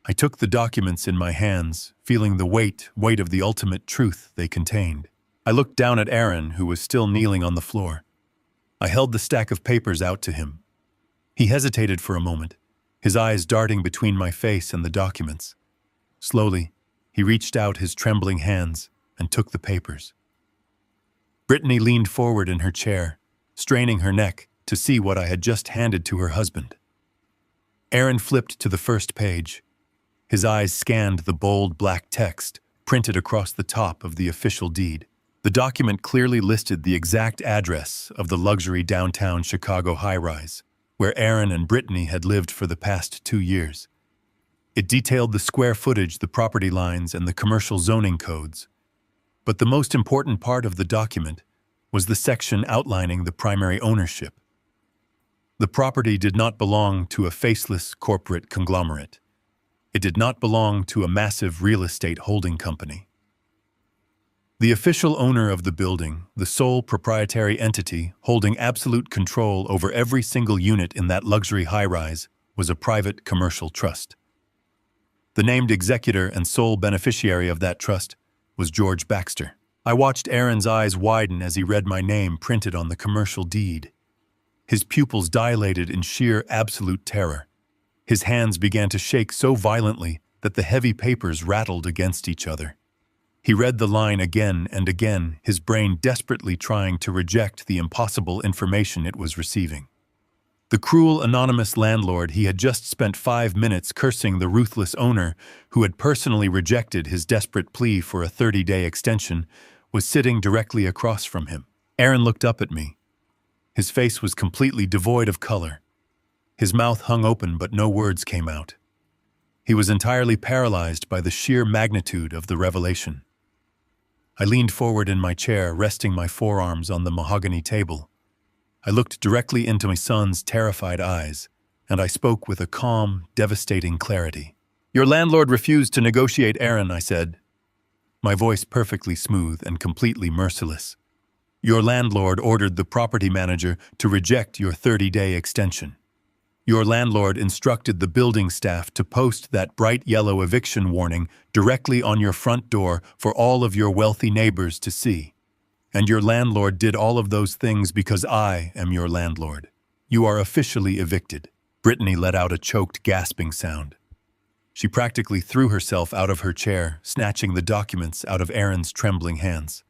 I took the documents in my hands, feeling the weight of the ultimate truth they contained. I looked down at Aaron, who was still kneeling on the floor. I held the stack of papers out to him. He hesitated for a moment, his eyes darting between my face and the documents. Slowly, he reached out his trembling hands and took the papers. Brittany leaned forward in her chair, straining her neck to see what I had just handed to her husband. Aaron flipped to the first page. His eyes scanned the bold black text printed across the top of the official deed. The document clearly listed the exact address of the luxury downtown Chicago high-rise, where Aaron and Brittany had lived for the past 2 years. It detailed the square footage, the property lines, and the commercial zoning codes. But the most important part of the document was the section outlining the primary ownership. The property did not belong to a faceless corporate conglomerate. It did not belong to a massive real estate holding company. The official owner of the building, the sole proprietary entity holding absolute control over every single unit in that luxury high-rise, was a private commercial trust. The named executor and sole beneficiary of that trust was George Baxter. I watched Aaron's eyes widen as he read my name printed on the commercial deed. His pupils dilated in sheer absolute terror. His hands began to shake so violently that the heavy papers rattled against each other. He read the line again and again, his brain desperately trying to reject the impossible information it was receiving. The cruel anonymous landlord he had just spent 5 minutes cursing the ruthless owner who had personally rejected his desperate plea for a 30-day extension was sitting directly across from him. Aaron looked up at me. His face was completely devoid of color. His mouth hung open but no words came out. He was entirely paralyzed by the sheer magnitude of the revelation. I leaned forward in my chair, resting my forearms on the mahogany table. I looked directly into my son's terrified eyes, and I spoke with a calm, devastating clarity. "Your landlord refused to negotiate, Aaron," I said, my voice perfectly smooth and completely merciless. "Your landlord ordered the property manager to reject your 30-day extension. Your landlord instructed the building staff to post that bright yellow eviction warning directly on your front door for all of your wealthy neighbors to see. And your landlord did all of those things because I am your landlord. You are officially evicted." Brittany let out a choked, gasping sound. She practically threw herself out of her chair, snatching the documents out of Aaron's trembling hands.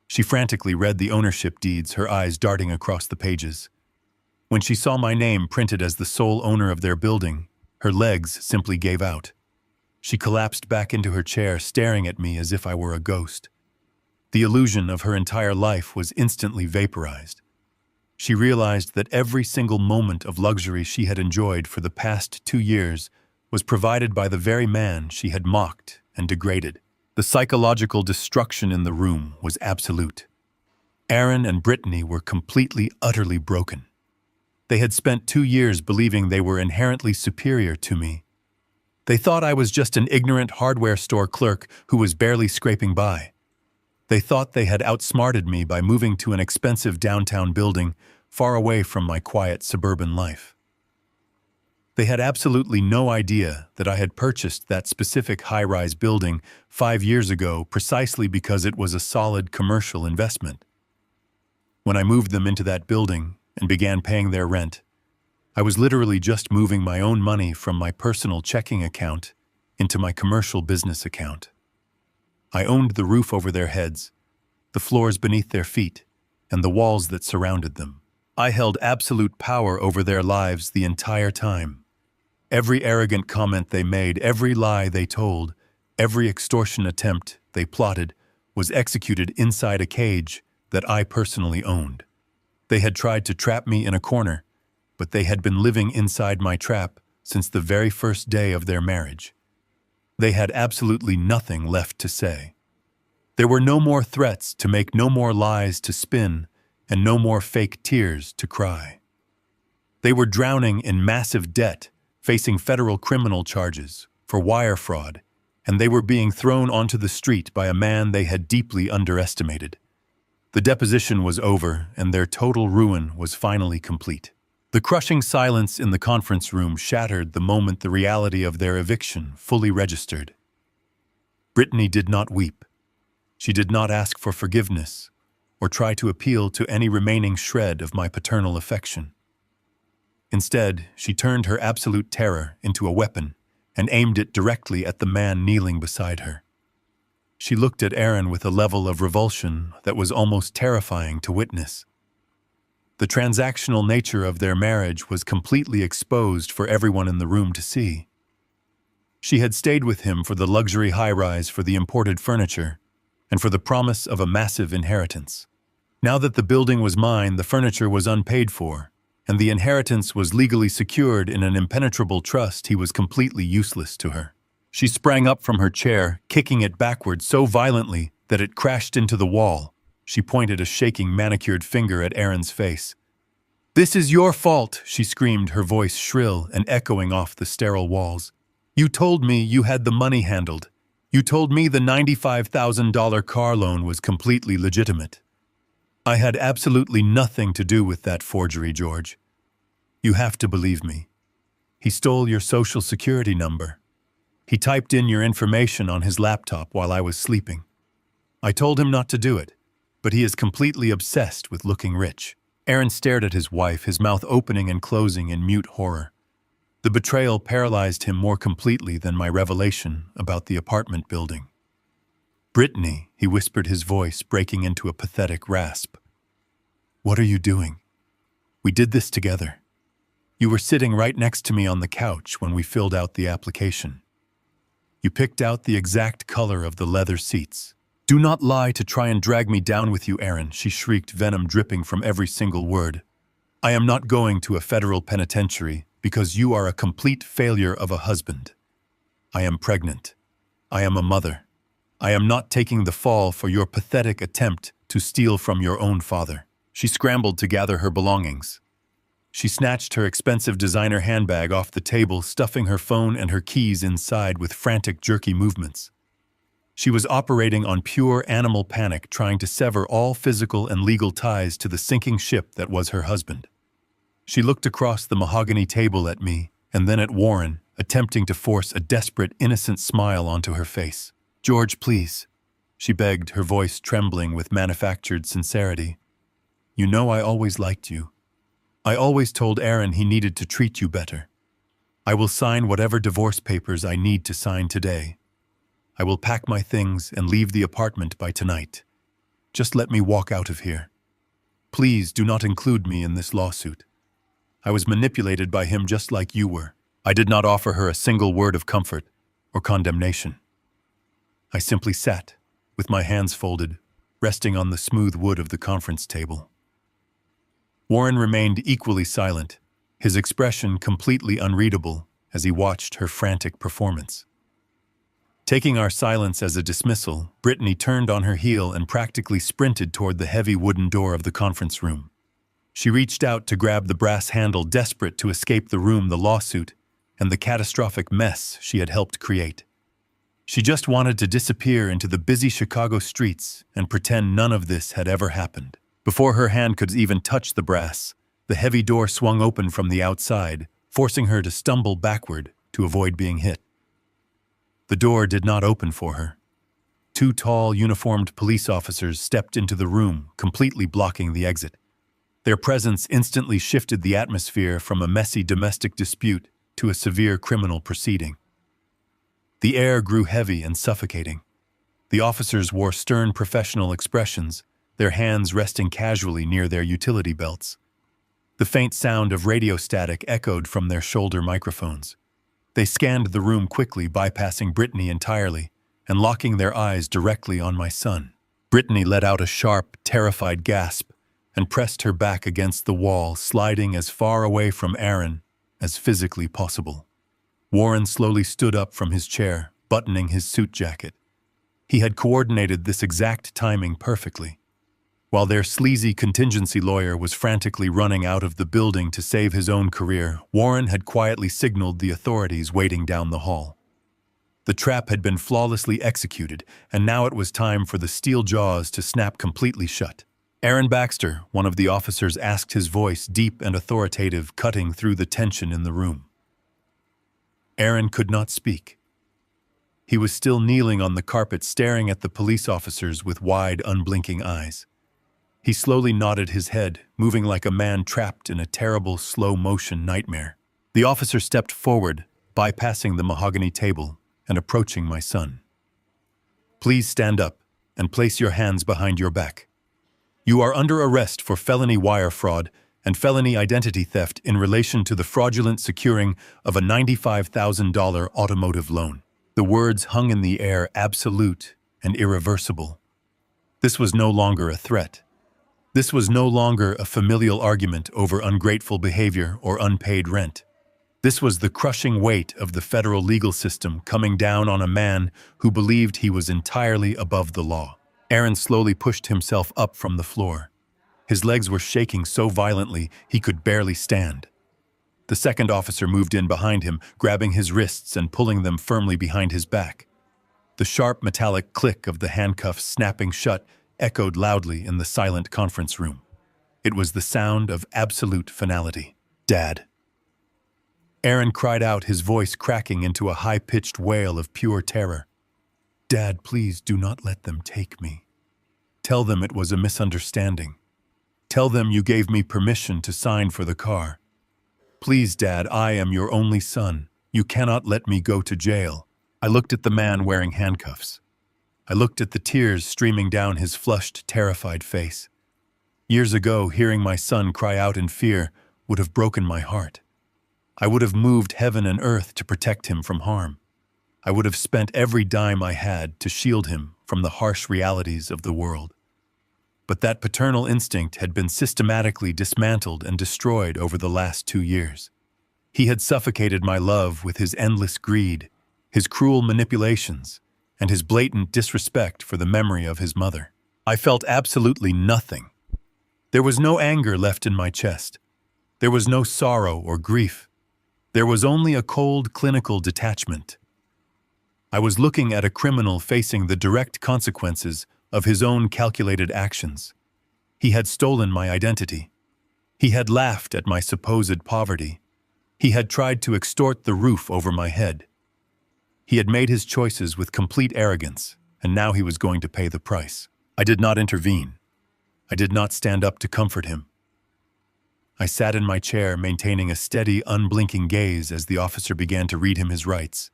She frantically read the ownership deeds, her eyes darting across the pages. When she saw my name printed as the sole owner of their building, her legs simply gave out. She collapsed back into her chair, staring at me as if I were a ghost. The illusion of her entire life was instantly vaporized. She realized that every single moment of luxury she had enjoyed for the past 2 years was provided by the very man she had mocked and degraded. The psychological destruction in the room was absolute. Aaron and Brittany were completely, utterly broken. They had spent 2 years believing they were inherently superior to me. They thought I was just an ignorant hardware store clerk who was barely scraping by. They thought they had outsmarted me by moving to an expensive downtown building far away from my quiet suburban life. They had absolutely no idea that I had purchased that specific high-rise building 5 years ago precisely because it was a solid commercial investment. When I moved them into that building and began paying their rent, I was literally just moving my own money from my personal checking account into my commercial business account. I owned the roof over their heads, the floors beneath their feet, and the walls that surrounded them. I held absolute power over their lives the entire time. Every arrogant comment they made, every lie they told, every extortion attempt they plotted was executed inside a cage that I personally owned. They had tried to trap me in a corner, but they had been living inside my trap since the very first day of their marriage. They had absolutely nothing left to say. There were no more threats to make, no more lies to spin, and no more fake tears to cry. They were drowning in massive debt, facing federal criminal charges for wire fraud, and they were being thrown onto the street by a man they had deeply underestimated. The deposition was over, and their total ruin was finally complete. The crushing silence in the conference room shattered the moment the reality of their eviction fully registered. Brittany did not weep. She did not ask for forgiveness or try to appeal to any remaining shred of my paternal affection. Instead, she turned her absolute terror into a weapon and aimed it directly at the man kneeling beside her. She looked at Aaron with a level of revulsion that was almost terrifying to witness. The transactional nature of their marriage was completely exposed for everyone in the room to see. She had stayed with him for the luxury high-rise, for the imported furniture, and for the promise of a massive inheritance. Now that the building was mine, the furniture was unpaid for, and the inheritance was legally secured in an impenetrable trust, he was completely useless to her. She sprang up from her chair, kicking it backward so violently that it crashed into the wall. She pointed a shaking, manicured finger at Aaron's face. "This is your fault," she screamed, her voice shrill and echoing off the sterile walls. "You told me you had the money handled. You told me the $95,000 car loan was completely legitimate. I had absolutely nothing to do with that forgery, George. You have to believe me. He stole your social security number. He typed in your information on his laptop while I was sleeping. I told him not to do it, but he is completely obsessed with looking rich. Aaron stared at his wife, his mouth opening and closing in mute horror. The betrayal paralyzed him more completely than my revelation about the apartment building. "Brittany," he whispered, his voice breaking into a pathetic rasp. "What are you doing? We did this together. You were sitting right next to me on the couch when we filled out the application. You picked out the exact color of the leather seats. Do not lie to try and drag me down with you, Aaron," she shrieked, venom dripping from every single word. "I am not going to a federal penitentiary because you are a complete failure of a husband. I am pregnant. I am a mother. I am not taking the fall for your pathetic attempt to steal from your own father." She scrambled to gather her belongings. She snatched her expensive designer handbag off the table, stuffing her phone and her keys inside with frantic, jerky movements. She was operating on pure animal panic, trying to sever all physical and legal ties to the sinking ship that was her husband. She looked across the mahogany table at me, and then at Warren, attempting to force a desperate, innocent smile onto her face. "George, please," she begged, her voice trembling with manufactured sincerity. "You know I always liked you. I always told Aaron he needed to treat you better. I will sign whatever divorce papers I need to sign today. I will pack my things and leave the apartment by tonight. Just let me walk out of here. Please do not include me in this lawsuit. I was manipulated by him just like you were." I did not offer her a single word of comfort or condemnation. I simply sat, with my hands folded, resting on the smooth wood of the conference table. Warren remained equally silent, his expression completely unreadable as he watched her frantic performance. Taking our silence as a dismissal, Brittany turned on her heel and practically sprinted toward the heavy wooden door of the conference room. She reached out to grab the brass handle, desperate to escape the room, the lawsuit, and the catastrophic mess she had helped create. She just wanted to disappear into the busy Chicago streets and pretend none of this had ever happened. Before her hand could even touch the brass, the heavy door swung open from the outside, forcing her to stumble backward to avoid being hit. The door did not open for her. Two tall, uniformed police officers stepped into the room, completely blocking the exit. Their presence instantly shifted the atmosphere from a messy domestic dispute to a severe criminal proceeding. The air grew heavy and suffocating. The officers wore stern professional expressions, their hands resting casually near their utility belts. The faint sound of radio static echoed from their shoulder microphones. They scanned the room quickly, bypassing Brittany entirely and locking their eyes directly on my son. Brittany let out a sharp, terrified gasp and pressed her back against the wall, sliding as far away from Aaron as physically possible. Warren slowly stood up from his chair, buttoning his suit jacket. He had coordinated this exact timing perfectly. While their sleazy contingency lawyer was frantically running out of the building to save his own career, Warren had quietly signaled the authorities waiting down the hall. The trap had been flawlessly executed, and now it was time for the steel jaws to snap completely shut. "Aaron Baxter," one of the officers asked, his voice deep and authoritative, cutting through the tension in the room. Aaron could not speak. He was still kneeling on the carpet, staring at the police officers with wide, unblinking eyes. He slowly nodded his head, moving like a man trapped in a terrible, slow-motion nightmare. The officer stepped forward, bypassing the mahogany table and approaching my son. "Please stand up and place your hands behind your back. You are under arrest for felony wire fraud and felony identity theft in relation to the fraudulent securing of a $95,000 automotive loan." The words hung in the air, absolute and irreversible. This was no longer a threat. This was no longer a familial argument over ungrateful behavior or unpaid rent. This was the crushing weight of the federal legal system coming down on a man who believed he was entirely above the law. Aaron slowly pushed himself up from the floor. His legs were shaking so violently he could barely stand. The second officer moved in behind him, grabbing his wrists and pulling them firmly behind his back. The sharp metallic click of the handcuffs snapping shut echoed loudly in the silent conference room. It was the sound of absolute finality. "Dad." Aaron cried out, his voice cracking into a high-pitched wail of pure terror. "Dad, please do not let them take me." Tell them it was a misunderstanding. Tell them you gave me permission to sign for the car. Please, Dad, I am your only son. You cannot let me go to jail." I looked at the man wearing handcuffs. I looked at the tears streaming down his flushed, terrified face. Years ago, hearing my son cry out in fear would have broken my heart. I would have moved heaven and earth to protect him from harm. I would have spent every dime I had to shield him from the harsh realities of the world. But that paternal instinct had been systematically dismantled and destroyed over the last 2 years. He had suffocated my love with his endless greed, his cruel manipulations, and his blatant disrespect for the memory of his mother. I felt absolutely nothing. There was no anger left in my chest. There was no sorrow or grief. There was only a cold, clinical detachment. I was looking at a criminal facing the direct consequences of his own calculated actions. He had stolen my identity. He had laughed at my supposed poverty. He had tried to extort the roof over my head. He had made his choices with complete arrogance, and now he was going to pay the price. I did not intervene. I did not stand up to comfort him. I sat in my chair, maintaining a steady, unblinking gaze as the officer began to read him his rights.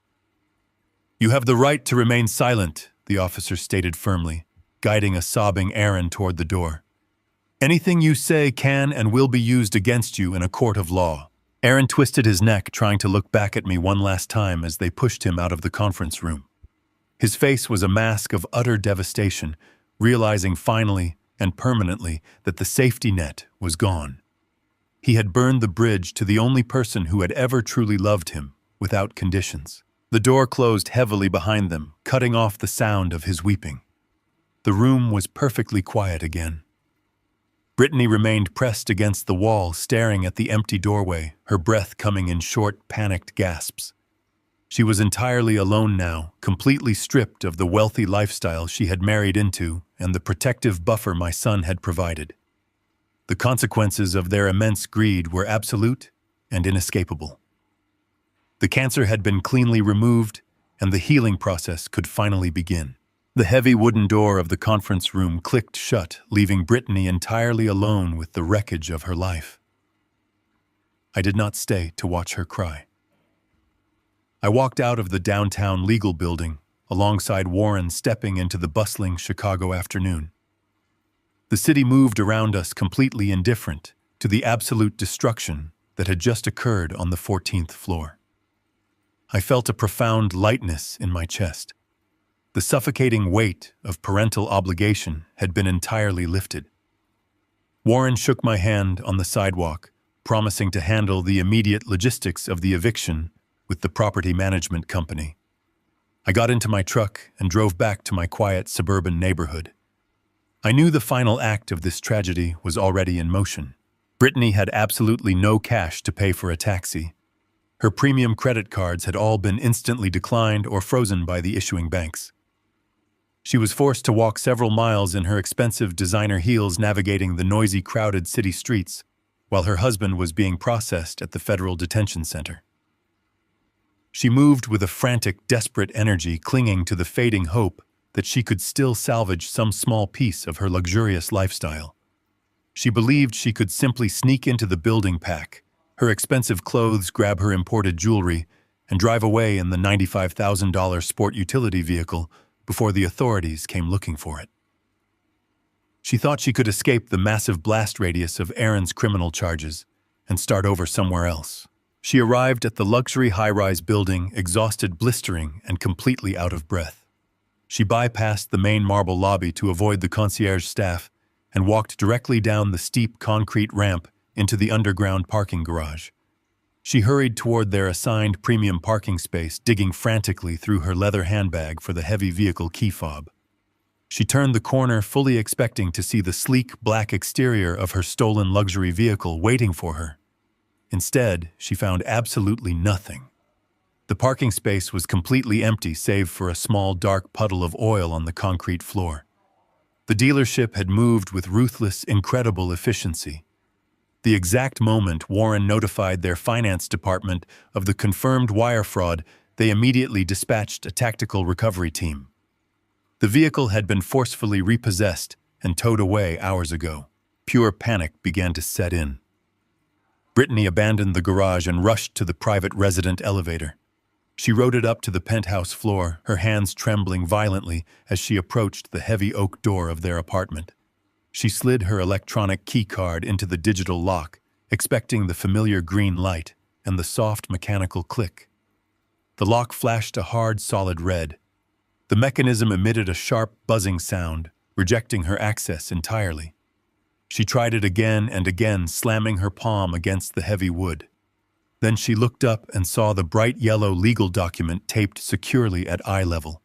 "You have the right to remain silent," the officer stated firmly, guiding a sobbing Aaron toward the door. "Anything you say can and will be used against you in a court of law." Aaron twisted his neck, trying to look back at me one last time as they pushed him out of the conference room. His face was a mask of utter devastation, realizing finally and permanently that the safety net was gone. He had burned the bridge to the only person who had ever truly loved him, without conditions. The door closed heavily behind them, cutting off the sound of his weeping. The room was perfectly quiet again. Brittany remained pressed against the wall, staring at the empty doorway, her breath coming in short, panicked gasps. She was entirely alone now, completely stripped of the wealthy lifestyle she had married into and the protective buffer my son had provided. The consequences of their immense greed were absolute and inescapable. The cancer had been cleanly removed, and the healing process could finally begin. The heavy wooden door of the conference room clicked shut, leaving Brittany entirely alone with the wreckage of her life. I did not stay to watch her cry. I walked out of the downtown legal building, alongside Warren stepping into the bustling Chicago afternoon. The city moved around us completely indifferent to the absolute destruction that had just occurred on the 14th floor. I felt a profound lightness in my chest. The suffocating weight of parental obligation had been entirely lifted. Warren shook my hand on the sidewalk, promising to handle the immediate logistics of the eviction with the property management company. I got into my truck and drove back to my quiet suburban neighborhood. I knew the final act of this tragedy was already in motion. Brittany had absolutely no cash to pay for a taxi. Her premium credit cards had all been instantly declined or frozen by the issuing banks. She was forced to walk several miles in her expensive designer heels, navigating the noisy, crowded city streets, while her husband was being processed at the federal detention center. She moved with a frantic, desperate energy, clinging to the fading hope that she could still salvage some small piece of her luxurious lifestyle. She believed she could simply sneak into the building pack, her expensive clothes, grab her imported jewelry, and drive away in the $95,000 sport utility vehicle before the authorities came looking for it. She thought she could escape the massive blast radius of Aaron's criminal charges and start over somewhere else. She arrived at the luxury high-rise building, exhausted, blistering, and completely out of breath. She bypassed the main marble lobby to avoid the concierge staff and walked directly down the steep concrete ramp into the underground parking garage. She hurried toward their assigned premium parking space, digging frantically through her leather handbag for the heavy vehicle key fob. She turned the corner, fully expecting to see the sleek, black exterior of her stolen luxury vehicle waiting for her. Instead, she found absolutely nothing. The parking space was completely empty, save for a small, dark puddle of oil on the concrete floor. The dealership had moved with ruthless, incredible efficiency. The exact moment Warren notified their finance department of the confirmed wire fraud, they immediately dispatched a tactical recovery team. The vehicle had been forcefully repossessed, and towed away hours ago. Pure panic began to set in. Brittany abandoned the garage and rushed to the private resident elevator. She rode it up to the penthouse floor, her hands trembling violently as she approached the heavy oak door of their apartment. She slid her electronic key card into the digital lock, expecting the familiar green light and the soft mechanical click. The lock flashed a hard, solid red. The mechanism emitted a sharp, buzzing sound, rejecting her access entirely. She tried it again and again, slamming her palm against the heavy wood. Then she looked up and saw the bright yellow legal document taped securely at eye level.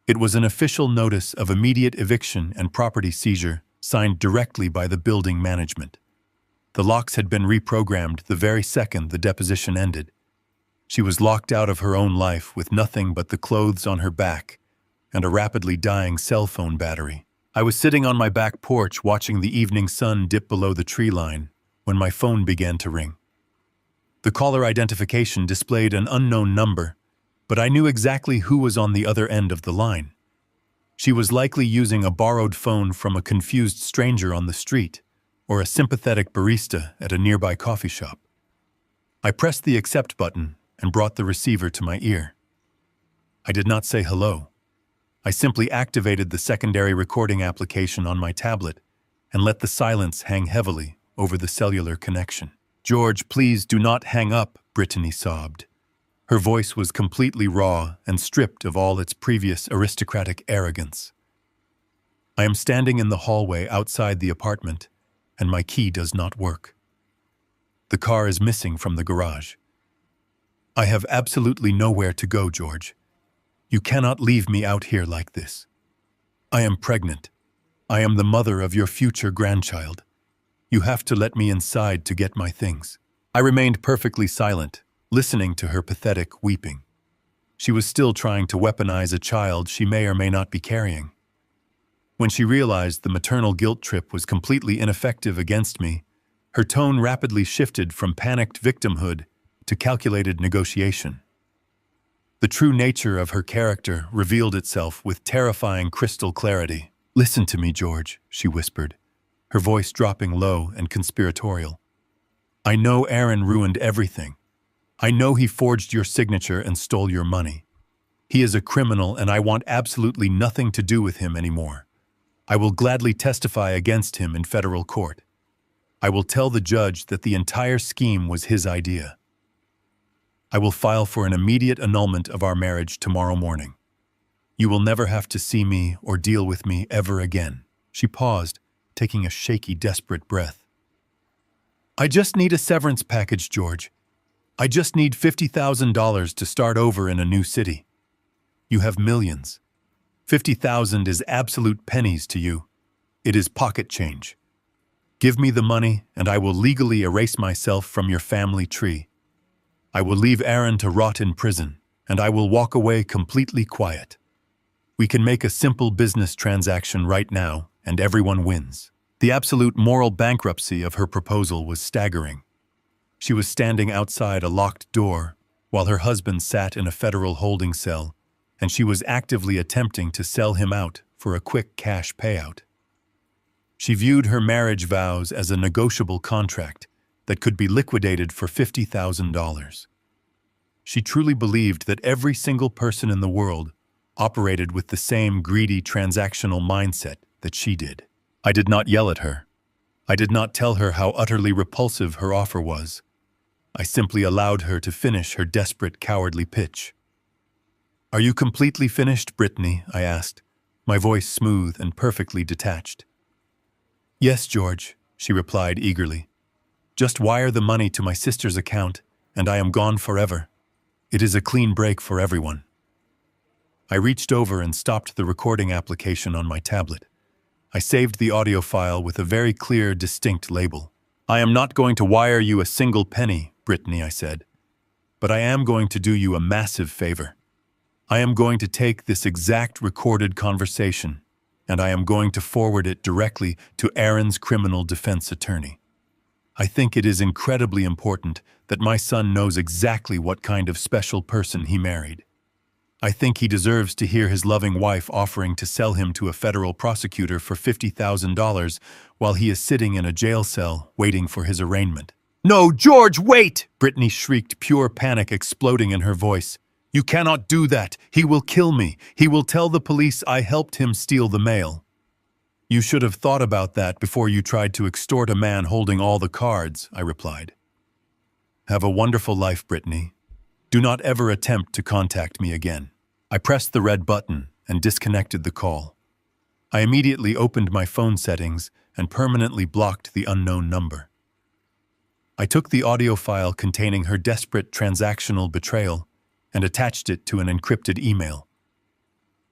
It was an official notice of immediate eviction and property seizure, signed directly by the building management. The locks had been reprogrammed the very second the deposition ended. She was locked out of her own life with nothing but the clothes on her back and a rapidly dying cell phone battery. I was sitting on my back porch watching the evening sun dip below the tree line when my phone began to ring. The caller identification displayed an unknown number, but I knew exactly who was on the other end of the line. She was likely using a borrowed phone from a confused stranger on the street or a sympathetic barista at a nearby coffee shop. I pressed the accept button and brought the receiver to my ear. I did not say hello. I simply activated the secondary recording application on my tablet and let the silence hang heavily over the cellular connection. "George, please do not hang up," Brittany sobbed. Her voice was completely raw and stripped of all its previous aristocratic arrogance. I am standing in the hallway outside the apartment, and my key does not work. The car is missing from the garage. I have absolutely nowhere to go, George. You cannot leave me out here like this. I am pregnant. I am the mother of your future grandchild. You have to let me inside to get my things." I remained perfectly silent, listening to her pathetic weeping. She was still trying to weaponize a child she may or may not be carrying. When she realized the maternal guilt trip was completely ineffective against me, her tone rapidly shifted from panicked victimhood to calculated negotiation. The true nature of her character revealed itself with terrifying crystal clarity. "Listen to me, George," she whispered, her voice dropping low and conspiratorial. "I know Aaron ruined everything. I know he forged your signature and stole your money. He is a criminal and I want absolutely nothing to do with him anymore. I will gladly testify against him in federal court. I will tell the judge that the entire scheme was his idea. I will file for an immediate annulment of our marriage tomorrow morning. You will never have to see me or deal with me ever again." She paused, taking a shaky, desperate breath. "I just need a severance package, George. I just need $50,000 to start over in a new city. You have millions. 50,000 is absolute pennies to you. It is pocket change. Give me the money and I will legally erase myself from your family tree. I will leave Aaron to rot in prison, and I will walk away completely quiet. We can make a simple business transaction right now, and everyone wins." The absolute moral bankruptcy of her proposal was staggering. She was standing outside a locked door, while her husband sat in a federal holding cell, and she was actively attempting to sell him out for a quick cash payout. She viewed her marriage vows as a negotiable contract that could be liquidated for $50,000. She truly believed that every single person in the world operated with the same greedy transactional mindset that she did. I did not yell at her. I did not tell her how utterly repulsive her offer was. I simply allowed her to finish her desperate, cowardly pitch. "Are you completely finished, Brittany?" I asked, my voice smooth and perfectly detached. "Yes, George," she replied eagerly. "Just wire the money to my sister's account, and I am gone forever. It is a clean break for everyone." I reached over and stopped the recording application on my tablet. I saved the audio file with a very clear, distinct label. "I am not going to wire you a single penny, Brittany," I said, "but I am going to do you a massive favor. I am going to take this exact recorded conversation, and I am going to forward it directly to Aaron's criminal defense attorney. I think it is incredibly important that my son knows exactly what kind of special person he married. I think he deserves to hear his loving wife offering to sell him to a federal prosecutor for $50,000 while he is sitting in a jail cell waiting for his arraignment. "No, George, wait!" Brittany shrieked, pure panic exploding in her voice. "You cannot do that. He will kill me. He will tell the police I helped him steal the mail." "You should have thought about that before you tried to extort a man holding all the cards," I replied. "Have a wonderful life, Brittany. Do not ever attempt to contact me again." I pressed the red button and disconnected the call. I immediately opened my phone settings and permanently blocked the unknown number. I took the audio file containing her desperate transactional betrayal and attached it to an encrypted email.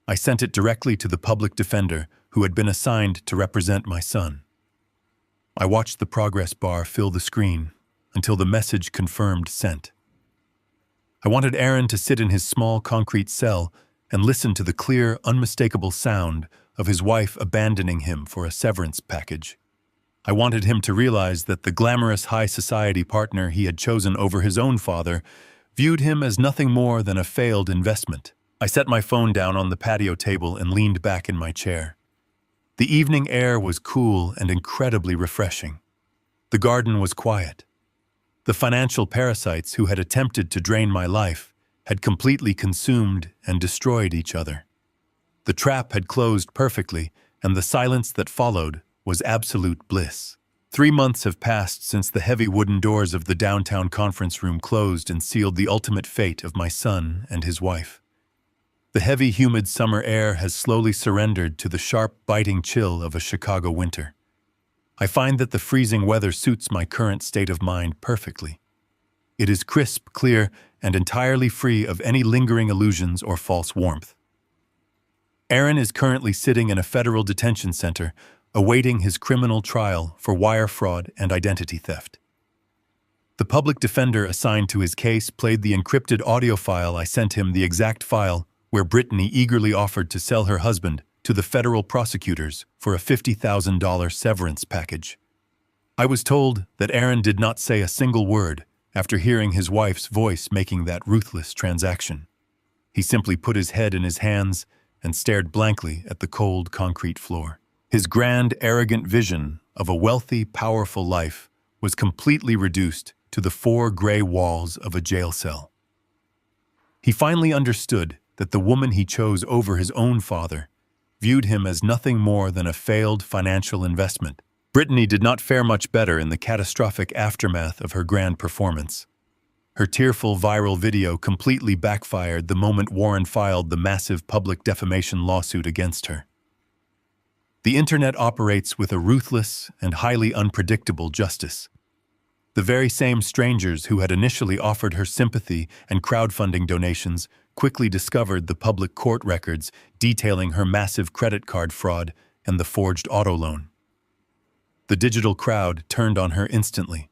I sent it directly to the public defender who had been assigned to represent my son. I watched the progress bar fill the screen until the message confirmed sent. I wanted Aaron to sit in his small concrete cell and listen to the clear, unmistakable sound of his wife abandoning him for a severance package. I wanted him to realize that the glamorous high society partner he had chosen over his own father viewed him as nothing more than a failed investment. I set my phone down on the patio table and leaned back in my chair. The evening air was cool and incredibly refreshing. The garden was quiet. The financial parasites who had attempted to drain my life had completely consumed and destroyed each other. The trap had closed perfectly, and the silence that followed was absolute bliss. 3 months have passed since the heavy wooden doors of the downtown conference room closed and sealed the ultimate fate of my son and his wife. The heavy, humid summer air has slowly surrendered to the sharp, biting chill of a Chicago winter. I find that the freezing weather suits my current state of mind perfectly. It is crisp, clear, and entirely free of any lingering illusions or false warmth. Aaron is currently sitting in a federal detention center, awaiting his criminal trial for wire fraud and identity theft. The public defender assigned to his case played the encrypted audio file I sent him, the exact file where Brittany eagerly offered to sell her husband to the federal prosecutors for a $50,000 severance package. I was told that Aaron did not say a single word after hearing his wife's voice making that ruthless transaction. He simply put his head in his hands and stared blankly at the cold concrete floor. His grand, arrogant vision of a wealthy, powerful life was completely reduced to the 4 gray walls of a jail cell. He finally understood that the woman he chose over his own father viewed him as nothing more than a failed financial investment. Brittany did not fare much better in the catastrophic aftermath of her grand performance. Her tearful viral video completely backfired the moment Warren filed the massive public defamation lawsuit against her. The internet operates with a ruthless and highly unpredictable justice. The very same strangers who had initially offered her sympathy and crowdfunding donations quickly discovered the public court records detailing her massive credit card fraud and the forged auto loan. The digital crowd turned on her instantly.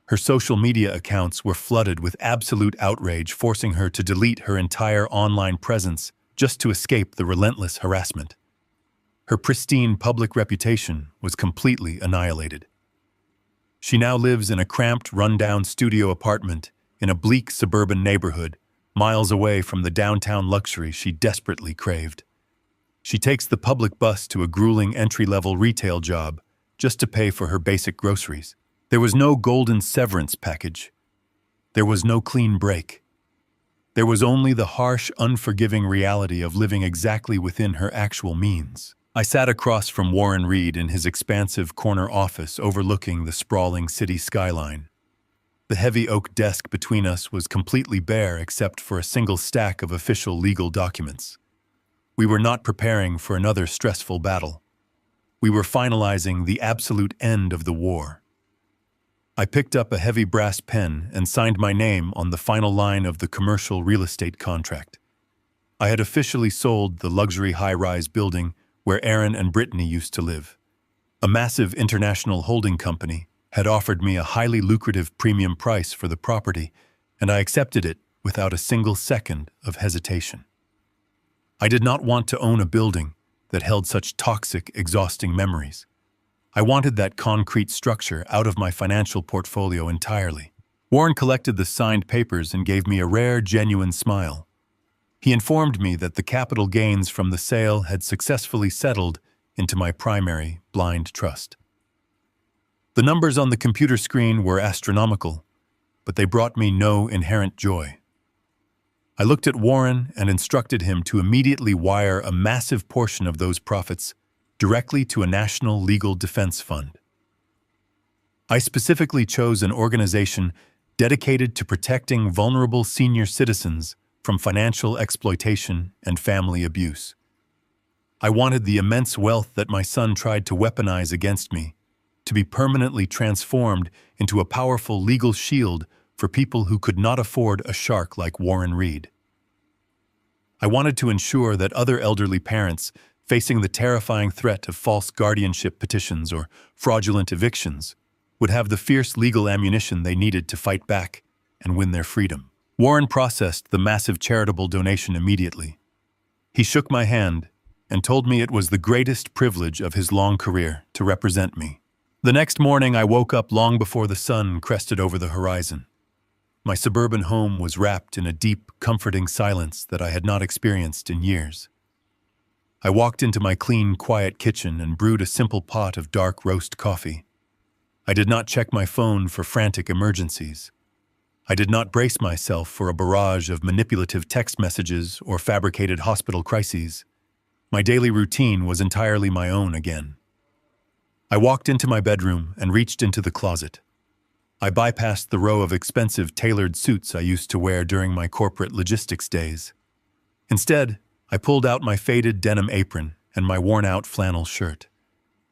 Her social media accounts were flooded with absolute outrage, forcing her to delete her entire online presence just to escape the relentless harassment. Her pristine public reputation was completely annihilated. She now lives in a cramped, run-down studio apartment in a bleak suburban neighborhood, miles away from the downtown luxury she desperately craved. She takes the public bus to a grueling entry-level retail job just to pay for her basic groceries. There was no golden severance package. There was no clean break. There was only the harsh, unforgiving reality of living exactly within her actual means. I sat across from Warren Reed in his expansive corner office overlooking the sprawling city skyline. The heavy oak desk between us was completely bare except for a single stack of official legal documents. We were not preparing for another stressful battle. We were finalizing the absolute end of the war. I picked up a heavy brass pen and signed my name on the final line of the commercial real estate contract. I had officially sold the luxury high-rise building where Aaron and Brittany used to live. A massive international holding company had offered me a highly lucrative premium price for the property, and I accepted it without a single second of hesitation. I did not want to own a building that held such toxic, exhausting memories. I wanted that concrete structure out of my financial portfolio entirely. Warren collected the signed papers and gave me a rare, genuine smile. He informed me that the capital gains from the sale had successfully settled into my primary blind trust. The numbers on the computer screen were astronomical, but they brought me no inherent joy. I looked at Warren and instructed him to immediately wire a massive portion of those profits directly to a national legal defense fund. I specifically chose an organization dedicated to protecting vulnerable senior citizens from financial exploitation and family abuse. I wanted the immense wealth that my son tried to weaponize against me to be permanently transformed into a powerful legal shield for people who could not afford a shark like Warren Reed. I wanted to ensure that other elderly parents facing the terrifying threat of false guardianship petitions or fraudulent evictions would have the fierce legal ammunition they needed to fight back and win their freedom. Warren processed the massive charitable donation immediately. He shook my hand and told me it was the greatest privilege of his long career to represent me. The next morning, I woke up long before the sun crested over the horizon. My suburban home was wrapped in a deep, comforting silence that I had not experienced in years. I walked into my clean, quiet kitchen and brewed a simple pot of dark roast coffee. I did not check my phone for frantic emergencies. I did not brace myself for a barrage of manipulative text messages or fabricated hospital crises. My daily routine was entirely my own again. I walked into my bedroom and reached into the closet. I bypassed the row of expensive tailored suits I used to wear during my corporate logistics days. Instead, I pulled out my faded denim apron and my worn-out flannel shirt.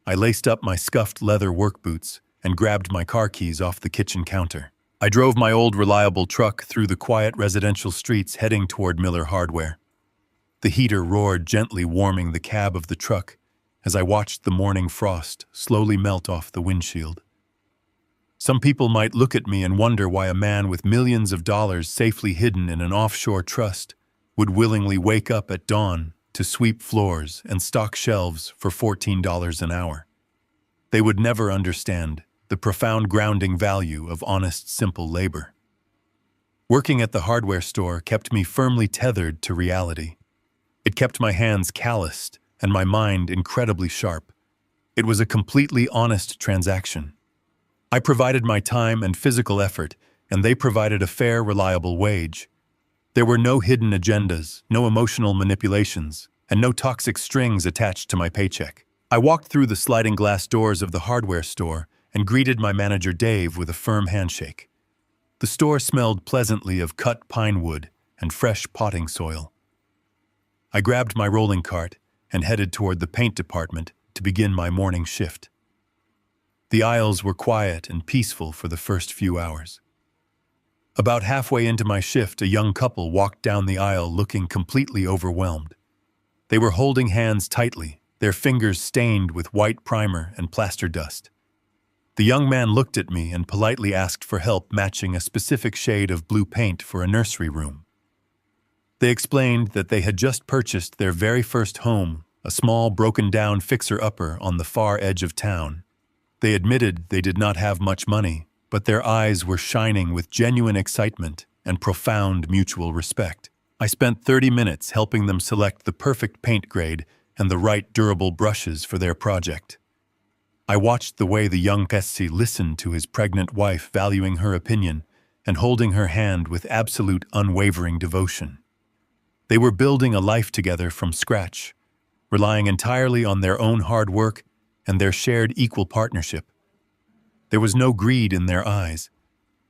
I laced up my scuffed leather work boots and grabbed my car keys off the kitchen counter. I drove my old reliable truck through the quiet residential streets heading toward Miller Hardware. The heater roared gently, warming the cab of the truck as I watched the morning frost slowly melt off the windshield. Some people might look at me and wonder why a man with millions of dollars safely hidden in an offshore trust would willingly wake up at dawn to sweep floors and stock shelves for $14 an hour. They would never understand the profound grounding value of honest, simple labor. Working at the hardware store kept me firmly tethered to reality. It kept my hands calloused and my mind incredibly sharp. It was a completely honest transaction. I provided my time and physical effort, and they provided a fair, reliable wage. There were no hidden agendas, no emotional manipulations, and no toxic strings attached to my paycheck. I walked through the sliding glass doors of the hardware store and greeted my manager Dave with a firm handshake. The store smelled pleasantly of cut pine wood and fresh potting soil. I grabbed my rolling cart and headed toward the paint department to begin my morning shift. The aisles were quiet and peaceful for the first few hours. About halfway into my shift, a young couple walked down the aisle looking completely overwhelmed. They were holding hands tightly, their fingers stained with white primer and plaster dust. The young man looked at me and politely asked for help matching a specific shade of blue paint for a nursery room. They explained that they had just purchased their very first home, a small broken-down fixer-upper on the far edge of town. They admitted they did not have much money, but their eyes were shining with genuine excitement and profound mutual respect. I spent 30 minutes helping them select the perfect paint grade and the right durable brushes for their project. I watched the way the young Pesci listened to his pregnant wife, valuing her opinion and holding her hand with absolute unwavering devotion. They were building a life together from scratch, relying entirely on their own hard work and their shared equal partnership. There was no greed in their eyes.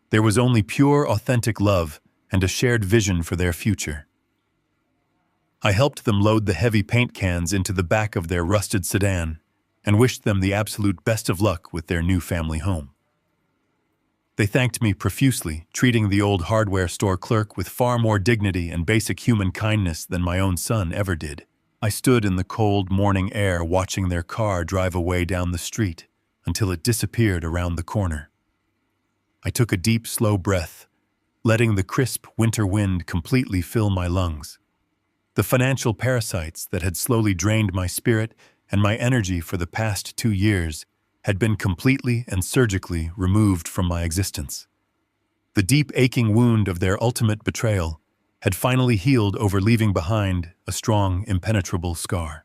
There was only pure, authentic love and a shared vision for their future. I helped them load the heavy paint cans into the back of their rusted sedan and wished them the absolute best of luck with their new family home. They thanked me profusely, treating the old hardware store clerk with far more dignity and basic human kindness than my own son ever did. I stood in the cold morning air watching their car drive away down the street until it disappeared around the corner. I took a deep, slow breath, letting the crisp winter wind completely fill my lungs. The financial parasites that had slowly drained my spirit and my energy for the past 2 years had been completely and surgically removed from my existence. The deep aching wound of their ultimate betrayal had finally healed over leaving behind a strong, impenetrable scar.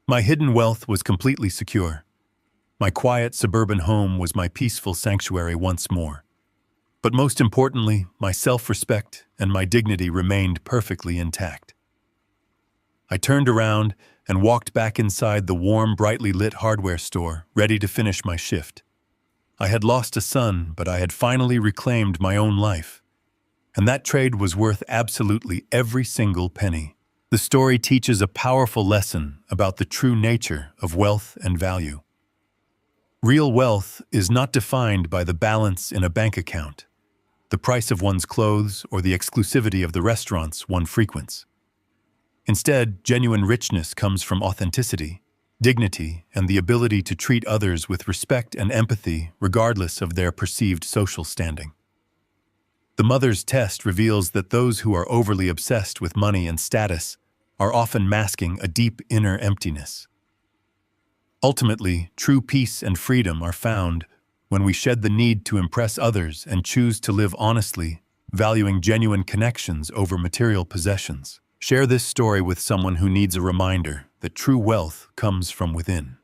My hidden wealth was completely secure. My quiet suburban home was my peaceful sanctuary once more. But most importantly, my self-respect and my dignity remained perfectly intact. I turned around and walked back inside the warm, brightly lit hardware store, ready to finish my shift. I had lost a son, but I had finally reclaimed my own life. And that trade was worth absolutely every single penny. The story teaches a powerful lesson about the true nature of wealth and value. Real wealth is not defined by the balance in a bank account, the price of one's clothes, or the exclusivity of the restaurants one frequents. Instead, genuine richness comes from authenticity, dignity, and the ability to treat others with respect and empathy regardless of their perceived social standing. The mother's test reveals that those who are overly obsessed with money and status are often masking a deep inner emptiness. Ultimately, true peace and freedom are found when we shed the need to impress others and choose to live honestly, valuing genuine connections over material possessions. Share this story with someone who needs a reminder that true wealth comes from within.